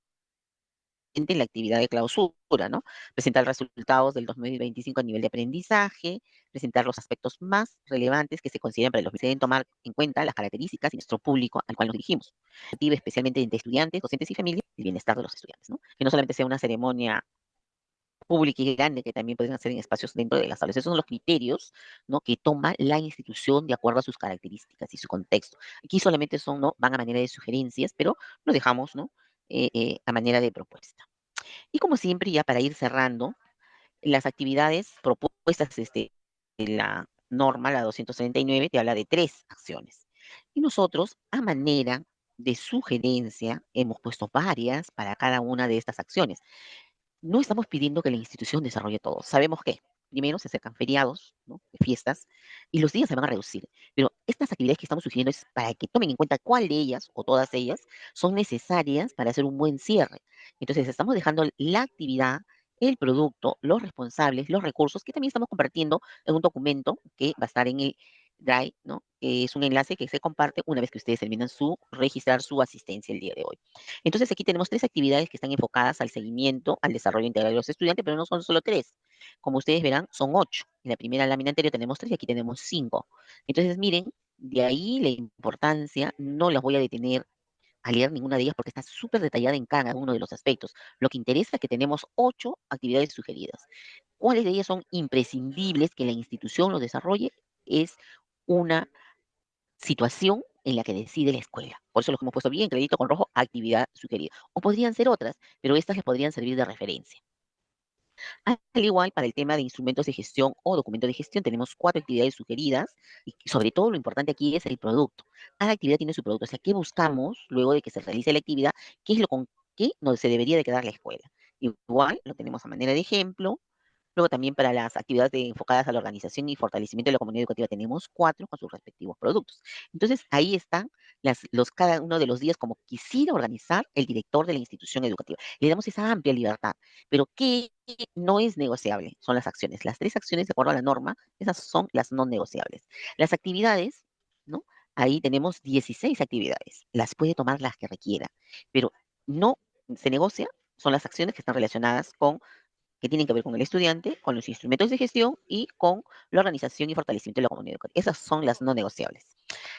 en la actividad de clausura, ¿no? Presentar resultados del 2025 a nivel de aprendizaje, presentar los aspectos más relevantes que se consideran para los que se deben tomar en cuenta las características de nuestro público al cual nos dirigimos. Especialmente entre estudiantes, docentes y familias, el bienestar de los estudiantes, ¿no? Que no solamente sea una ceremonia pública y grande que también pueden hacer en espacios dentro de las aulas. Esos son los criterios, ¿no? Que toma la institución de acuerdo a sus características y su contexto. Aquí solamente son, ¿no? Van a manera de sugerencias, pero lo dejamos, ¿no? A manera de propuesta. Y como siempre, ya para ir cerrando, las actividades propuestas en la norma, la 239, te habla de 3 acciones. Y nosotros, a manera de sugerencia, hemos puesto varias para cada una de estas acciones. No estamos pidiendo que la institución desarrolle todo. Sabemos que primero se acercan feriados, ¿no? De fiestas, y los días se van a reducir. Pero estas actividades que estamos sugiriendo es para que tomen en cuenta cuál de ellas o todas ellas son necesarias para hacer un buen cierre. Entonces, estamos dejando la actividad, el producto, los responsables, los recursos, que también estamos compartiendo en un documento que va a estar en el Drive, ¿no? Es un enlace que se comparte una vez que ustedes terminan registrar su asistencia el día de hoy. Entonces, aquí tenemos 3 actividades que están enfocadas al seguimiento, al desarrollo integral de los estudiantes, pero no son solo 3. Como ustedes verán, son 8. En la primera lámina anterior tenemos 3 y aquí tenemos 5. Entonces, miren, de ahí la importancia, no las voy a detener a leer ninguna de ellas porque está súper detallada en cada uno de los aspectos. Lo que interesa es que tenemos 8 actividades sugeridas. ¿Cuáles de ellas son imprescindibles que la institución lo desarrolle? Es una situación en la que decide la escuela. Por eso lo hemos puesto bien, crédito con rojo, actividad sugerida. O podrían ser otras, pero estas les podrían servir de referencia. Al igual, para el tema de instrumentos de gestión o documentos de gestión, tenemos 4 actividades sugeridas y sobre todo lo importante aquí es el producto. Cada actividad tiene su producto, o sea, ¿qué buscamos luego de que se realice la actividad? ¿Qué es lo con qué no se debería de quedar la escuela? Igual, lo tenemos a manera de ejemplo. Luego también para las actividades enfocadas a la organización y fortalecimiento de la comunidad educativa tenemos 4 con sus respectivos productos. Entonces, ahí están cada uno de los días como quisiera organizar el director de la institución educativa. Le damos esa amplia libertad. Pero ¿qué no es negociable? Son las acciones. Las 3 acciones, de acuerdo a la norma, esas son las no negociables. Las actividades, ¿no? Ahí tenemos 16 actividades. Las puede tomar las que requiera, pero no se negocia, son las acciones que están relacionadas con que tienen que ver con el estudiante, con los instrumentos de gestión y con la organización y fortalecimiento de la comunidad educativa. Esas son las no negociables.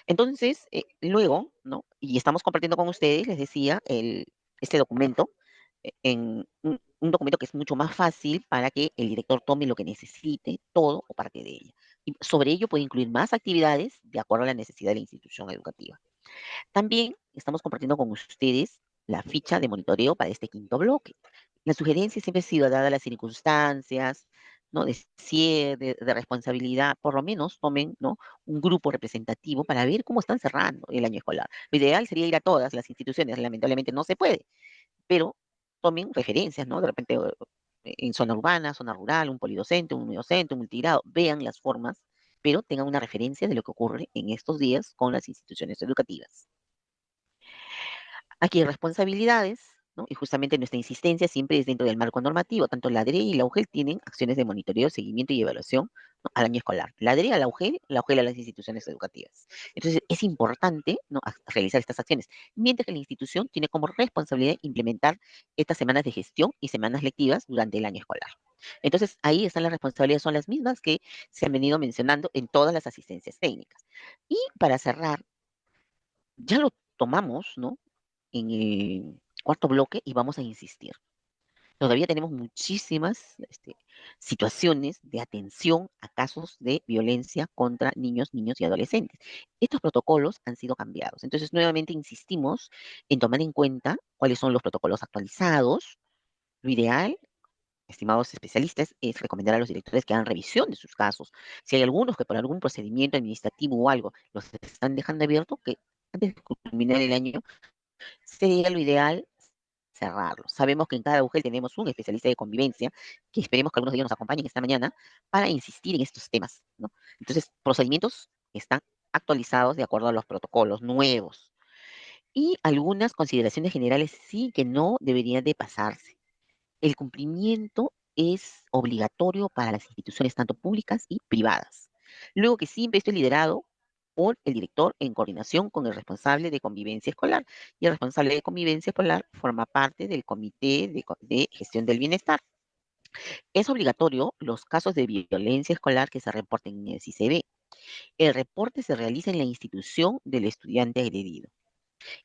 Entonces, luego, ¿no? Y estamos compartiendo con ustedes, les decía, este documento, en un documento que es mucho más fácil para que el director tome lo que necesite, todo o parte de ella. Y sobre ello puede incluir más actividades de acuerdo a la necesidad de la institución educativa. También estamos compartiendo con ustedes la ficha de monitoreo para este quinto bloque. La sugerencia siempre ha sido, dadas las circunstancias, ¿no? De cierre, de responsabilidad, por lo menos tomen, ¿no? Un grupo representativo para ver cómo están cerrando el año escolar. Lo ideal sería ir a todas las instituciones, lamentablemente no se puede, pero tomen referencias, ¿no? De repente en zona urbana, zona rural, un polidocente, un unidocente, un multigrado, vean las formas, pero tengan una referencia de lo que ocurre en estos días con las instituciones educativas. Aquí hay responsabilidades, ¿no? Y justamente nuestra insistencia siempre es dentro del marco normativo. Tanto la DRE y la UGEL tienen acciones de monitoreo, seguimiento y evaluación, ¿no? Al año escolar. La DRE a la UGEL a las instituciones educativas. Entonces, es importante, ¿no? Realizar estas acciones, mientras que la institución tiene como responsabilidad implementar estas semanas de gestión y semanas lectivas durante el año escolar. Entonces, ahí están las responsabilidades, son las mismas que se han venido mencionando en todas las asistencias técnicas. Y para cerrar, ya lo tomamos, ¿no? En el cuarto bloque y vamos a insistir. Todavía tenemos muchísimas situaciones de atención a casos de violencia contra niños, niños y adolescentes. Estos protocolos han sido cambiados. Entonces, nuevamente insistimos en tomar en cuenta cuáles son los protocolos actualizados. Lo ideal, estimados especialistas, es recomendar a los directores que hagan revisión de sus casos. Si hay algunos que por algún procedimiento administrativo o algo los están dejando abiertos, que antes de culminar el año sería lo ideal cerrarlo. Sabemos que en cada UGEL tenemos un especialista de convivencia, que esperemos que algunos de ellos nos acompañen esta mañana para insistir en estos temas, ¿no? Entonces, procedimientos están actualizados de acuerdo a los protocolos nuevos. Y algunas consideraciones generales sí que no deberían de pasarse. El cumplimiento es obligatorio para las instituciones tanto públicas y privadas. Luego que siempre esto es liderado por el director en coordinación con el responsable de convivencia escolar. Y el responsable de convivencia escolar forma parte del comité de gestión del bienestar. Es obligatorio los casos de violencia escolar que se reporten en el CICB. El reporte se realiza en la institución del estudiante agredido.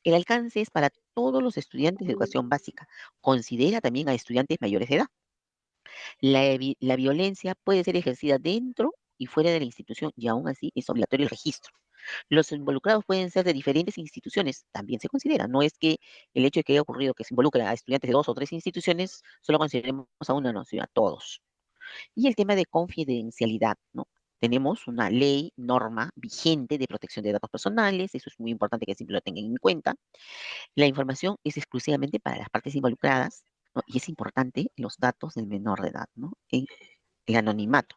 El alcance es para todos los estudiantes de educación básica. Considera también a estudiantes mayores de edad. La violencia puede ser ejercida dentro y fuera de la institución y aún así es obligatorio el registro. Los involucrados pueden ser de diferentes instituciones, también se considera. No es que el hecho de que haya ocurrido que se involucre a estudiantes de 2 o 3 instituciones, solo consideremos a una, no, sino a todos. Y el tema de confidencialidad, ¿no? Tenemos una ley, norma vigente de protección de datos personales, eso es muy importante que siempre lo tengan en cuenta. La información es exclusivamente para las partes involucradas, ¿no? Y es importante los datos del menor de edad, ¿no? el anonimato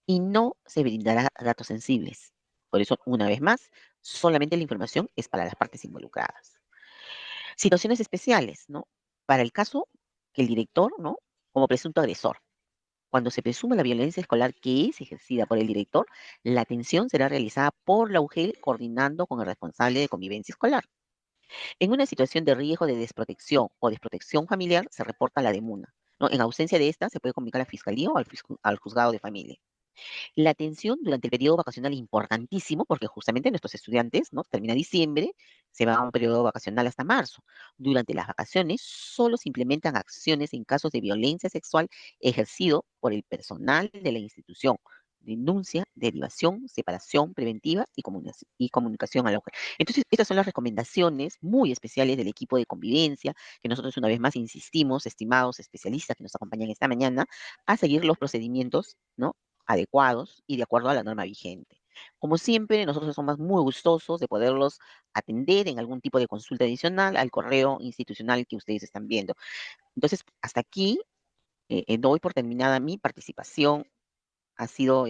y no se brindará datos sensibles. Por eso, una vez más, solamente la información es para las partes involucradas. Situaciones especiales, ¿no? Para el caso que el director, ¿no? Como presunto agresor. Cuando se presume la violencia escolar que es ejercida por el director, la atención será realizada por la UGEL coordinando con el responsable de convivencia escolar. En una situación de riesgo de desprotección o desprotección familiar, se reporta a la DEMUNA, ¿no? En ausencia de esta, se puede comunicar a la Fiscalía o al juzgado de familia. La atención durante el periodo vacacional es importantísimo porque justamente nuestros estudiantes, ¿no? Termina diciembre, se va a un periodo vacacional hasta marzo. Durante las vacaciones solo se implementan acciones en casos de violencia sexual ejercido por el personal de la institución. Denuncia, derivación, separación preventiva y comunicación a la mujer. Entonces, estas son las recomendaciones muy especiales del equipo de convivencia, que nosotros una vez más insistimos, estimados especialistas que nos acompañan esta mañana, a seguir los procedimientos, ¿no? Adecuados y de acuerdo a la norma vigente. Como siempre, nosotros somos muy gustosos de poderlos atender en algún tipo de consulta adicional al correo institucional que ustedes están viendo. Entonces, hasta aquí doy por terminada mi participación. Ha sido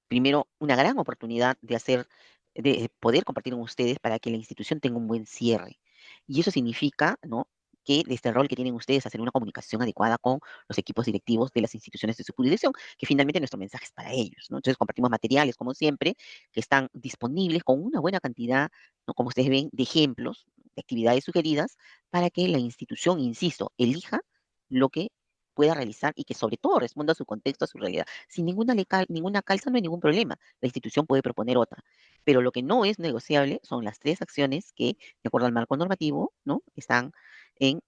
primero una gran oportunidad de poder compartir con ustedes para que la institución tenga un buen cierre. Y eso significa, ¿no? Que de este rol que tienen ustedes, hacer una comunicación adecuada con los equipos directivos de las instituciones de su jurisdicción, que finalmente nuestro mensaje es para ellos, ¿no? Entonces compartimos materiales, como siempre, que están disponibles con una buena cantidad, ¿no? Como ustedes ven, de ejemplos, de actividades sugeridas, para que la institución, insisto, elija lo que pueda realizar y que sobre todo responda a su contexto, a su realidad. Sin ninguna calza no hay ningún problema. La institución puede proponer otra. Pero lo que no es negociable son las tres acciones que, de acuerdo al marco normativo, ¿no? Están en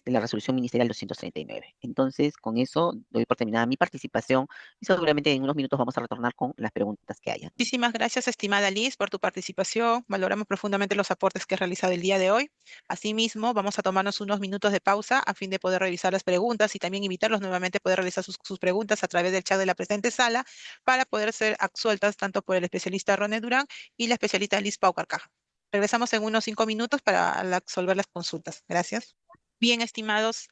la resolución ministerial 239. Entonces, con eso doy por terminada mi participación y seguramente en unos minutos vamos a retornar con las preguntas que hayan. Muchísimas gracias, estimada Liz, por tu participación. Valoramos profundamente los aportes que has realizado el día de hoy. Asimismo, vamos a tomarnos unos minutos de pausa a fin de poder revisar las preguntas y también invitarlos nuevamente a poder realizar sus preguntas a través del chat de la presente sala para poder ser absueltas tanto por el especialista Ronald Durán y la especialista Liz Pau Carcaja. Regresamos en unos 5 minutos para resolver las consultas. Gracias. Bien, estimados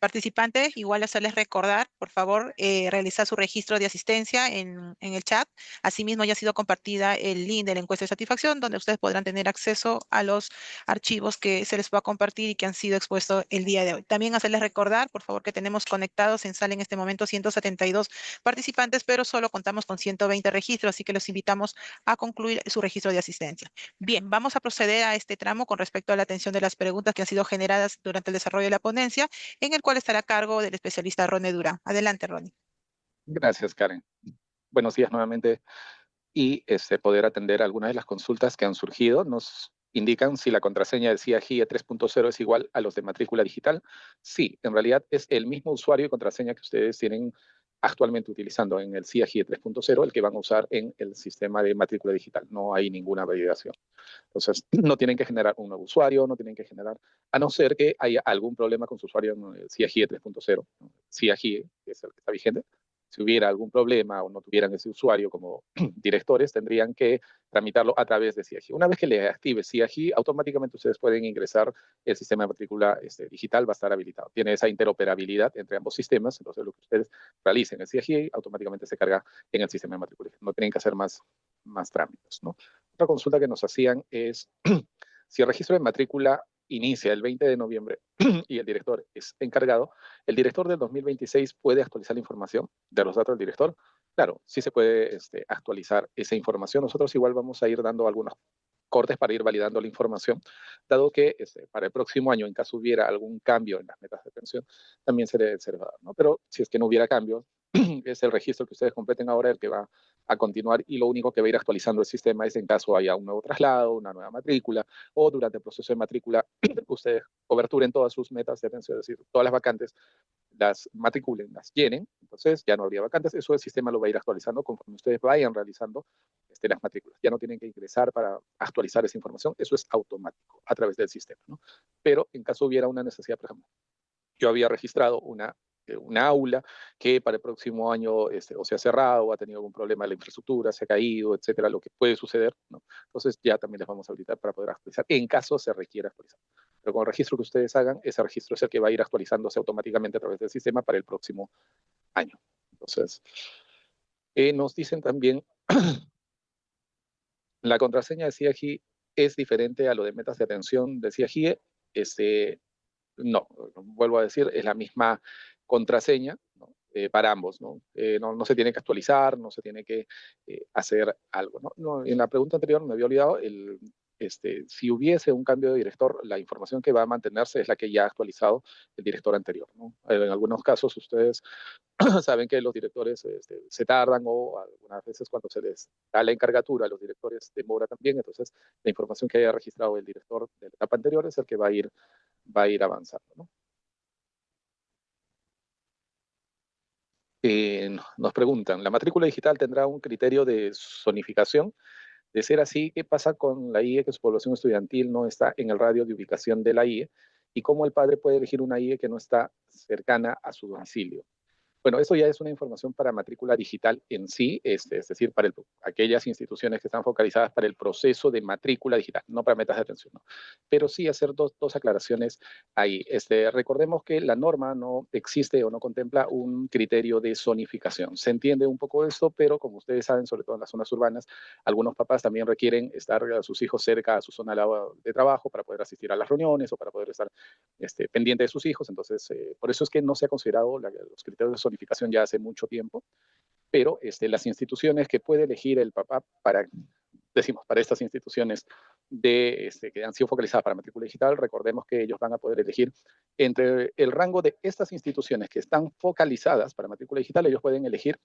participantes, igual hacerles recordar, por favor, realizar su registro de asistencia en el chat. Asimismo, ya ha sido compartida el link de la encuesta de satisfacción, donde ustedes podrán tener acceso a los archivos que se les va a compartir y que han sido expuestos el día de hoy. También hacerles recordar, por favor, que tenemos conectados en sala en este momento 172 participantes, pero solo contamos con 120 registros, así que los invitamos a concluir su registro de asistencia. Bien, vamos a proceder a este tramo con respecto a la atención de las preguntas que han sido generadas durante el desarrollo de la ponencia, en el cual estará a cargo del especialista Ronnie Durán. Adelante, Ronnie. Gracias, Karen. Buenos días nuevamente. Y poder atender algunas de las consultas que han surgido. Nos indican si la contraseña del CIAGIE 3.0 es igual a los de matrícula digital. Sí, en realidad es el mismo usuario y contraseña que ustedes tienen actualmente utilizando en el CIAGIE 3.0, el que van a usar en el sistema de matrícula digital. No hay ninguna validación. Entonces, no tienen que generar un nuevo usuario, no tienen que generar, a no ser que haya algún problema con su usuario en el CIAGIE 3.0, ¿no? CIAGIE, que es el que está vigente. Si hubiera algún problema o no tuvieran ese usuario como directores, tendrían que tramitarlo a través de CIAGIE. Una vez que le active CIAGIE, automáticamente ustedes pueden ingresar, el sistema de matrícula digital va a estar habilitado. Tiene esa interoperabilidad entre ambos sistemas, entonces lo que ustedes realicen en CIAGIE automáticamente se carga en el sistema de matrícula. No tienen que hacer más trámites, ¿no? Otra consulta que nos hacían es si el registro de matrícula inicia el 20 de noviembre y el director es encargado, ¿el director del 2026 puede actualizar la información de los datos del director? Claro, sí se puede actualizar esa información. Nosotros igual vamos a ir dando algunos cortes para ir validando la información, dado que para el próximo año, en caso hubiera algún cambio en las metas de atención, también se le va a dar, ¿no? Pero si es que no hubiera cambio, es el registro que ustedes completen ahora el que va a continuar y lo único que va a ir actualizando el sistema es en caso haya un nuevo traslado, una nueva matrícula o durante el proceso de matrícula ustedes coberturen todas sus metas de atención, es decir, todas las vacantes las matriculen, las llenen, entonces ya no habría vacantes, eso el sistema lo va a ir actualizando conforme ustedes vayan realizando las matrículas. Ya no tienen que ingresar para actualizar esa información, eso es automático a través del sistema, ¿no? Pero en caso hubiera una necesidad, por ejemplo, yo había registrado una aula que para el próximo año o se ha cerrado o ha tenido algún problema de la infraestructura, se ha caído, etcétera, lo que puede suceder, ¿no? Entonces ya también les vamos a habilitar para poder actualizar en caso se requiera actualizar. pero con el registro que ustedes hagan, ese registro es el que va a ir actualizándose automáticamente a través del sistema para el próximo año. Entonces, nos dicen también, la contraseña de CIAGI es diferente a lo de metas de atención de CIAGIE. No, vuelvo a decir, es la misma contraseña, ¿no? Para ambos, ¿no? No se tiene que actualizar, no se tiene que hacer algo, ¿no? En la pregunta anterior me había olvidado, si hubiese un cambio de director, la información que va a mantenerse es la que ya ha actualizado el director anterior, ¿no? En algunos casos ustedes saben que los directores se tardan, o algunas veces cuando se les da la encargatura a los directores demora también. Entonces la información que haya registrado el director de la etapa anterior es el que va a ir avanzando, ¿no? Nos preguntan, ¿la matrícula digital tendrá un criterio de zonificación? De ser así, ¿qué pasa con la IE que su población estudiantil no está en el radio de ubicación de la IE? ¿Y cómo el padre puede elegir una IE que no está cercana a su domicilio? Bueno, eso ya es una información para matrícula digital en sí, es decir, para aquellas instituciones que están focalizadas para el proceso de matrícula digital, no para metas de atención, ¿no? Pero sí hacer dos aclaraciones ahí. Recordemos que la norma no existe o no contempla un criterio de zonificación. Se entiende un poco esto, pero como ustedes saben, sobre todo en las zonas urbanas, algunos papás también requieren estar a sus hijos cerca a su zona de trabajo para poder asistir a las reuniones o para poder estar pendiente de sus hijos. Entonces, por eso es que no se ha considerado los criterios de zonificación ya hace mucho tiempo, pero las instituciones que puede elegir el papá para estas instituciones que han sido focalizadas para matrícula digital, recordemos que ellos van a poder elegir entre el rango de estas instituciones que están focalizadas para matrícula digital. Ellos pueden elegir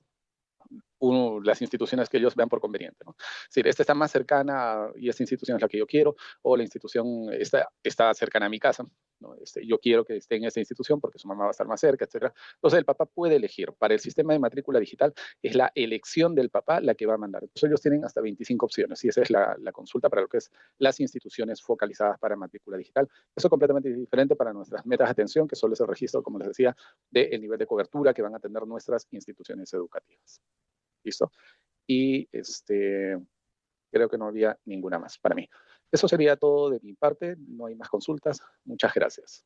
las instituciones que ellos vean por conveniente, ¿no? Es decir, esta está más cercana y esta institución es la que yo quiero, o la institución está cercana a mi casa, ¿no? Yo quiero que esté en esta institución porque su mamá va a estar más cerca, etc. Entonces el papá puede elegir. Para el sistema de matrícula digital es la elección del papá la que va a mandar. Entonces ellos tienen hasta 25 opciones y esa es la consulta para lo que es las instituciones focalizadas para matrícula digital. Eso es completamente diferente para nuestras metas de atención, que solo es el registro, como les decía, del nivel de cobertura que van a tener nuestras instituciones educativas. ¿Listo? Y creo que no había ninguna más para mí. Eso sería todo de mi parte. No hay más consultas. Muchas gracias.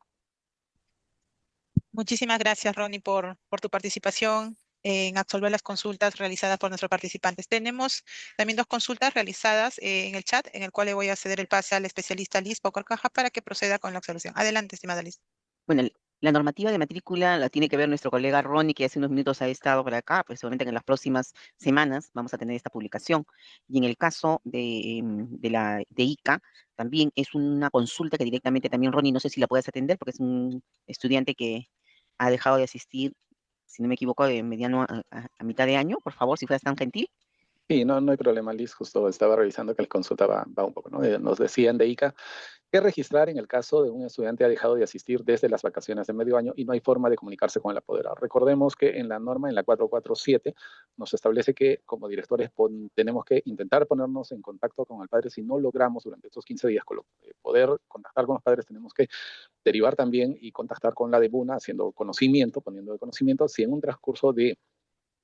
Muchísimas gracias, Ronnie, por tu participación en absolver las consultas realizadas por nuestros participantes. Tenemos también 2 consultas realizadas en el chat, en el cual le voy a ceder el pase al especialista Liz Paucarcaja para que proceda con la observación. Adelante, estimada Liz. Bueno, la normativa de matrícula la tiene que ver nuestro colega Ronnie, que hace unos minutos ha estado por acá, pues seguramente en las próximas semanas vamos a tener esta publicación. Y en el caso de ICA, también es una consulta que directamente también Ronnie, no sé si la puedes atender, porque es un estudiante que ha dejado de asistir, si no me equivoco, de mediano a mitad de año. Por favor, si fueras tan gentil. Sí, no hay problema, Liz. Justo estaba revisando que la consulta va un poco, ¿no? Nos decían de ICA que registrar en el caso de un estudiante ha dejado de asistir desde las vacaciones de medio año y no hay forma de comunicarse con el apoderado. Recordemos que en la norma, en la 447, nos establece que como directores tenemos que intentar ponernos en contacto con el padre. Si no logramos durante estos 15 días poder contactar con los padres, tenemos que derivar también y contactar con la DEBUNA, haciendo conocimiento, poniendo de conocimiento, si en un transcurso de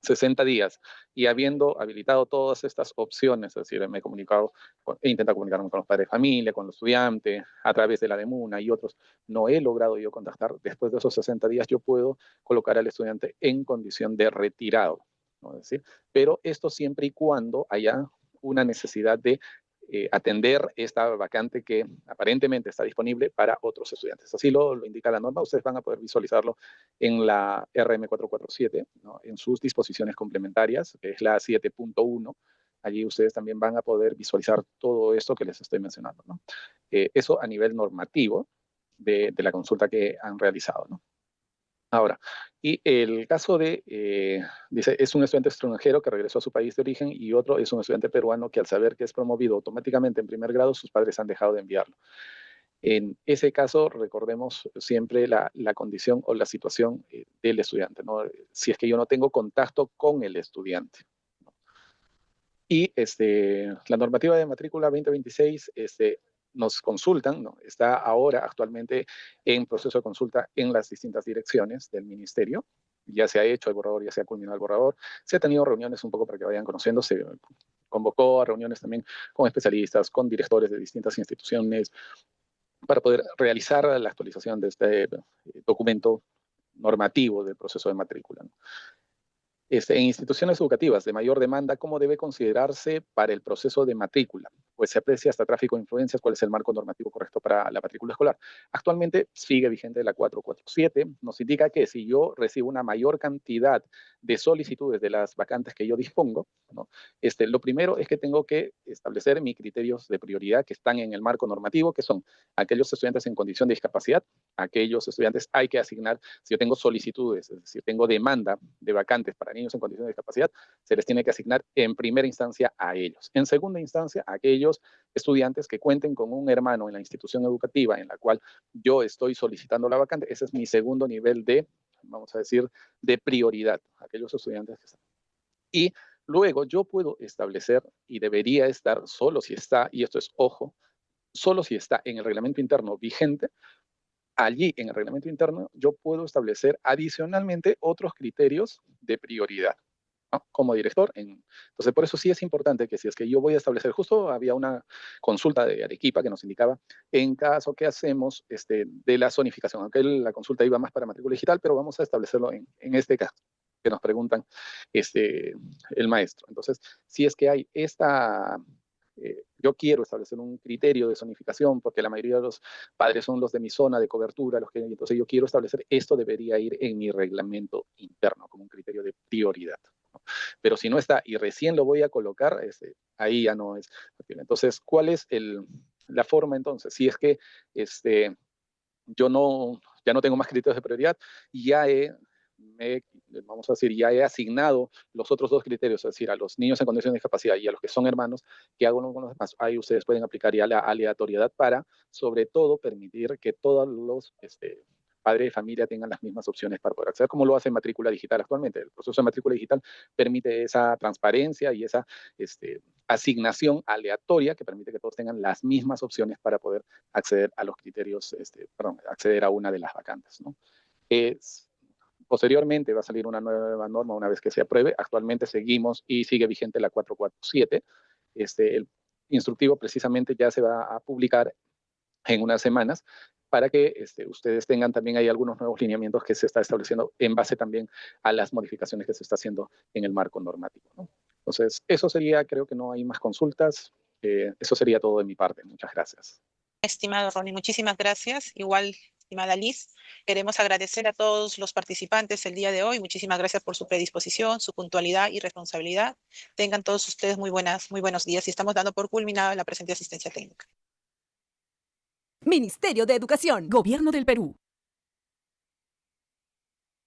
60 días y habiendo habilitado todas estas opciones, es decir, he intentado comunicarme con los padres de familia, con los estudiantes, a través de la DEMUNA y otros, no he logrado yo contactar. Después de esos 60 días yo puedo colocar al estudiante en condición de retirado, ¿no? Es decir, pero esto siempre y cuando haya una necesidad de atender esta vacante que aparentemente está disponible para otros estudiantes. Así lo indica la norma. Ustedes van a poder visualizarlo en la RM447, ¿no? En sus disposiciones complementarias, que es la 7.1. Allí ustedes también van a poder visualizar todo esto que les estoy mencionando, ¿no? Eso a nivel normativo de la consulta que han realizado, ¿no? Ahora, y el caso dice, es un estudiante extranjero que regresó a su país de origen y otro es un estudiante peruano que al saber que es promovido automáticamente en primer grado, sus padres han dejado de enviarlo. En ese caso, recordemos siempre la condición o la situación del estudiante, ¿no? Si es que yo no tengo contacto con el estudiante, ¿no? Y la normativa de matrícula 2026 nos consultan, ¿no? Está ahora actualmente en proceso de consulta en las distintas direcciones del ministerio. Ya se ha hecho el borrador, ya se ha culminado el borrador. Se ha tenido reuniones un poco para que vayan conociendo. Se convocó a reuniones también con especialistas, con directores de distintas instituciones, para poder realizar la actualización de este documento normativo del proceso de matrícula, ¿no? En instituciones educativas de mayor demanda, ¿cómo debe considerarse para el proceso de matrícula? Pues se aprecia hasta tráfico de influencias, cuál es el marco normativo correcto para la matrícula escolar. Actualmente sigue vigente la 447, nos indica que si yo recibo una mayor cantidad de solicitudes de las vacantes que yo dispongo, ¿no? Lo primero es que tengo que establecer mis criterios de prioridad que están en el marco normativo, que son aquellos estudiantes en condición de discapacidad, aquellos estudiantes hay que asignar, si yo tengo solicitudes, es decir, tengo demanda de vacantes para niños en condición de discapacidad, se les tiene que asignar en primera instancia a ellos. En segunda instancia, a aquellos estudiantes que cuenten con un hermano en la institución educativa en la cual yo estoy solicitando la vacante, ese es mi segundo nivel de, vamos a decir, de prioridad, aquellos estudiantes que están. Y luego yo puedo establecer, y debería estar solo si está, y esto es ojo, solo si está en el reglamento interno vigente, allí en el reglamento interno yo puedo establecer adicionalmente otros criterios de prioridad, ¿no? Como director. Entonces, por eso sí es importante que si es que yo voy a establecer, justo había una consulta de Arequipa que nos indicaba, en caso que hacemos de la zonificación, aunque la consulta iba más para matrícula digital, pero vamos a establecerlo en este caso que nos preguntan el maestro. Entonces, si es que hay yo quiero establecer un criterio de zonificación porque la mayoría de los padres son los de mi zona de cobertura, entonces yo quiero establecer esto, debería ir en mi reglamento interno como un criterio de prioridad, ¿no? Pero si no está y recién lo voy a colocar, ahí ya no es factible. Entonces, ¿cuál es la forma entonces? Si es que yo ya no tengo más criterios de prioridad, vamos a decir, ya he asignado los otros dos criterios, es decir, a los niños en condición de discapacidad y a los que son hermanos, ¿qué hago con los demás? Ahí ustedes pueden aplicar ya la aleatoriedad para, sobre todo, permitir que todos los padres de familia tengan las mismas opciones para poder acceder, como lo hace matrícula digital actualmente. El proceso de matrícula digital permite esa transparencia y esa asignación aleatoria que permite que todos tengan las mismas opciones para poder acceder a los criterios, acceder a una de las vacantes, ¿no? Posteriormente va a salir una nueva norma una vez que se apruebe. Actualmente seguimos y sigue vigente la 447. El instructivo precisamente ya se va a publicar en unas semanas para que ustedes tengan también ahí algunos nuevos lineamientos que se está estableciendo en base también a las modificaciones que se está haciendo en el marco normativo, ¿no? Entonces, eso sería, creo que no hay más consultas. Eso sería todo de mi parte. Muchas gracias. Estimado Ronnie, muchísimas gracias. Igual, estimada Liz, queremos agradecer a todos los participantes el día de hoy. Muchísimas gracias por su predisposición, su puntualidad y responsabilidad. Tengan todos ustedes muy buenos días y estamos dando por culminada la presente asistencia técnica. Ministerio de Educación, Gobierno del Perú.